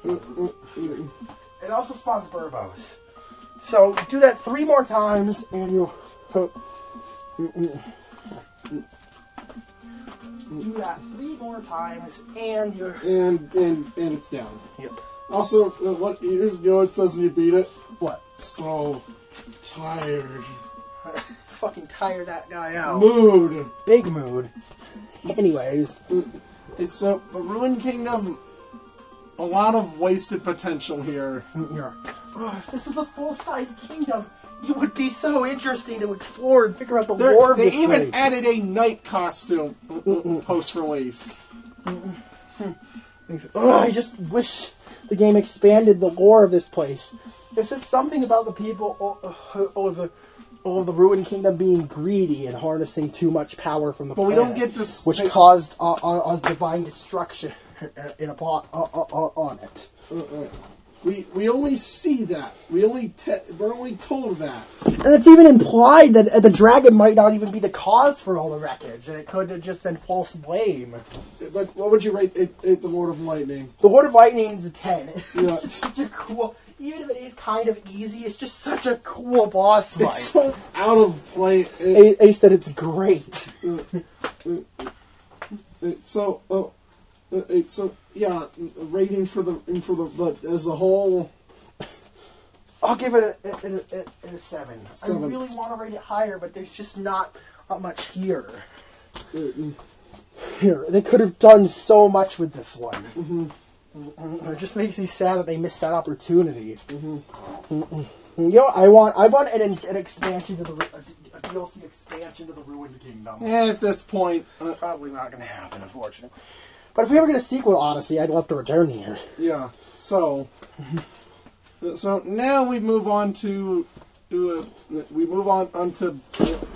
it also spawns Burbos. So do that 3 more times, and you do that 3 more times, and you're
and it's down.
Yep.
Also, here's what it says when you beat it.
What?
So tired.
Fucking tire that guy out.
Mood.
Big mood. Anyways,
it's the Ruined Kingdom. A lot of wasted potential here.
If this was a full-size kingdom, it would be so interesting to explore and figure out the lore of this
They even
place.
added a night costume post-release.
I just wish the game expanded the lore of this place. There's just something about the people of the Ruined Kingdom being greedy and harnessing too much power from the planet.
But we don't get this...
Which caused divine destruction on it.
We only see that. We're only told that.
And it's even implied that the dragon might not even be the cause for all the wreckage, and it could have just been false blame.
But what would you rate the Lord of Lightning?
The Lord of Lightning is a 10.
Yeah.
It's such a cool... Even if it is kind of easy, it's just such a cool boss fight.
It's so out of place.
Ace said it's great.
Yeah, rating for the but as a whole,
I'll give it a 7. I really want to rate it higher, but there's just not much here. Here, they could have done so much with this one. It just makes me sad that they missed that opportunity. You know, I want an expansion to a DLC expansion to the Ruined Kingdom.
At this point,
probably not going to happen, unfortunately. But if we ever get a sequel to Odyssey, I'd love to return here.
Yeah. So now we move on to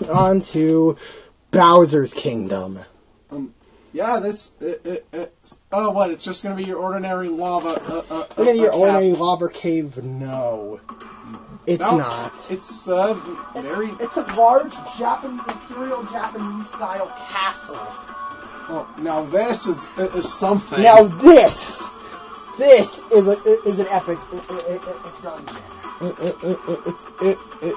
onto Bowser's Kingdom.
Yeah, that's oh, what? It's just going to be your ordinary lava.
Your ordinary lava cave? No, it's not.
It's very.
It's a large imperial Japanese style castle.
Oh, now this is something.
Now this is an epic dungeon.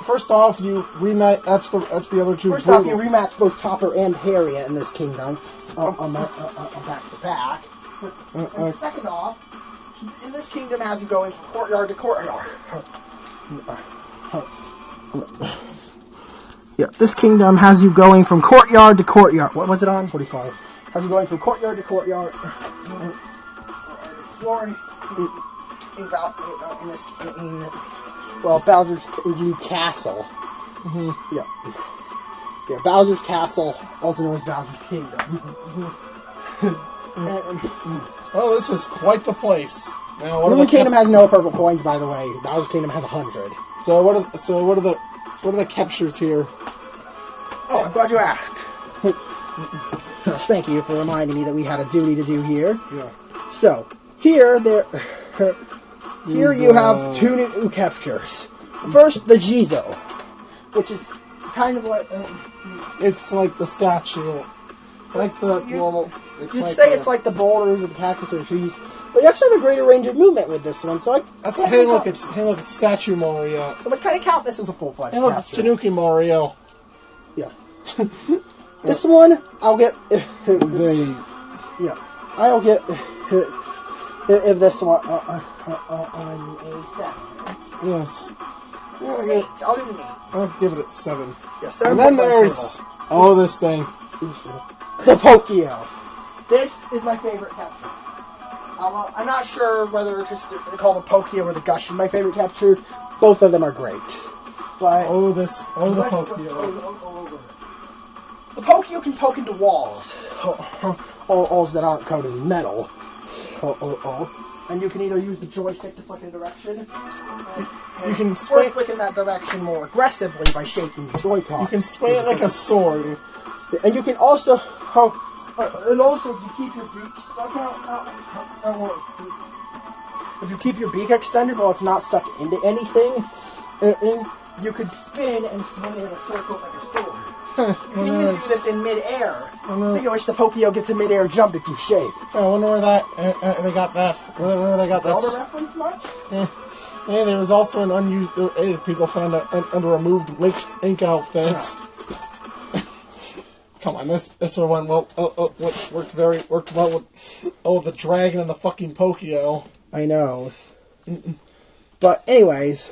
First off, you rematch. That's the other two.
First off, you rematch both Topper and Harriet in this kingdom, back to back. And second off, in this kingdom, has you going from courtyard to courtyard. Yeah, this kingdom has you going from courtyard to courtyard. What was it on? 45. Has you going from courtyard to courtyard, exploring Bowser's new castle. Yeah, Bowser's castle, also known as Bowser's Kingdom.
Well, this is quite the place. Now,
Moon Kingdom has no purple coins, by the way. Bowser's Kingdom has 100.
So what are the captures here?
Oh, I'm glad you asked. Thank you for reminding me that we had a duty to do here.
Yeah.
So, here you have two new captures. First, the Jizo, which is kind of like...
it's like the statue. Like the normal...
It's like the boulders of the cactus or trees. But you actually have a greater range of movement with this one, so
it's Statue Mario.
So I kind of count this as a full-fledged
Hey, look, it's Tanuki Mario.
Yeah. This one, I'll get... I'll get... if this one on a 7.
Yes.
Yeah, 8. I'll give it an 8.
I'll give it a 7.
Yeah, 7.
And then there's... Oh, this thing.
The Pokio. This is my favorite capture. I'm not sure whether it's just to call the Pokio or the Gushing my favorite capture. Both of them are great. But
the Pokio.
The Pokio can poke into walls. Walls that aren't coated in metal. And you can either use the joystick to flick in a direction,
you can
flick in that direction more aggressively by shaking the Joy-Con.
You can swing it like a sword.
And you can also... and also, if you keep your beak stuck if you keep your beak extended while it's not stuck into anything, you could spin and swing it in a circle like a sword. You can even do this in mid-air. Speaking of which, the Pokio gets a mid-air jump if you shake.
I wonder where they got that. Where they got that.
Zelda reference much?
Hey, there was also an unused. People found under removed ink outfit.
Yeah.
Come on, this one went well. Worked well with the dragon and the fucking Pokio.
I know. But anyways,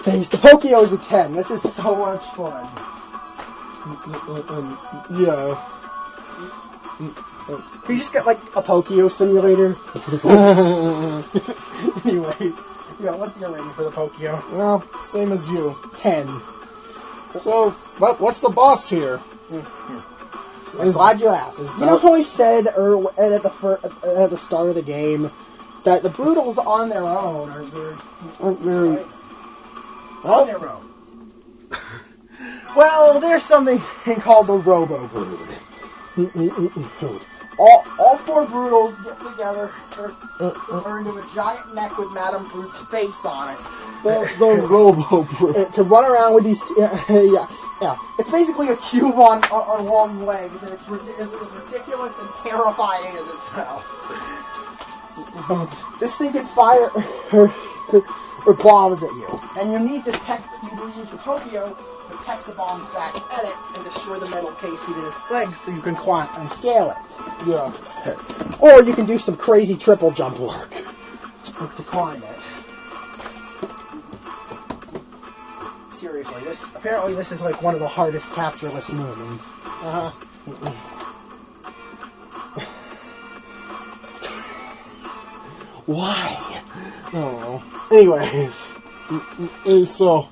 the Pokio is a 10. This is so much fun.
Yeah.
You just get like a Pokio simulator. Anyway, what's your rating for the Pokio?
Well, same as you.
10.
So, what's the boss here?
I'm glad you asked. You know how I said at the start of the game that the Broodals on their own aren't very on their own. Well, there's something called the Robo Brood. All 4 Broodals get together, turn into a giant mech with Madame Brood's face on it.
The Robo Brood.
To run around with these... Yeah. It's basically a cube on long legs, and it's as ridiculous and terrifying as itself. This thing can fire or bombs at you, and you need to use your Pokio to peck the bombs back at it and destroy the metal casing in its legs so you can climb and scale it.
Yeah.
Or you can do some crazy triple jump work to climb it. Seriously, apparently this is like one of the hardest capture-less moons. Why?
I don't know.
Anyways.
So...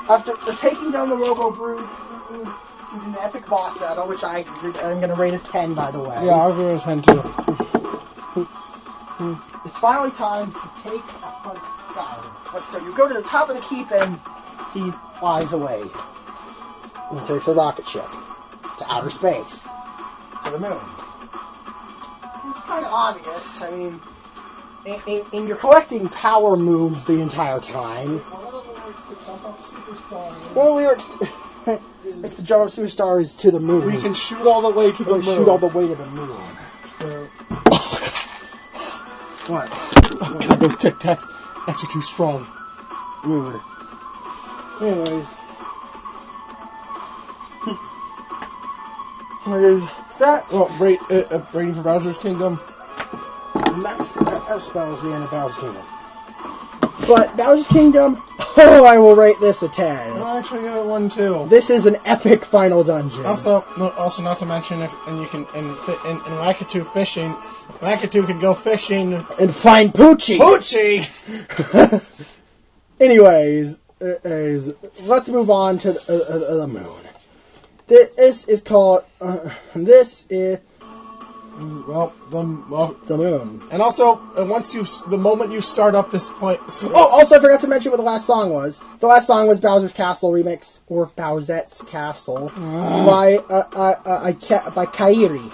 After taking down the Robo Brood in an epic boss battle, which I'm going to rate a 10, by the way.
Yeah, I'll give it a 10 too.
It's finally time to take on Bowser. So you go to the top of the keep and he flies away. He takes a rocket ship to outer space, to the moon. It's kind of obvious. I mean, and you're collecting power moves the entire time.
One of the lyrics to Jump Up Superstar.
One of the lyrics it's to Jump Up Superstars to the moon.
We can shoot all the way to the moon.
Shoot all the way to the moon.
So.
What?
Oh god, those Tic Tacs. That's too strong.
Anyways. What is that?
Oh, rating for Bowser's Kingdom.
That spells the end of Bowser's Kingdom. But Bowser's Kingdom, I will rate this a 10.
I'll actually give it 1 too.
This is an epic final dungeon.
Also not to mention you can in Lakitu fishing, Lakitu can go fishing
and find Poochie.
Poochie.
Anyways, let's move on to the moon. This is called. This is.
Well, the
moon.
And also, the moment you start up this point...
Oh, also I forgot to mention what the last song was. The last song was Bowser's Castle remix, or Bowsette's Castle, by Kairi.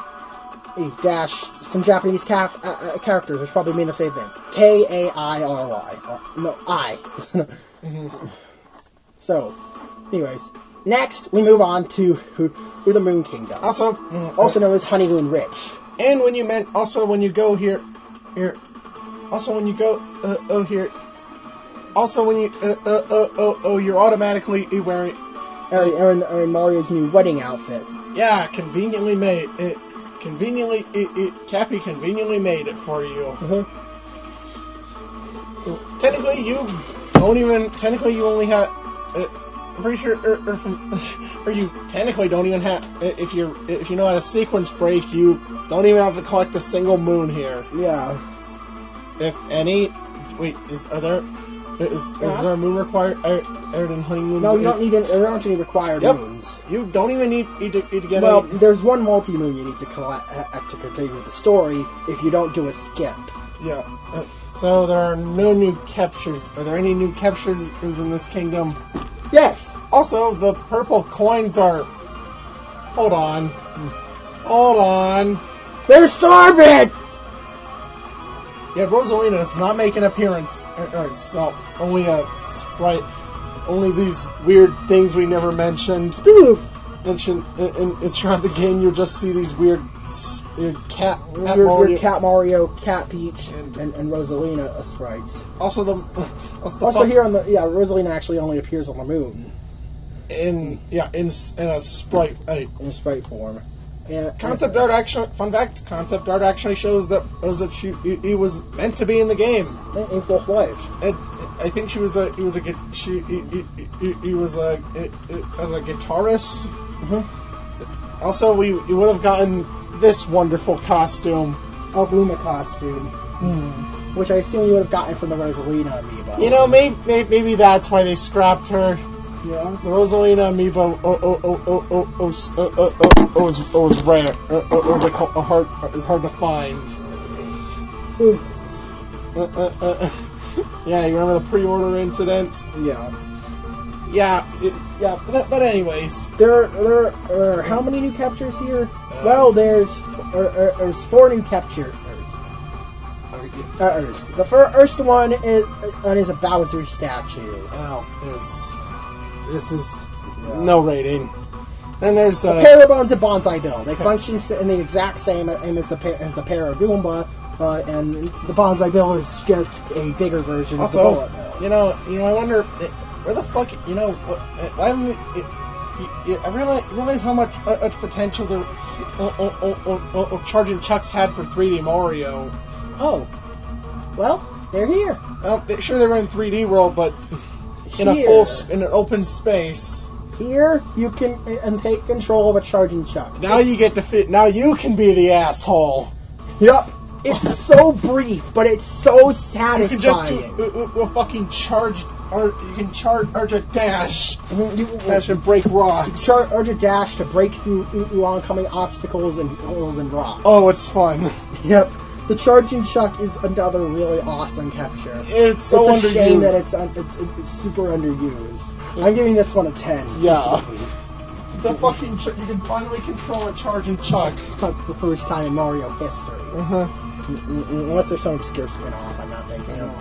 Dash some Japanese characters, which probably mean the same thing. Kairy. No, I. So, anyways. Next, we move on to the Moon Kingdom. Also known as Honeymoon Ridge.
And when you go here, you're automatically wearing
Mario's new wedding outfit.
Yeah, conveniently made. Cappy conveniently made it for you. Technically, you only have. I'm pretty sure, you technically don't even have. If you know how to sequence break, you don't even have to collect a single moon here.
Yeah.
If any, wait, is there a moon required in Honeymoon?
No, you don't need. There aren't any required moons.
You don't even need to get.
Well, there's one multi-moon you need to collect to continue the story if you don't do a skip.
Yeah. So there are no new captures. Are there any new captures in this kingdom?
Yes.
Also, the purple coins are... Hold on.
They're star bits!
Yeah, Rosalina does not make an appearance. It's not only a sprite. Only these weird things we never mentioned. And throughout the game, you'll just see these weird Cat Mario, Cat Peach, and Rosalina sprites.
Also, here on Rosalina actually only appears on the moon.
In a sprite.
In sprite form.
Concept art actually, fun fact, concept art actually shows that he was meant to be in the game.
In full fledged.
I think he was a guitarist.
Mm-hmm.
Also, we would have gotten this wonderful costume.
A Bluma costume. Which I assume you would have gotten from the Rosalina amiibo.
You know, maybe that's why they scrapped her.
Yeah.
The Rosalina amiibo was rare. It's hard to find. Yeah, you remember the pre-order incident?
Yeah.
But anyways,
there are how many new captures here? Well, there's 4 new captures. The first one is a Bowser statue.
This is no rating. Then there's
the pair of bones and Bonsai Bill. They function in the exact same as the pair of Goomba, and the Bonsai Bill is just a bigger version of the Bullet Bill.
You know, I wonder where the fuck, why haven't we? I realize how much potential the Charging Chucks had for 3D Mario.
Oh, well, they're here.
Well, sure they were in 3D World, but in an open space.
Here, you can take control of a Charging Chuck.
Now you get to fit. Now you can be the asshole.
Yup. It's so brief, but it's so satisfying.
You can just do a fucking charge. Or you can charge a dash. Dash and break rocks.
Charge a dash to break through oncoming obstacles and hills and rocks.
Oh, it's fun.
Yep. The Charging Chuck is another really awesome capture.
It's so underused.
It's a shame that it's super underused. I'm giving this one a 10.
Yeah. The fucking you can finally control a Charging Chuck.
For the first time in Mario history. Unless there's some obscure spin-off I'm not thinking of.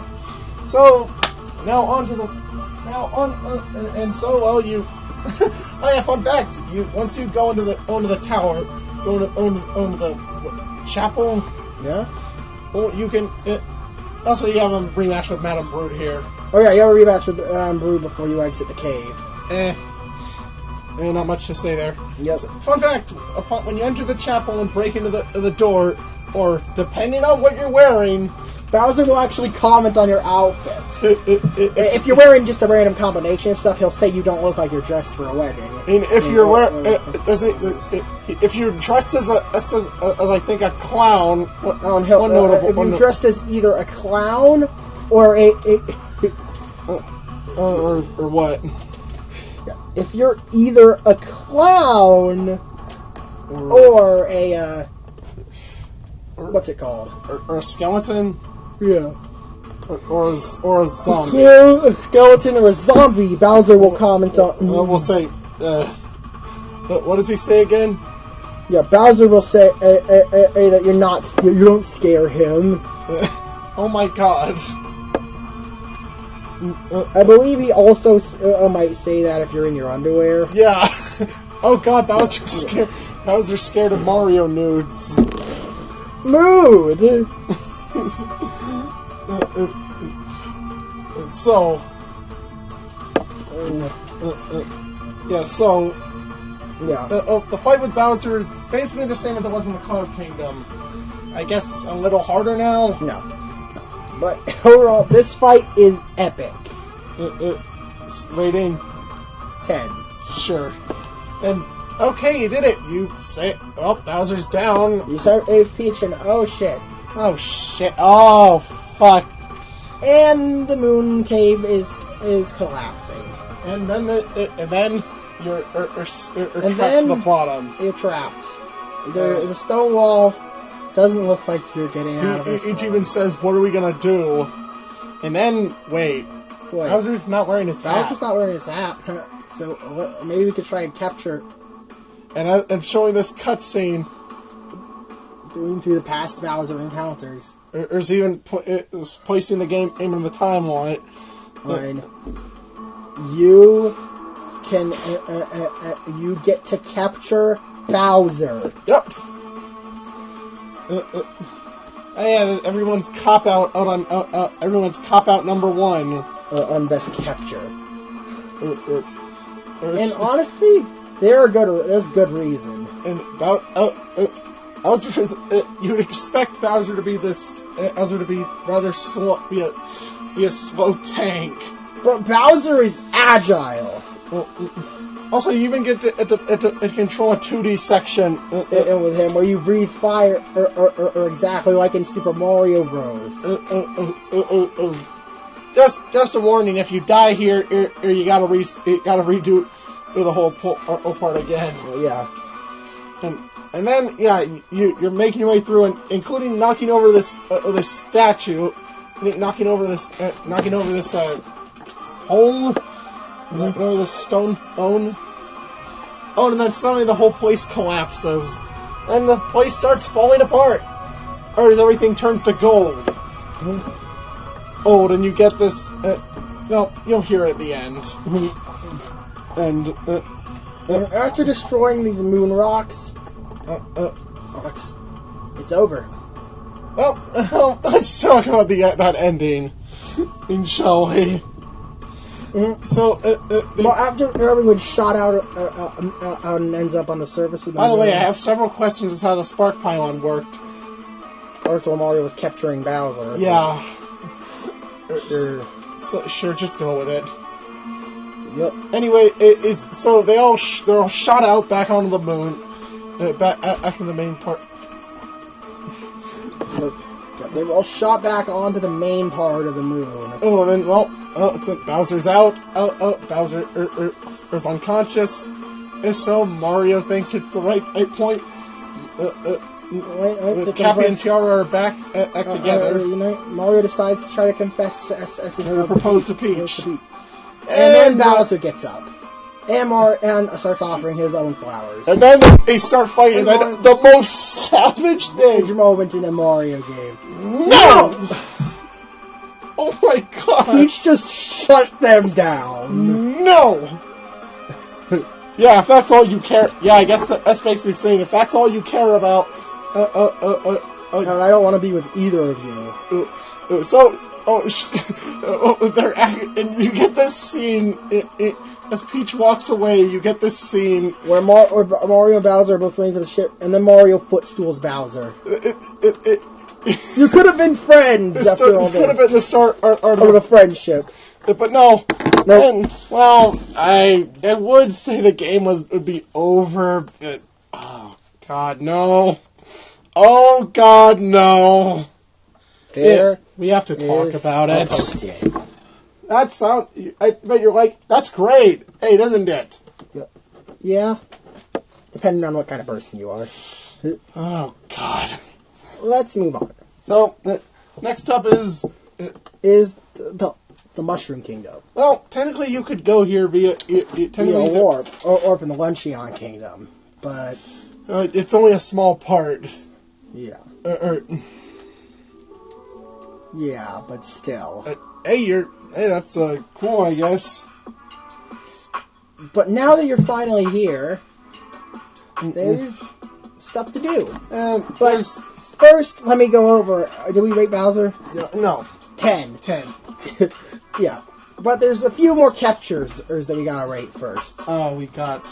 So, you. Oh yeah, fun fact. Once you go into the tower, go into the chapel.
Yeah.
Well, you can. Also, you have a rematch with Madame Brood here.
Oh yeah, you have a rematch with Brood before you exit the cave.
Not much to say there.
Yes.
Fun fact: when you enter the chapel and break into the door, or depending on what you're wearing,
Bowser will actually comment on your outfit. If you're wearing just a random combination of stuff, he'll say you don't look like you're dressed for a wedding.
And if you're if you're dressed as I think a clown,
if you're dressed as either a clown or
Or what?
If you're either a clown or a what's it called?
Or a skeleton?
Yeah.
Or a zombie.
A skeleton or a zombie, Bowser will comment on.
We'll say, what does he say again?
Yeah, Bowser will say that you don't scare him.
Oh my god.
I believe he also might say that if you're in your underwear.
Yeah. Oh god, Bowser's scared. Bowser's scared of Mario nudes.
Mood!
So, the fight with Bowser is basically the same as it was in the Cloud Kingdom. I guess a little harder now.
No. But overall, this fight is epic.
Rating
10.
Sure. And okay, you did it. You say, oh, Bowser's down.
You start a Peach and oh shit.
Oh shit. Oh fuck.
And the moon cave is collapsing.
And then you're trapped
then
to the bottom.
You're trapped. The stone wall doesn't look like you're getting out of it.
It even says, "What are we gonna do?" And then wait.
What?
Bowser's not wearing his hat.
Bowser's not wearing his hat. So maybe we could try and capture.
And showing this cutscene.
Going through the past Bowser encounters.
Or is even placing the game in the timeline.
Fine. You can you get to capture Bowser.
Yep. Yeah, everyone's cop out on everyone's cop out number one
on best capture. And honestly, there's good reason.
And Bowser, you'd expect Bowser to be rather slow, be a slow tank.
But Bowser is agile.
Also, you even get to control a 2D section.
And with him, where you breathe fire, or exactly like in Super Mario Bros.
Just a warning: if you die here, you gotta redo the whole part again.
Yeah.
And then you're making your way through, and including knocking over this statue, knocking over this hole. Knocking over this stone. Oh, and then suddenly the whole place collapses. And the place starts falling apart. Or as everything turns to gold. And you get this... well, you'll hear it at the end. And
after destroying these moon rocks, it's over.
Well, let's talk about that ending. Shall we?
Mm-hmm.
So,
well, after everyone shot out and ends up on the surface of the
by the
moon,
way, I have several questions as how the spark pylon worked.
Virtual Mario was capturing Bowser.
Yeah.
Sure.
Sure, just go with it.
Yep.
Anyway, they're all shot out back onto the moon, back in the main part.
They were all shot back onto the main part of the moon.
Oh, and then, so Bowser's out. Bowser is unconscious. And so Mario thinks it's the right point. Cappy and Tiara are back together.
Mario decides to try to confess as his
propose to Peach.
And then Bowser gets up. And starts offering his own flowers.
And then they start fighting. And then the most savage thing.
Moment in a Mario game.
No! Oh my god!
Peach just shut them down.
No! Yeah, if that's all you care... Yeah, I guess that's basically saying if that's all you care about...
and I don't want to be with either of you.
And you get this scene... as Peach walks away, you get this scene...
Where Mario and Bowser are both waiting for the ship, and then Mario footstools Bowser. You could have been friends after all this.
Could have been the start of
the friendship.
But no.
Nope.
And, well, I would say the game would be over. But, oh, God, no. Oh, God, no.
We
have to talk about it. That sound. I bet you're like, that's great. Hey, isn't it?
Yeah. Depending on what kind of person you are.
Oh God.
Let's move on.
So next up is
the Mushroom Kingdom.
Well, technically you could go here via
warp or from the Luncheon Kingdom, but
it's only a small part.
Yeah. Yeah, but still.
Hey, that's cool, I guess.
But now that you're finally here, there's stuff to do. But first, let me go over. Did we rate Bowser?
No.
10. Yeah. But there's a few more captures that we gotta rate first.
Oh, we got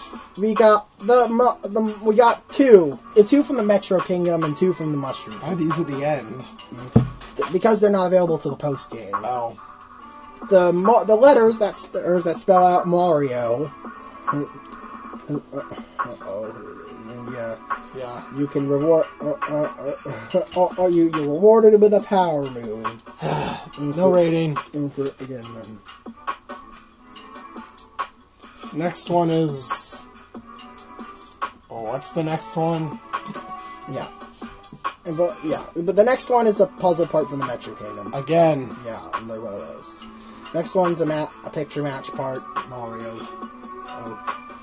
two. Two from the Metro Kingdom and 2 from the Mushroom.
Why are these at the end?
Because they're not available to the post game.
Oh.
The letters that spell out Mario.
Yeah.
You can reward. You're rewarded with a power move.
No rating.
Again, then.
Next one is. Oh, what's the next one?
Yeah. But the next one is the puzzle part from the Metro Kingdom.
Again.
Yeah, another one of those. Next one's a picture match part, Mario.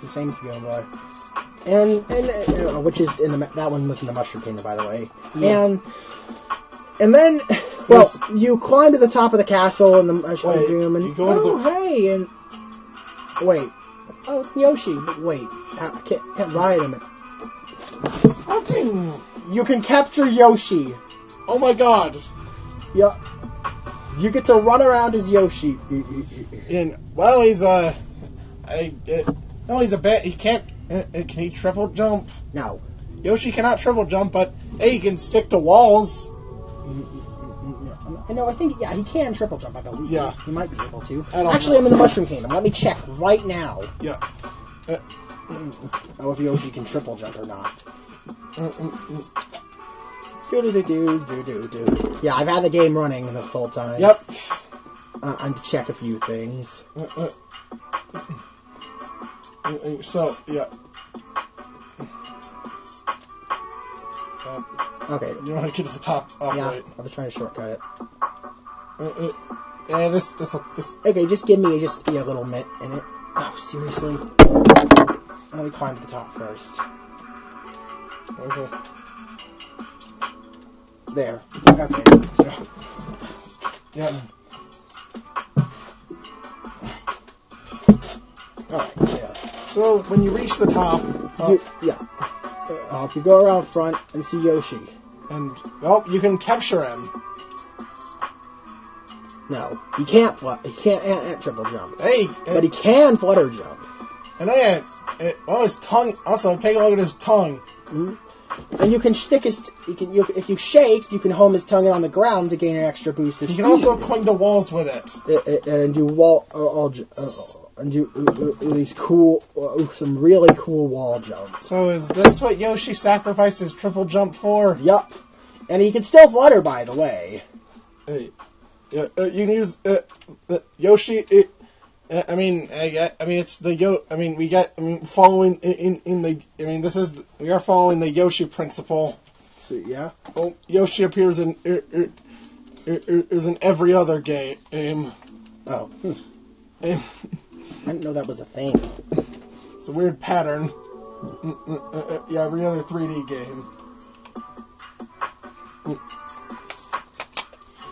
The same as Game Boy. And which is that one was in the Mushroom Kingdom, by the way. Yeah. And then, well, you climb to the top of the castle in the Mushroom Kingdom, and hey, and wait, it's Yoshi. But wait, I can't ride him. You can capture Yoshi.
Oh my God.
Yeah. You get to run around as Yoshi.
He's a bit. He can't. Can he triple jump?
No.
Yoshi cannot triple jump, but hey, he can stick to walls.
I know. I think he can triple jump. I believe.
Yeah.
He might be able to.
Actually,
I'm in the Mushroom Kingdom. Let me check right now.
Yeah.
If Yoshi can triple jump or not. Yeah, I've had the game running this whole time.
Yep.
I'm to check a few things.
So, yeah.
Okay.
You want to get to the top? Oh,
yeah,
right.
I was trying to shortcut it.
Yeah, this.
Okay, just give me a little minute in it. Oh, seriously? Let me climb to the top first.
Okay.
There. Okay.
Yeah.
Alright, yeah.
So, when you reach the top...
if you go around front and see Yoshi.
And, you can capture him.
No, he can't triple jump.
Hey!
But he can flutter jump.
And his tongue... Also, take a look at his tongue.
Mm-hmm. And you can stick his... if you shake, you can home his tongue on the ground to gain an extra boost of speed.
You can also cling to walls with it.
And do these cool... some really cool wall jumps.
So is this what Yoshi sacrificed his triple jump for?
Yup. And he can still flutter, by the way.
You can use Yoshi... it's the following we are following the Yoshi principle.
So, yeah.
Oh, Yoshi appears in every other game.
Oh. I didn't know that was a thing.
It's a weird pattern. Yeah, every other 3D game.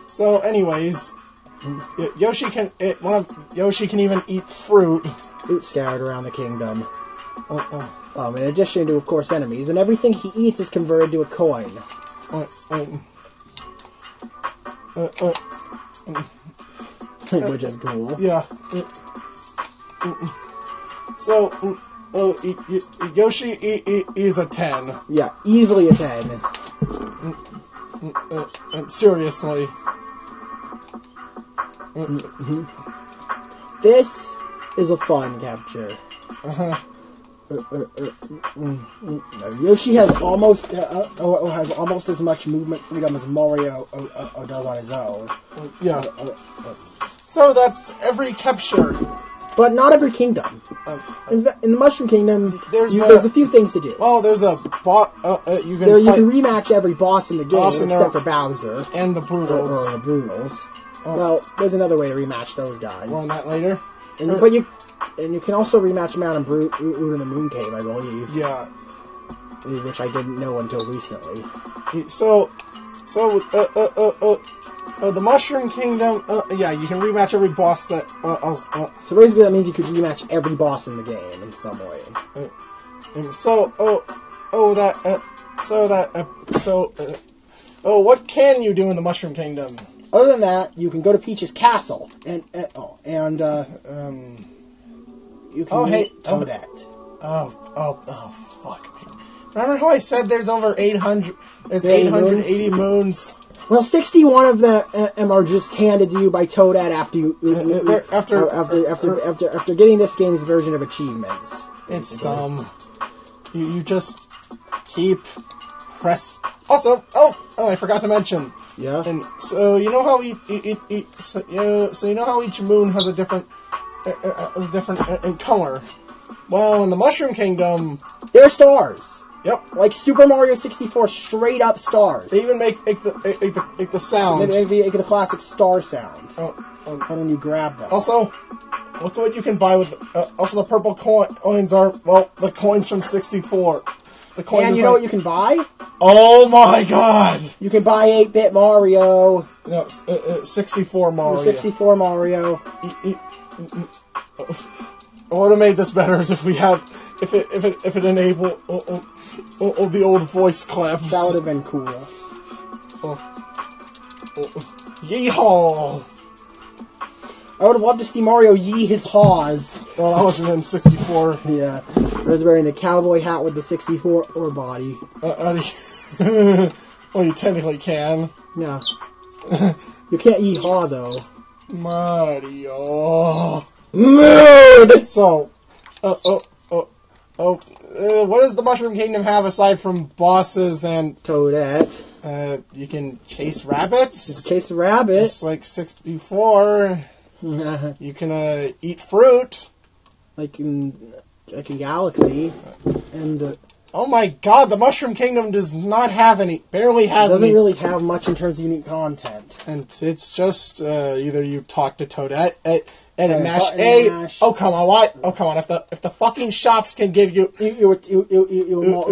So, anyways. Yoshi can even eat fruit
scattered around the kingdom. In addition to, of course, enemies, and everything he eats is converted to a coin. Which is cool.
Yeah. So, Yoshi is a 10.
Yeah, easily a 10.
Seriously.
Mm-hmm. This is a fun capture. Yoshi has almost as much movement freedom as Mario does on his own.
Yeah. So that's every capture.
But not every kingdom. In the Mushroom Kingdom,
There's
a few things to do.
Well, there's a you can
You can rematch every boss in the game except for Bowser
and the Brutals.
Or the Brutals. Well, there's another way to rematch those guys.
More on that later.
But you can also rematch Mountain Brute in the Moon Cave, I believe.
Yeah.
Which I didn't know until recently.
So the Mushroom Kingdom, yeah, you can rematch every boss that.
So basically, that means you could rematch every boss in the game in some way.
What can you do in the Mushroom Kingdom?
Other than that, you can go to Peach's castle and you can meet Toadette.
Fuck me. Remember how I said there's over 800? There's 880 moons.
Well, 61 of them are just handed to you by Toadette after getting this game's version of achievements.
It's dumb. You just keep press. Also, I forgot to mention.
Yeah.
And so you know how you know how each moon has a different in color. Well, in the Mushroom Kingdom,
they're stars.
Yep.
Like Super Mario 64, straight up stars.
They even make the sound.
They make the classic star sound.
Oh.
When you grab them.
Also, look what you can buy with. Also, the purple coins are the coins from 64. The coins.
And you know what you can buy?
Oh my God!
You can buy 8-bit Mario.
No, 64 Mario.
64 Mario.
What would have made this better is if we had, if it enabled the old voice claps.
That would have been cool.
Yeehaw!
I would have loved to see Mario yee his haws.
Well, that wasn't in 64.
Yeah, I was wearing the cowboy hat with the 64 body.
Well, you technically can.
Yeah. You can't yee haw though.
Mario.
Mood!
So, what does the Mushroom Kingdom have aside from bosses and
Toadette?
You can chase rabbits.
You can chase a rabbit.
Just like 64. You can eat fruit.
Like in Galaxy. And
oh my God, the Mushroom Kingdom does not have any. Barely has any.
Doesn't really have much in terms of unique content.
And it's just either you talk to Toadette and mash A.
Mash.
Oh come on, what? Oh come on! If the fucking shops can give you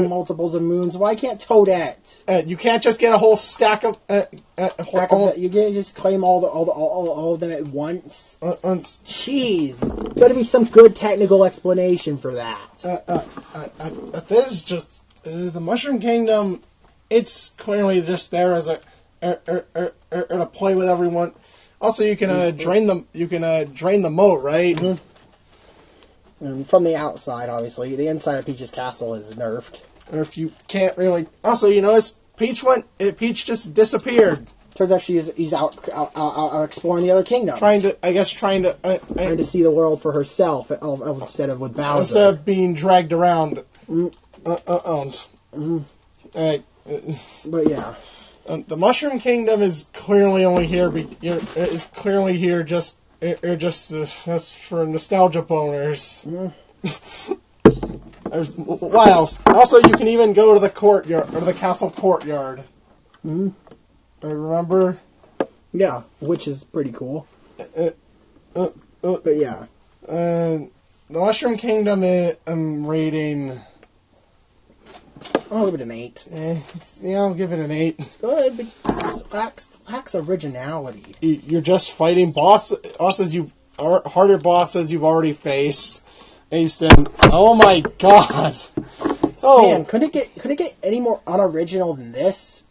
multiples of moons, why can't Toadette?
You can't just get a whole stack of.
You can't just claim all of them at once. Jeez, better be some good technical explanation for that.
This is just the Mushroom Kingdom. It's clearly just there as a to play with everyone. Also, you can drain them. You can drain the moat, right?
Mm-hmm. And from the outside, obviously, the inside of Peach's castle is nerfed.
Or if you can't really. Also, you notice Peach Peach just disappeared.
Turns out he's out exploring the other kingdom.
Trying to
see the world for herself instead of with Bowser.
Instead of being dragged around.
But yeah.
The Mushroom Kingdom is clearly only here. Is clearly here just for nostalgia boners. What else? Also, you can even go to the courtyard or the castle courtyard.
Mm-hmm.
I remember.
Yeah, which is pretty cool. But yeah.
The Mushroom Kingdom, I'm rating.
I'll give it an 8.
Yeah, I'll give it an 8.
It's good, but it lacks originality.
You're just fighting harder bosses you've already faced. Oh my God! So
man, could it get any more unoriginal than this?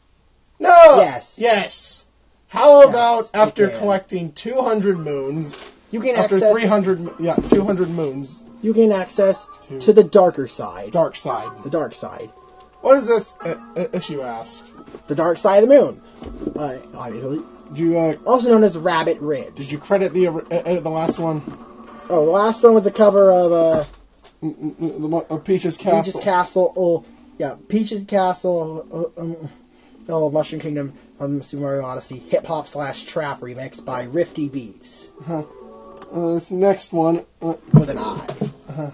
No.
Yes.
How about after collecting 200 moons?
You can
after
access
200 moons.
You gain access to the darker side.
Dark side.
The dark side.
What is this? As you ask.
The dark side of the moon. Obviously.
Also
known as Rabbit Ridge.
Did you credit the last one?
Oh, the last one was the cover of
Peach's Castle.
Peach's Castle. Oh, yeah, Peach's Castle. No, Mushroom Kingdom from Super Mario Odyssey Hip Hop / Trap remix by Rifty Beats.
This next one
with an I.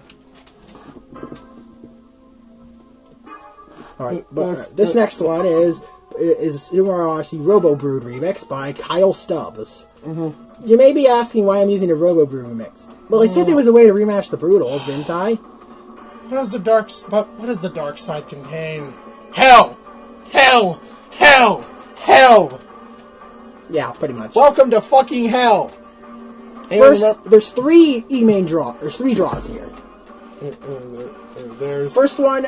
Alright, but this next one is Super Mario Odyssey Robo Brood remix by Kyle Stubbs. You may be asking why I'm using a Robo Brood remix. Well, I said there was a way to rematch the Broodals, didn't I?
What does the dark side contain? Hell! Hell! Hell! Hell!
Yeah, pretty much.
Welcome to fucking hell!
First, there's three draws here. First one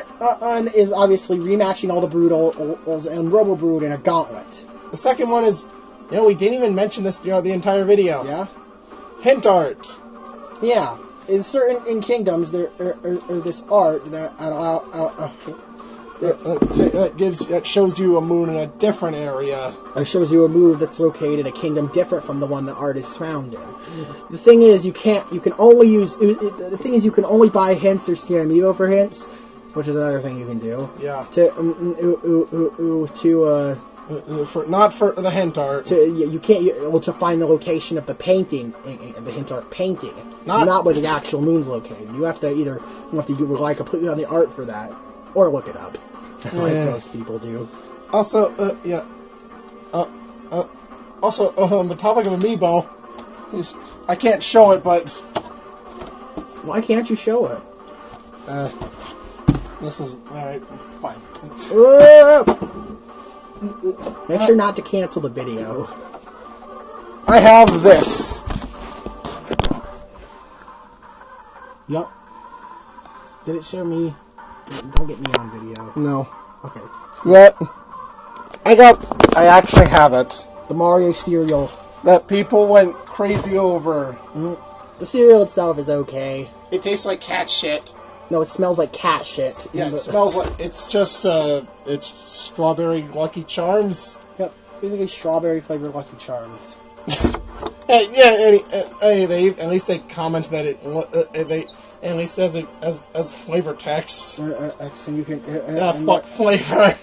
is obviously rematching all the Broodals and Robo Brood in a gauntlet.
The second one is, we didn't even mention this throughout the entire video.
Yeah?
Hint art.
Yeah. In kingdoms, there is this art that
that shows you a moon in a different area.
It shows you a move that's located in a kingdom different from the one the art is found in. The thing is, you can only buy hints or scan amiibo for hints, which is another thing you can do.
Yeah. Not for the hint art.
To find the location of the painting, the hint art painting, not where the actual moon's located. You have to rely completely on the art for that, or look it up, like most people do.
Also, on the topic of amiibo, I can't show it, but
why can't you show it?
This is alright. Fine.
Make sure not to cancel the video.
I have this.
Yup. Did it show me? Don't get me on video.
No.
Okay.
I actually have it.
The Mario cereal.
That people went crazy over.
The cereal itself is okay.
It tastes like cat shit.
No, it smells like cat shit.
Yeah, it smells like... It's just, it's strawberry Lucky Charms.
Yep, basically strawberry flavored Lucky Charms.
At least they comment that at least as flavor text.
And you can...
fuck flavor.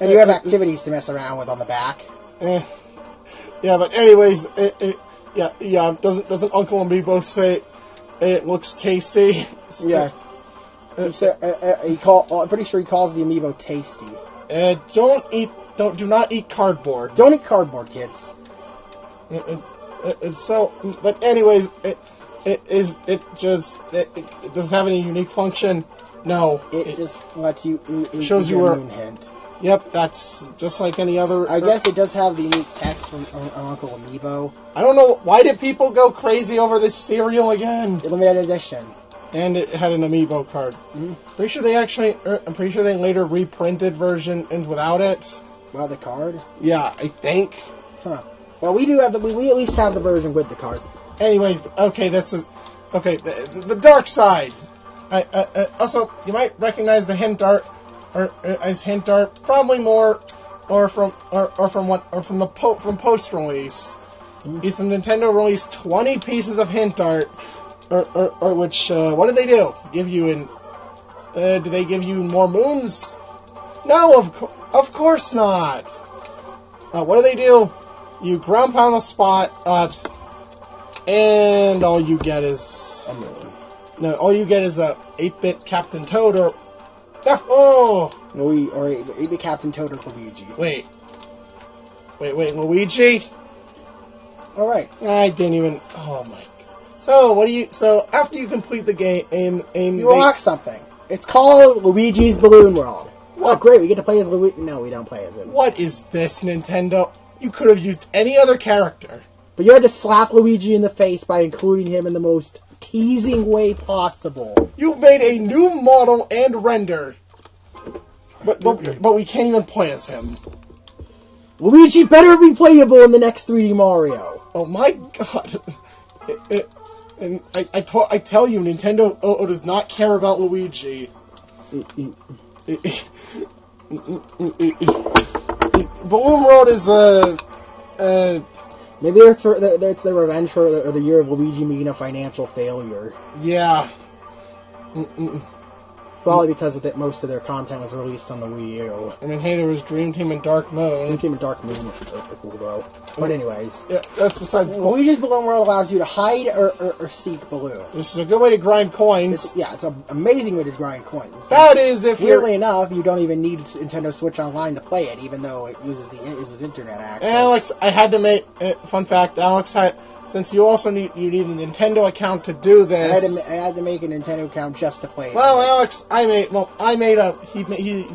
And you have activities to mess around with on the back.
Yeah, but anyways, doesn't Uncle Amiibo say it looks tasty?
Yeah. I'm pretty sure he calls the Amiibo tasty.
Do not eat cardboard.
Don't eat cardboard, kids.
But anyways, it doesn't have any unique function. No.
It just lets you...
shows you where...
hint.
Yep, that's just like any other...
I guess it does have the unique text from Uncle Amiibo.
I don't know, why did people go crazy over this cereal again?
Limited edition.
And it had an Amiibo card.
Mm-hmm.
I'm pretty sure they later reprinted versions without it.
Well, the card?
Yeah, I think.
Huh. Well, we at least have the version with the card.
Anyways, okay, the dark side. Also, you might recognize the hint art, as hint art, probably more, from post release. Is the Nintendo released 20 pieces of hint art, or which what did they do? Give you do they give you more moons? No, of course not. What do they do? You ground pound the spot, and all you get is a moon. No, all you get is a 8-bit Captain Toad or
8-bit Captain Toad or Luigi.
Wait, Luigi?
Alright.
I didn't even... Oh my... So after you complete the game...
You unlock something. It's called Luigi's Balloon World. Oh, great, we get to play as Luigi... No, we don't play as him.
What is this, Nintendo? You could have used any other character.
But you had to slap Luigi in the face by including him in the most teasing way possible.
You've made a new model and render. But we can't even play as him.
Luigi better be playable in the next 3D Mario.
Oh my god. And I tell you, Nintendo does not care about Luigi. Balloon World is
maybe it's the revenge for the year of Luigi being a financial failure.
Yeah.
Probably because most of their content was released on the Wii U.
I mean, hey, there was Dream Team and Dark Moon.
Dream Team and Dark Moon was cool, though. But anyways.
Yeah, that's besides...
Luigi's Balloon World allows you to hide or seek balloons.
This is a good way to grind coins.
It's an amazing way to grind coins.
That is if you're...
Weirdly enough, you don't even need Nintendo Switch Online to play it, even though it uses internet access.
Alex, I had to make... fun fact, Alex had... Since you also need a Nintendo account to do this...
I had to make a Nintendo account just to play it.
Well, Alex, I made a... He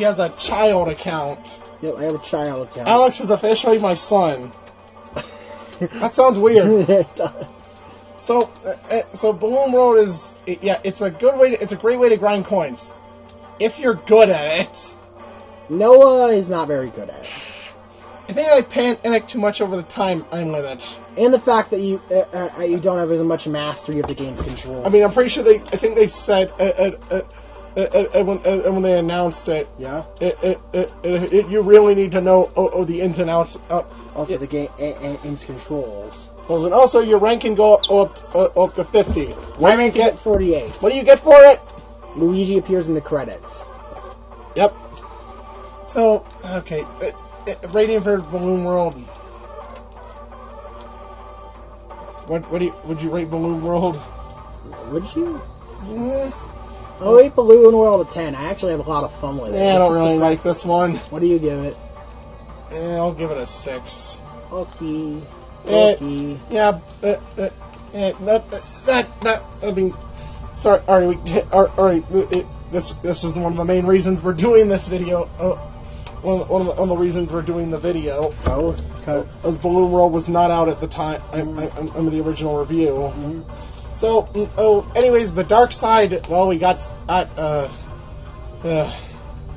has a child account.
Yep, I have a child account.
Alex is officially my son. That sounds weird.
It does.
So Balloon World is... it's a good way... It's a great way to grind coins. If you're good at it.
Noah is not very good at it.
I think I panicked too much over the time limit.
And the fact that you don't have as much mastery of the game's control.
I mean, I'm pretty sure I think they said when they announced it.
Yeah.
You really need to know the ins and outs.
Also, the game's controls.
And also, your rank can go up to 50.
My rank is 48.
What do you get for it?
Luigi appears in the credits.
Yep. So, okay. Rating for Balloon World. Would you rate Balloon World?
Would you? I'll rate Balloon World a 10. I actually have a lot of fun with it.
Yeah, I don't really like this one.
What do you give it?
I'll give it a 6.
Okay.
Yeah. I mean, sorry. Alright. This was one of the main reasons we're doing this video. One of the reasons we're doing the video.
Oh, okay.
As Balloon World was not out at the time. I'm the original review.
Mm-hmm.
So, anyways, the dark side. Well, we got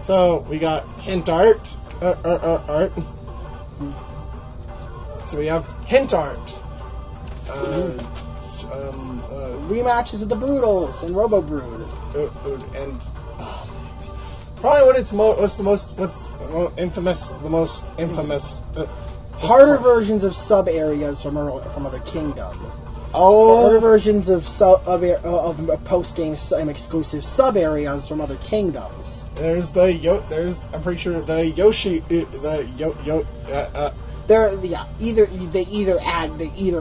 so we got hint art. So we have hint art.
Rematches of the Broodals and Robo Brood.
And probably what's the most infamous.
Harder versions of sub areas from other kingdoms.
Oh,
harder versions of post game exclusive sub areas from other kingdoms.
There's I'm pretty sure the Yoshi
they either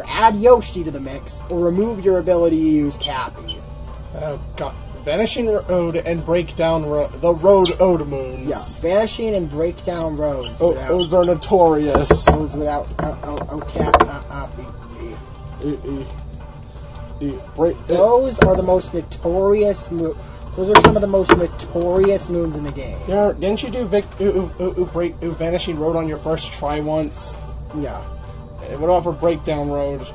add Yoshi to the mix or remove your ability to use Cappy.
Oh god. Vanishing Road and Breakdown Road. The Road Ode Moons.
Yeah, Vanishing and Breakdown Roads.
Those are notorious.
Roads without Those are the most notorious. Those are some of the most notorious moons in the game.
Yeah, didn't you do Vanishing Road on your first try once?
Yeah.
What about for Breakdown Road?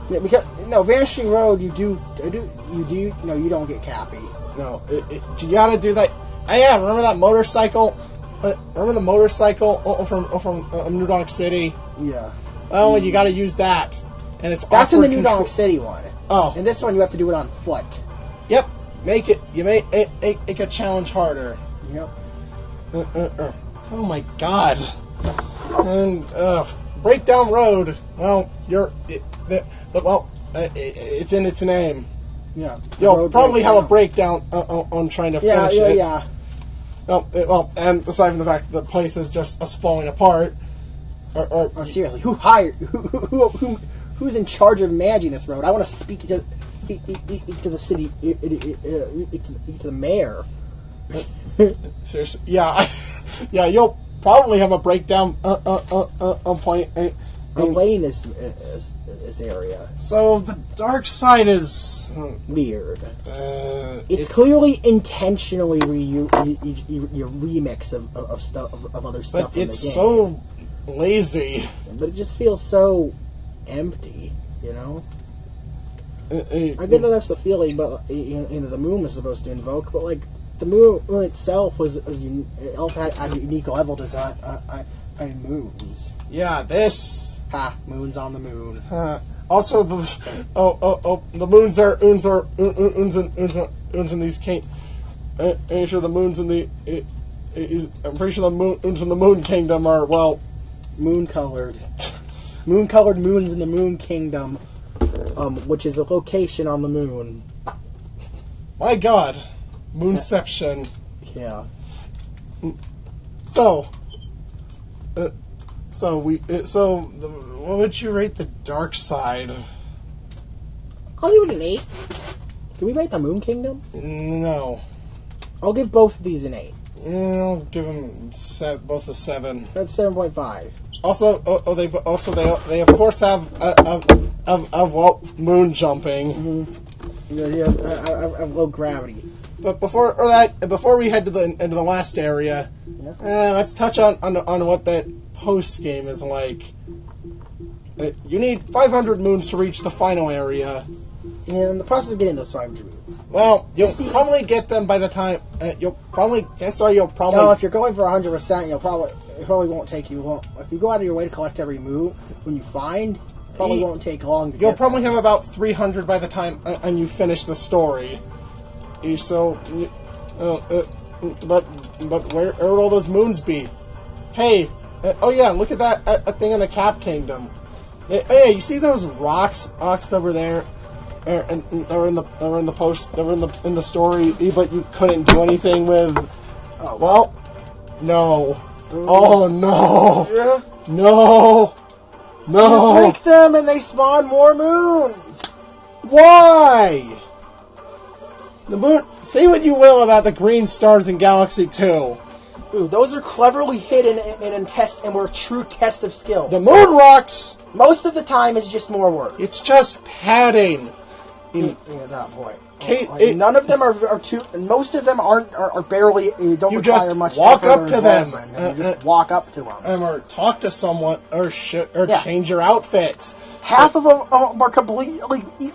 Yeah, because Vanishing Road you don't get Cappy.
No, you gotta do that. Yeah, remember that motorcycle? Remember the motorcycle from New Donk City?
Yeah.
Oh, you gotta use that, and
that's in the New Donk City one.
Oh,
in this one you have to do it on foot.
Yep, make a challenge harder.
Yep.
Oh my god. And Breakdown Road. Well, it's in its name.
Yeah.
You'll probably have a breakdown on trying to finish it.
Yeah.
Well, and aside from the fact that the place is just us falling apart.
Seriously, who's in charge of managing this road? I want to speak to the city, to the mayor.
Seriously, yeah, you'll probably have a breakdown point.
Playing this area.
So the dark side is
weird. It's clearly intentionally your remix of stuff of other stuff.
But it's so lazy.
But it just feels so empty, you know. I get that that's the feeling, but the moon was supposed to invoke, but like the moon itself had a unique level design. Moons.
Yeah, this.
Moons on the moon.
Also, the moons are in these can't. I'm sure the moons in the. I'm pretty sure the moons in the Moon Kingdom are
moon-colored. Moon-colored moons in the Moon Kingdom, which is a location on the moon.
My God, Moonception.
Yeah.
So, what would you rate the Dark Side?
I'll give it an 8. Did we rate the Moon Kingdom?
No.
I'll give both of these an 8.
I'll give them both a 7.
That's 7.5.
Also, they of course have moon jumping.
Yeah, low gravity.
But before we head to into the last area, let's touch on what that post game is like. You need 500 moons to reach the final area.
Yeah, in the process of getting those 500 moons.
Well, you'll probably get them by the time you'll probably.
No, if you're going for 100%, it probably won't take you long. If you go out of your way to collect every moon, when you find, it probably won't take long.
You'll probably have about 300 by the time and you finish the story. So, but where would all those moons be? Hey, oh yeah, look at that thing in the Cap Kingdom. Hey, you see those rocks over there? And they were in the story, but you couldn't do anything with.
Oh
well, no. Oh no.
Yeah.
No.
You break them and they spawn more moons.
Why? The moon. Say what you will about the green stars in Galaxy 2.
Ooh, those are cleverly hidden and were a true test of skill.
The moon rocks.
Most of the time is just more work.
It's just padding.
At that point, none of them are too. Most of them are barely. Don't require much.
Walk up to them.
You just walk up to them,
or talk to someone, or change your outfit.
Half of them are completely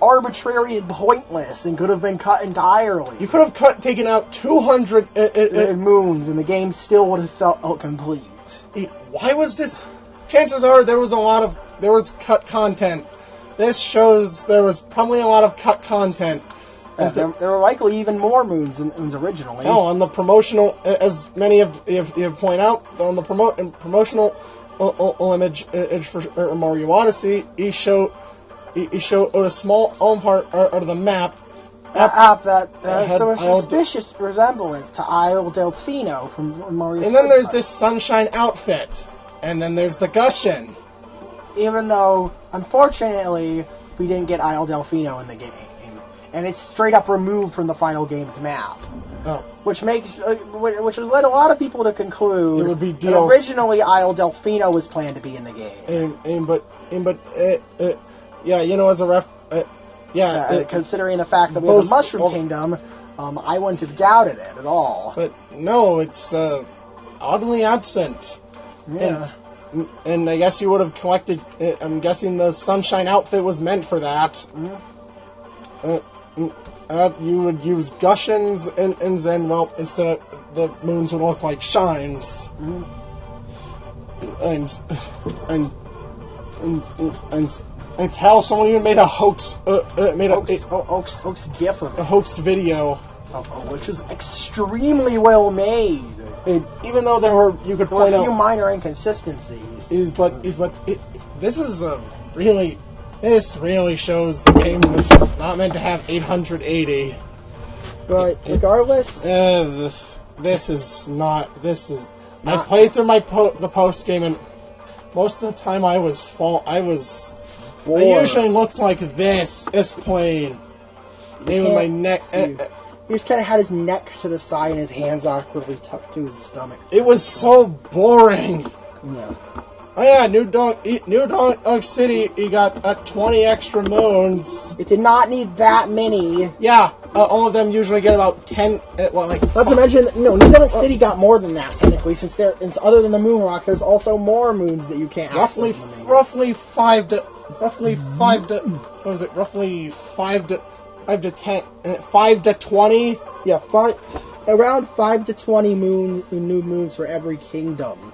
arbitrary and pointless, and could have been cut entirely.
You could have taken out 200
moons, and the game still would have felt complete.
Why was this? Chances are there was cut content. This shows there was probably a lot of cut content.
There were likely even more moons than originally.
No, on the promotional, as many have pointed out, on the promotional image for Mario Odyssey, he showed a small part of the map.
That so a suspicious resemblance to Isle Delfino from Mario.
And then there's this sunshine outfit, and then there's the Gushin.
Even though, unfortunately, we didn't get Isle Delfino in the game, and it's straight up removed from the final game's map, which has led a lot of people to conclude
it would be
that originally Isle Delfino was planned to be in the game. Considering the fact that we have the Mushroom Kingdom, I wouldn't have doubted it at all.
But no, it's oddly absent.
Yeah.
And I guess you would have collected. I'm guessing the sunshine outfit was meant for that. You would use Gushins, and then, well, instead of the moons would look like shines. And hell, someone even made a hoax.
Hoax GIF of it.
A hoaxed video,
which is extremely well made.
Even though you could point out
a few minor inconsistencies.
This really shows the game was not meant to have 880.
But regardless,
I played through the post game, and most of the time I was bored. I usually looked like this plane. With my neck.
He just kind of had his neck to the side and his hands awkwardly tucked to his stomach.
It was so boring.
Yeah.
Oh yeah, New Donk City, you got 20 extra moons.
It did not need that many.
Yeah, all of them usually get about 10.
Not to mention, New Donk City got more than that technically, since other than the moon rock, there's also more moons that you can't access.
Roughly 5 to 20.
Yeah, around 5 to 20 new moons for every kingdom.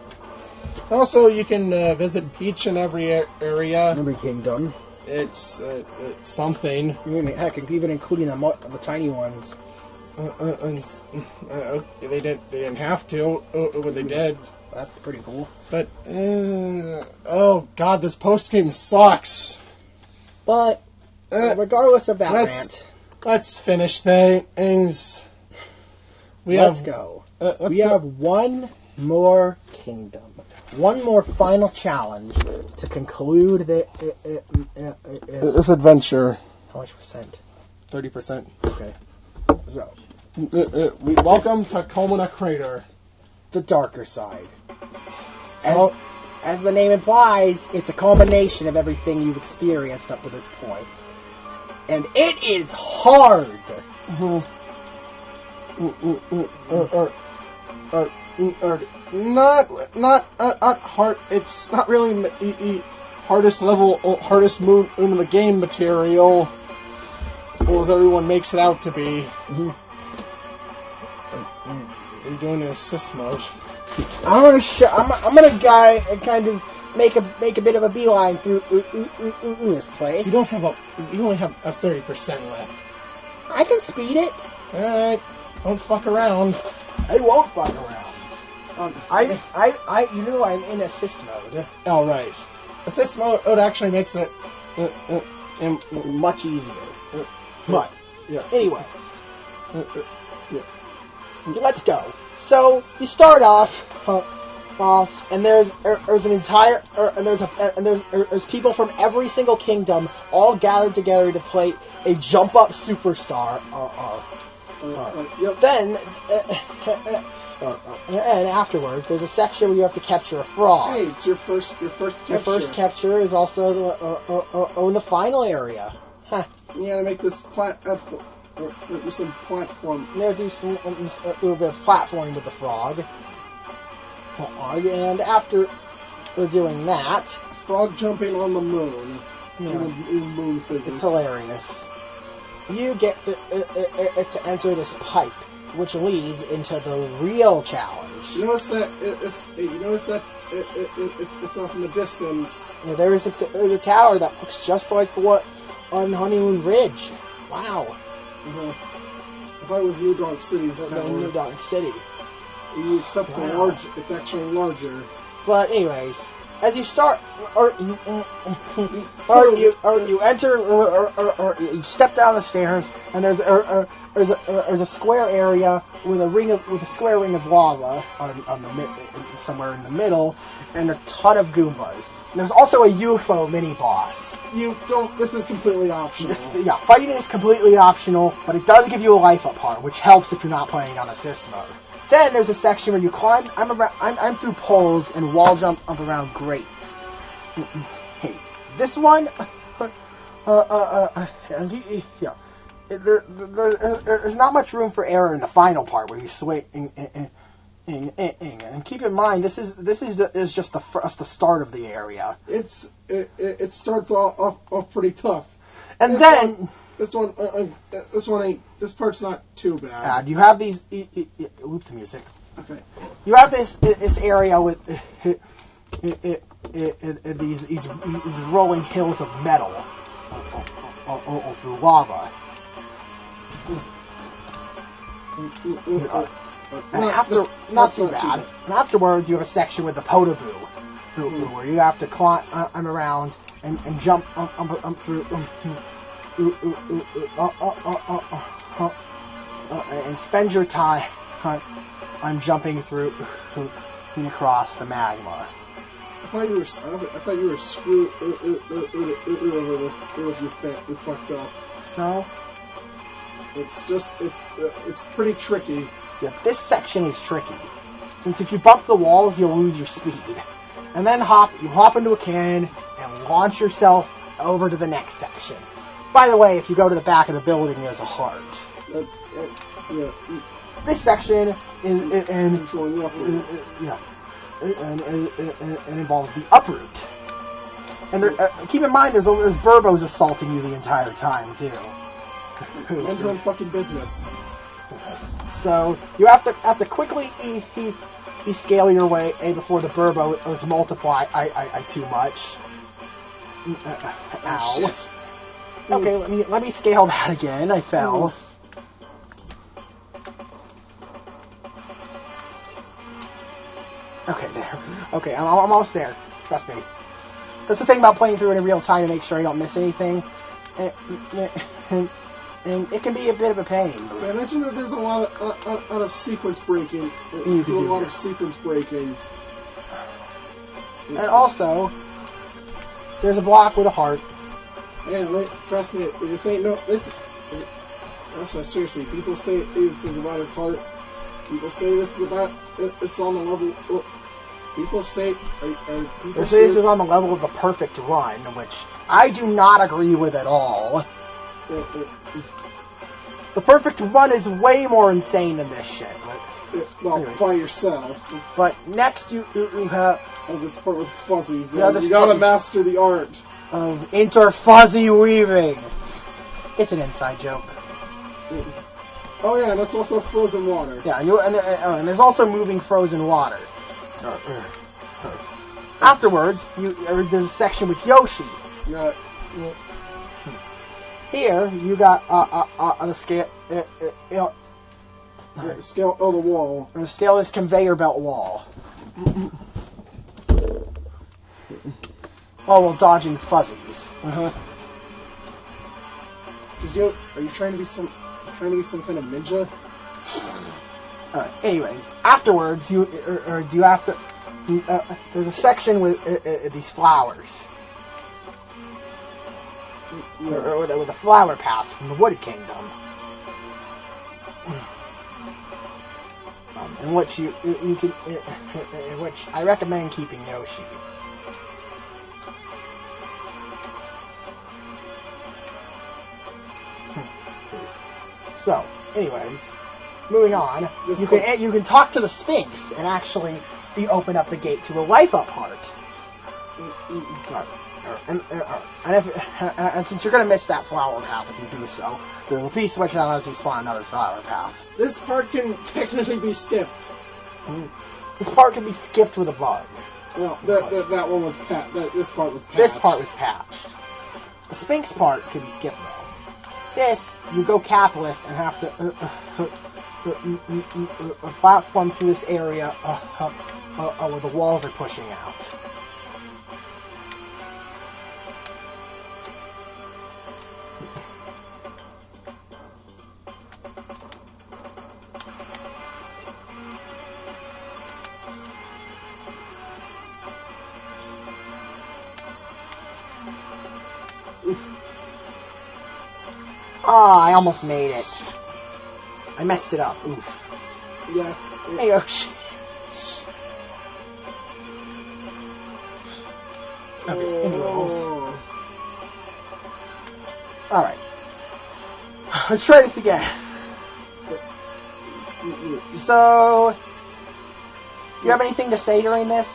Also, you can visit Peach in every area.
Every kingdom.
It's something.
Heck, even including the tiny ones.
They didn't have to when they did.
That's pretty cool.
But oh god, this post game sucks.
But regardless of that rant,
let's finish things.
Let's go. We have one more kingdom. One more final challenge to conclude
this adventure.
How much percent?
30%.
Okay. So,
we welcome to Komona Crater.
The darker side. As the name implies, it's a culmination of everything you've experienced up to this point. And it is hard.
Not hard. It's not really hardest moon in the game material, as everyone makes it out to be. You're doing an assist mode.
I'm gonna kind of make a bit of a beeline through this place.
You only have a 30% left.
I can speed it.
Alright, don't fuck around.
I won't fuck around. I'm in assist mode.
Oh, right. Assist mode actually makes it
much easier. But anyway, let's go. So you start off, and there's people from every single kingdom all gathered together to play a jump up superstar. Then, and afterwards, there's a section where you have to capture a frog.
Hey, it's your first capture.
Your first capture is also in the final area. Huh.
You gotta make this do some platform.
Do some a little bit of platforming with the frog. And after we're doing that,
frog jumping on the moon. Moon physics.
It's hilarious. You get to enter this pipe, which leads into the real challenge.
You notice that it's off in the distance.
Yeah, there's a tower that looks just like what on Honeymoon Ridge. Wow.
I thought it was New Donk City's tower.
New Donk City.
You accept it's actually larger.
But anyways, as you start, or you enter, or you step down the stairs, and there's a square area with a square ring of lava somewhere in the middle, and a ton of Goombas. And there's also a UFO mini boss.
This is completely optional.
Fighting is completely optional, but it does give you a life up bar, which helps if you're not playing on assist mode. Then there's a section where you climb. I'm through poles and wall jump up around grates. Hey, this one, there's not much room for error in the final part where you sway. And keep in mind, this is just the start of the area.
It starts off pretty tough,
and then
this part's not too bad.
You have these. Loop the music.
Okay.
You have this area with these rolling hills of metal through lava. Not too bad. And afterwards, you have a section with the Potoboo, where you have to climb around and jump through and spend your time on jumping through and across the magma.
I thought you were screwed. You fucked up.
No.
It's pretty tricky.
Yeah, this section is tricky, since if you bump the walls, you'll lose your speed. And then you hop into a cannon and launch yourself over to the next section. By the way, if you go to the back of the building, there's a heart. This section is and involves the uproot. And keep in mind, there's Burbos assaulting you the entire time too.
Mind your own fucking business.
So you have to quickly scale your way before the Burbos multiply too much. Ow.
Shit.
Okay, let me scale that again. I fell. Okay, there. Okay, I'm almost there. Trust me. That's the thing about playing through it in real time to make sure I don't miss anything. and it can be a bit of a pain.
I mentioned that there's a lot of sequence breaking.
You can do
a lot
that.
of sequence breaking.
And also, there's a block with a heart.
Man, trust me, this ain't no. Seriously, people say this is about his heart. People say this is about. It's on the level. People say.
They say this is on the level of the perfect run, which I do not agree with at all. The perfect run is way more insane than this shit. Anyways.
By yourself.
But next you have...
Oh, this part with fuzzies.
Yeah,
You gotta master the art.
Of inter-fuzzy weaving. It's an inside joke.
Oh yeah, that's also frozen water.
Yeah, and there's also moving frozen water. Afterwards, there's a section with Yoshi.
Yeah.
Here, you got on a scale...
Scale the wall.
I'm going to scale this conveyor belt wall. Oh, well, dodging fuzzies.
Are you trying to be some kind of ninja?
Anyways, afterwards, you have to... there's a section with these flowers.
Yeah.
With the flower paths from the Wood Kingdom. In which you can, in which I recommend keeping Yoshi. So, anyways, moving on. You can talk to the Sphinx and actually open up the gate to a life up heart. And since you're going to miss that flower path if you do so, there's a piece which allows you to spawn another flower path.
This part can technically be skipped.
This part can be skipped with a bug.
Well, that one was this part was patched.
This part was patched. The Sphinx part can be skipped though. This, you go capless and have to platform through this area where the walls are pushing out. I almost made it. I messed it up. Oof.
Yes.
Hey, Yoshi. Okay, anyways. Alright. Let's try this again. So, you have anything to say during this?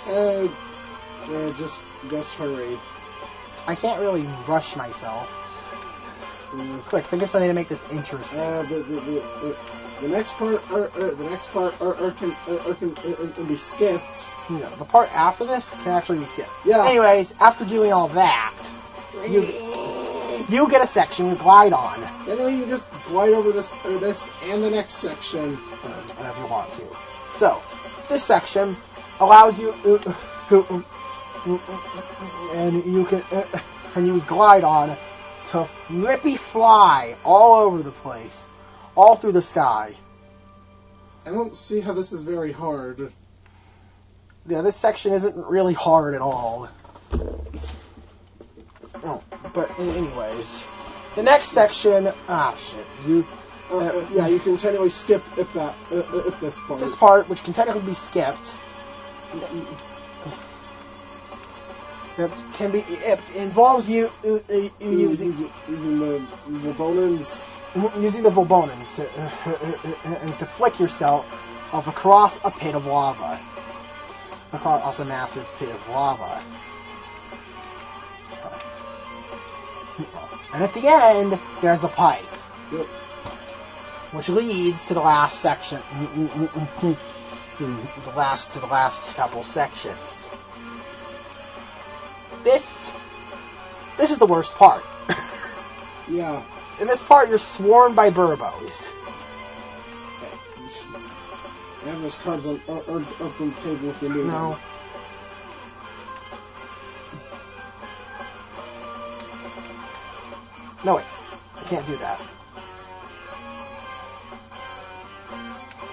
Just hurry.
I can't really rush myself. Quick, think of something to make this interesting.
The next part can be skipped.
No, the part after this can actually be skipped.
Yeah.
Anyways, after doing all that, you get a section you glide on.
Then you just glide over this and the next section.
Whenever you want to. So, this section allows you and you can use glide on to flippy fly all over the place, all through the sky.
I don't see how this is very hard.
Yeah, this section isn't really hard at all. Oh, but anyways, the next section. You
can technically skip if this part.
This part, which can technically be skipped, it involves you using
the Volbonans.
Using the Volbonans to flick yourself across a pit of lava. Across a massive pit of lava. And at the end, there's a pipe.
Yep.
Which leads to the last section. The last couple sections. This is the worst part.
Yeah.
In this part, you're swarmed by burbos.
I have those cards on the table if you need
No.
them.
No, wait. I can't do that.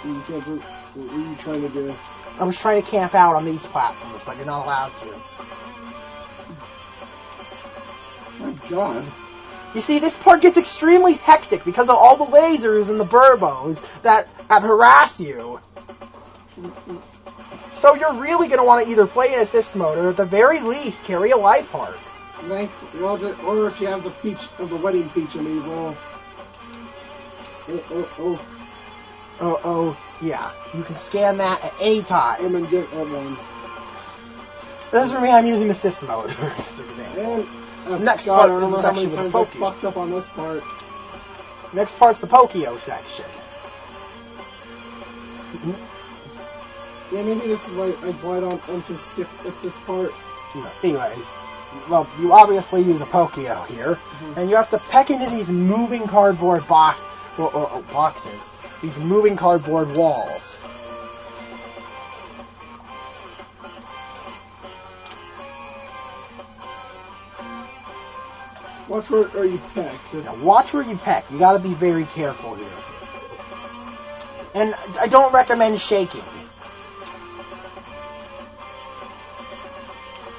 You can't do, what are you trying to do?
I was trying to camp out on these platforms, but you're not allowed to.
My God.
You see, this part gets extremely hectic because of all the lasers and the burbos that harass you. So you're really going to want to either play in assist mode or at the very least carry a life heart.
Or if you have the wedding peach amiibo.
Yeah. You can scan that at any time.
And then get one.
This is for me, I'm using assist mode, for example.
And
next
God,
part
I don't know
is
how
the
many
section
times
with
I
the Pokio.
fucked up on this part.
Next part's the Pokio section.
Yeah, maybe this is why I don't just skip at this part.
Anyways, well, you obviously use a Pokio here, and you have to peck into these moving cardboard boxes, these moving cardboard walls.
Watch where you peck.
Now, watch where you peck. You gotta be very careful here. And I don't recommend shaking.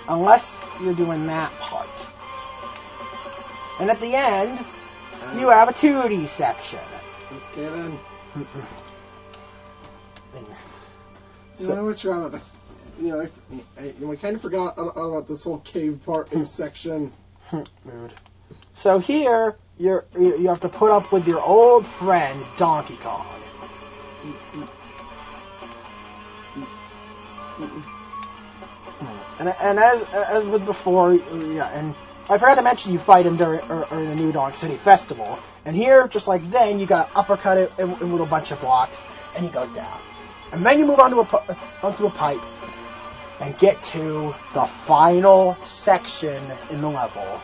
Unless you're doing that part. And at the end, you have a 2D section.
Okay then.
So,
what's wrong with the... I kind of forgot about this whole cave part section.
Mood. So here, you have to put up with your old friend, Donkey Kong. And as with before, yeah, and I forgot to mention you fight him during the New Donk City Festival. And here, just like then, you got to uppercut it in with a bunch of blocks, and he goes down. And then you move onto a pipe and get to the final section in the level.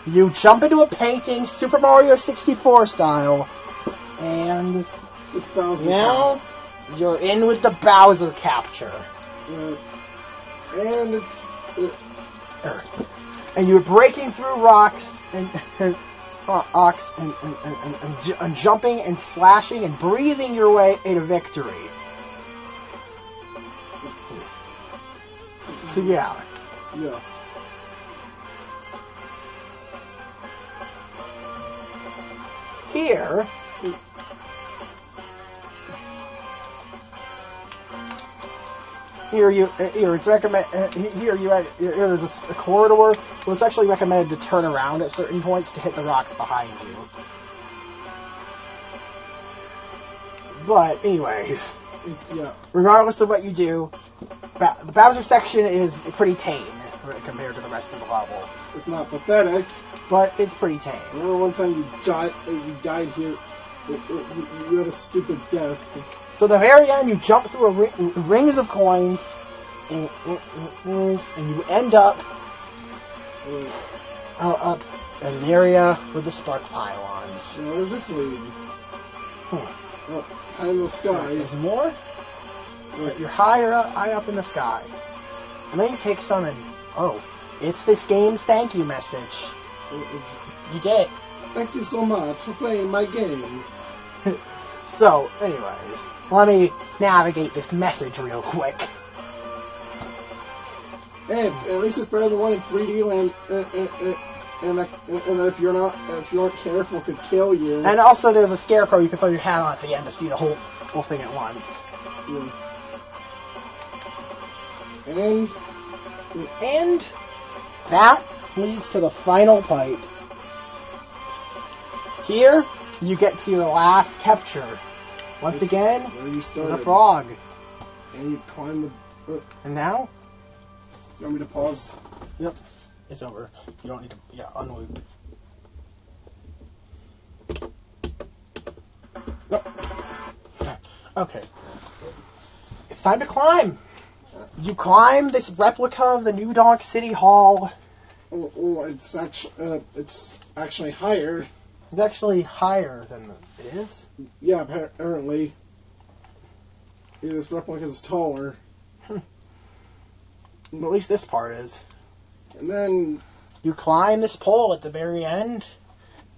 You jump into a painting, Super Mario 64 style, and now you're in with the Bowser capture.
And
and you're breaking through rocks and jumping and slashing and breathing your way to victory. So yeah. Here, it's recommend. There's a corridor where it's actually recommended to turn around at certain points to hit the rocks behind you. But anyways, regardless of what you do, the Bowser section is pretty tame compared to the rest of the level.
It's not pathetic,
but it's pretty tame.
I remember one time you died here. You had a stupid death.
So at the very end, you jump through rings of coins, and you end up up at an area with the spark pylons.
Where does this lead? High in the sky.
There's more? You're high up in the sky. And then you take some and, it's this game's thank you message. You did it.
Thank you so much for playing my game.
So, anyways, let me navigate this message real quick.
Hey, at least it's better than one in 3D and if you aren't careful, could kill you.
And also, there's a scarecrow you can throw your hat on at the end to see the whole thing at once.
Yeah.
And that leads to the final pipe. Here, you get to your last capture. Once again,
where you started.
The frog.
And you climb the...
and now?
You want me to pause?
Yep. It's over. You don't need to... unloop. Nope. Okay. It's time to climb. You climb this replica of the New Donk City Hall.
It's actually higher.
It's actually higher than it is?
Yeah, apparently. Yeah, this replica is taller.
At least this part is.
And then...
you climb this pole at the very end,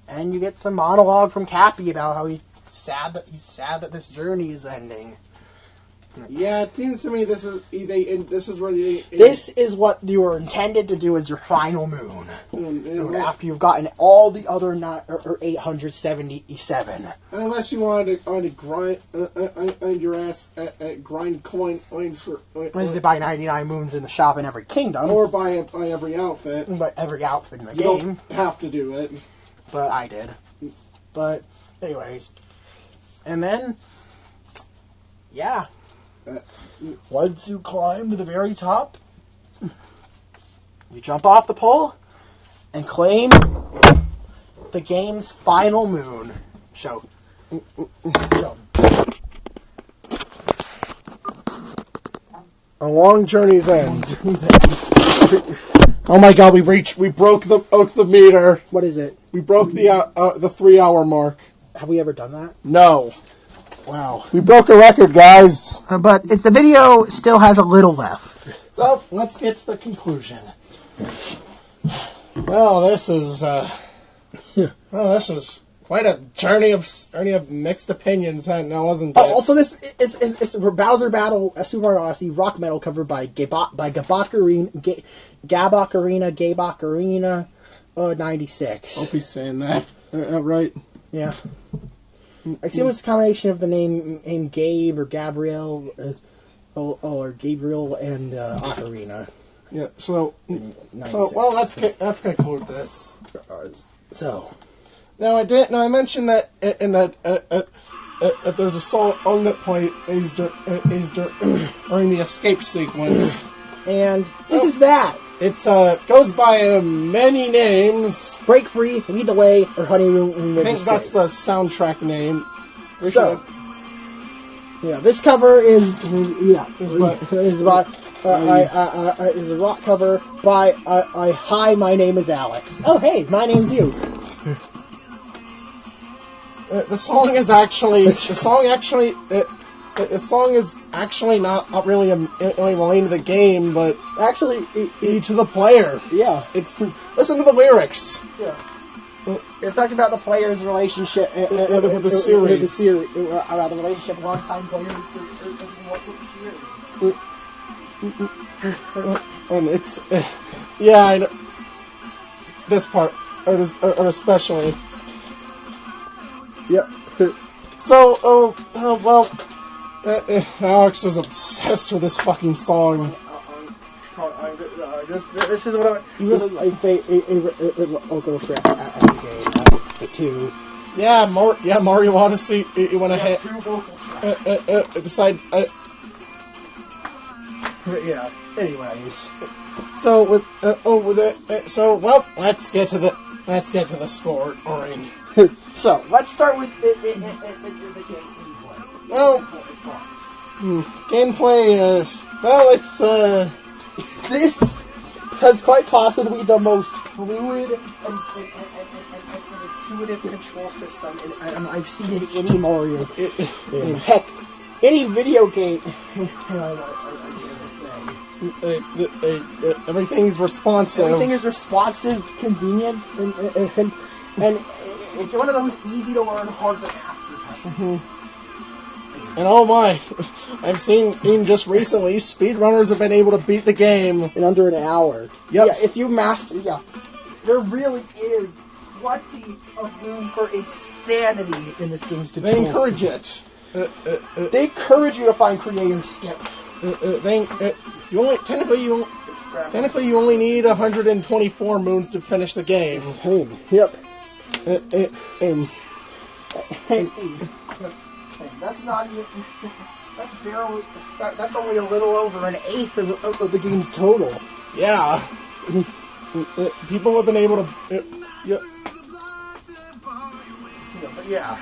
and you get some monologue from Cappy about how he sad that this journey is ending.
Yeah, it seems to me this is where
this is what you were intended to do as your final moon. After you've gotten all the other 877.
Unless you wanted to grind your ass grind coins for.
Is to buy 99 moons in the shop in every kingdom,
or buy every outfit.
Buy every outfit in the
you
game.
Don't have to do it,
but I did. But anyways, and then yeah. Once you climb to the very top, you jump off the pole and claim the game's final moon. Show.
A long journey's end. Oh my God, we broke the meter.
What is it?
We broke the 3 hour mark.
Have we ever done that?
No.
Wow.
We broke a record, guys.
But the video still has a little left.
So, let's get to the conclusion. Well, this is quite a journey of mixed opinions, now wasn't it?
Also, this is Bowser Battle Super Mario Odyssey rock metal covered by Gabocarina 96.
Hope he's saying that right.
Yeah. I assume it's a combination of the name Gabe or Gabriel or Gabriel and Ocarina.
Yeah. So well, let's conclude this.
So.
Now I mentioned that there's a song that plays during the escape sequence,
and this is that.
It's goes by many names.
Break Free, Lead the Way, or Honeymoon.
I think that's the soundtrack name.
So, yeah, this cover is a rock cover by Hi, my name is Alex. Oh, hey, my name's you.
The song is actually not really related to the game, but
actually
to the player.
Yeah,
listen to the lyrics.
Yeah. It's talking about the player's relationship
with the series.
About the relationship of long-time players with the series.
And it's I know this part, or especially.
Yep.
So, Alex was obsessed with this fucking song.
This is what this is my favorite local track at the game. The two.
Yeah, Mario Odyssey. You went ahead.
Two vocal tracks.
Decide.
Yeah. Anyways.
So let's get to the score. All right.
So let's start with the gameplay.
Well, gameplay is it's
this has quite possibly the most fluid and intuitive control system I've seen in any Mario. Heck, any video game.
Everything's responsive.
Everything is responsive, convenient, and it's one of those easy to learn, hard to master.
Mm-hmm. And oh my, I've seen just recently, speedrunners have been able to beat the game
in under an hour.
Yep.
Yeah, if you master, there really is plenty of room for insanity in this game's control.
They encourage it.
They encourage you to find creative skills.
Technically you only need 124 moons to finish the game.
Yep. That's not even. That's barely. That's only a little over an eighth of the game's total.
Yeah. People have been able to.
But yeah.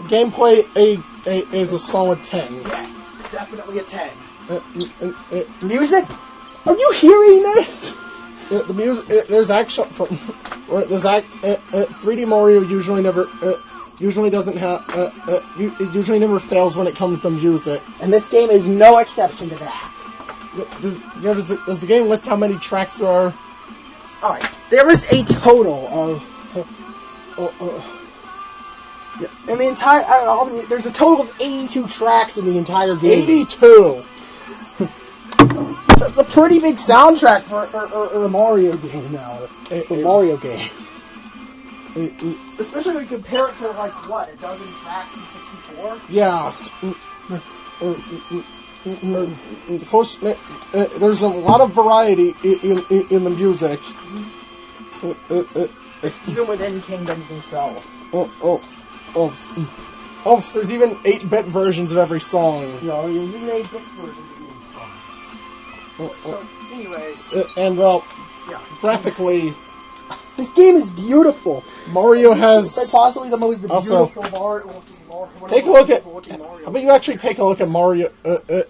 Gameplay is a solid 10.
Yes, definitely a 10. Music? Are you hearing this?
The music. There's 3D Mario usually never never fails when it comes to music.
And this game is no exception to that.
Does the game list how many tracks there are?
Alright, there is a total of... in the entire... there's a total of 82 tracks in the entire game.
82!
That's a pretty big soundtrack for a Mario game now. A Mario game. Especially when you compare it to, like, what, a dozen tracks in 64?
Yeah. Of course, there's a lot of variety in the music.
Even within kingdoms themselves.
So there's even 8-bit versions of every song.
Yeah, there's even 8-bit versions of each song. So, anyways.
And, graphically...
This game is beautiful.
Mario has...
It's possibly the most beautiful Mario.
Take a look at... How about you actually take a look at Mario...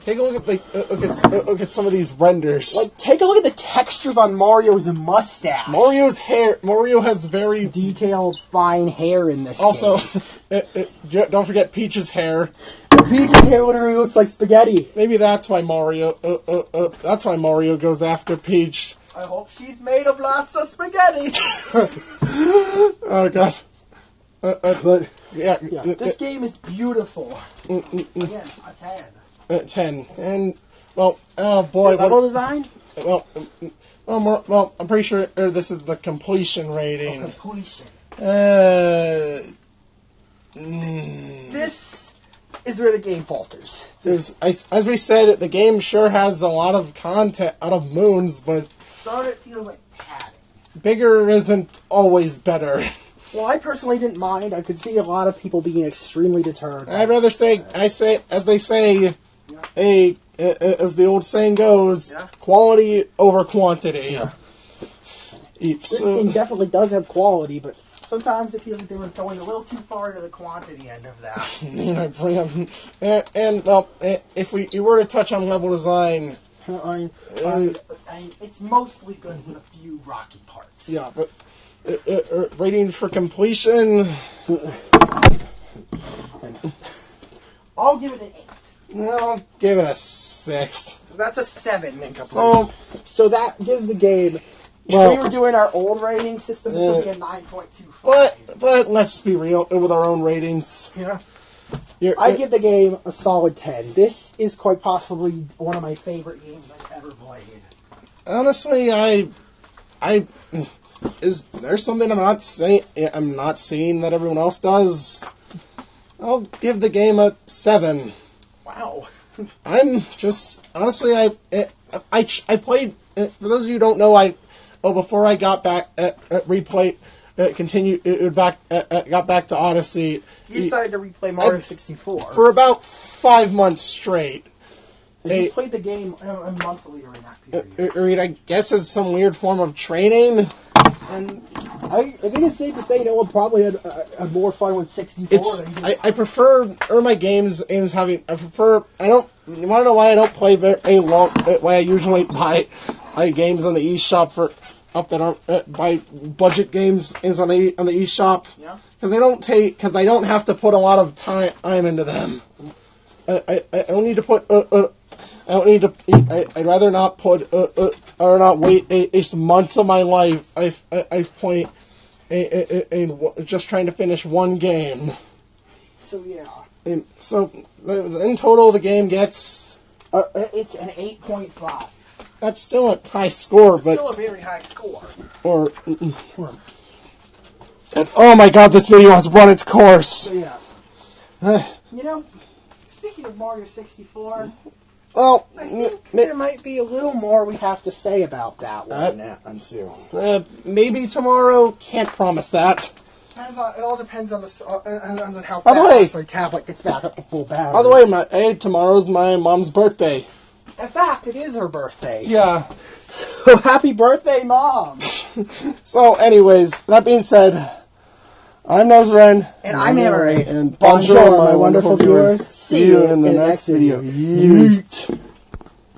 take a look at some of these renders.
Like, take a look at the textures on Mario's mustache.
Mario's hair... Mario has very...
detailed, fine hair in this
also, don't forget Peach's hair.
Peach's hair literally looks like spaghetti.
Maybe that's why Mario... that's why Mario goes after Peach.
I hope she's made of lots of spaghetti.
Oh, God.
But this game is beautiful. Again, a 10.
10. And, well, oh boy.
Level design?
Well, I'm pretty sure this is the completion rating.
Completion. This is where the game falters.
As we said, the game sure has a lot of content out of moons, but...
Started it feels like padding.
Bigger isn't always better.
Well, I personally didn't mind. I could see a lot of people being extremely deterred.
I'd rather as they say, as the old saying goes, quality over quantity.
Yeah. This game definitely does have quality, but sometimes it feels like they were going a little too far to the quantity end of that.
If you were to touch on level design...
it's mostly good with a few rocky parts.
Yeah, but rating for completion...
I'll give it an 8.
I'll give it a 6.
That's a 7 in completion. So that gives the game... If we were doing our old rating system, this would be a 9.25.
But let's be real with our own ratings.
Yeah. I give the game a solid 10. This is quite possibly one of my favorite games I've ever played.
Honestly, is there something I'm not seeing that everyone else does? I'll give the game a 7.
Wow.
I'm just honestly, I played. For those of you who don't know, before I got back replayed. Got back to Odyssey.
You decided to replay Mario 64
for about 5 months straight.
You played the game monthly during that period.
I guess as some weird form of training.
And I think it's safe to say no one probably had more fun with 64.
I prefer my games having. I prefer. I don't. You want to know why I don't play very long? Why I usually buy games on the eShop for. Up that aren't buy budget games is on the eShop.
Yeah.
Because I don't have to put a lot of time into them. I don't need to put. I don't need to. I'd rather not put or not wait months of my life. I play just trying to finish one game.
So yeah.
And so in total, the game gets.
It's an 8.5.
That's still a high score, but...
Still a very high score.
And, oh my god, this video has run its course!
So, yeah. Speaking of Mario 64...
Well...
I think there might be a little more we have to say about that one soon.
Maybe tomorrow. Can't promise that.
It all depends on how fast my tablet gets back up to full battery.
By the way, tomorrow's my mom's birthday.
In fact, it is her birthday.
Yeah.
So happy birthday, Mom!
So, anyways, that being said, I'm Nosren.
And I'm Emery.
And bonjour, my wonderful viewers. See you in the next video. Yeet.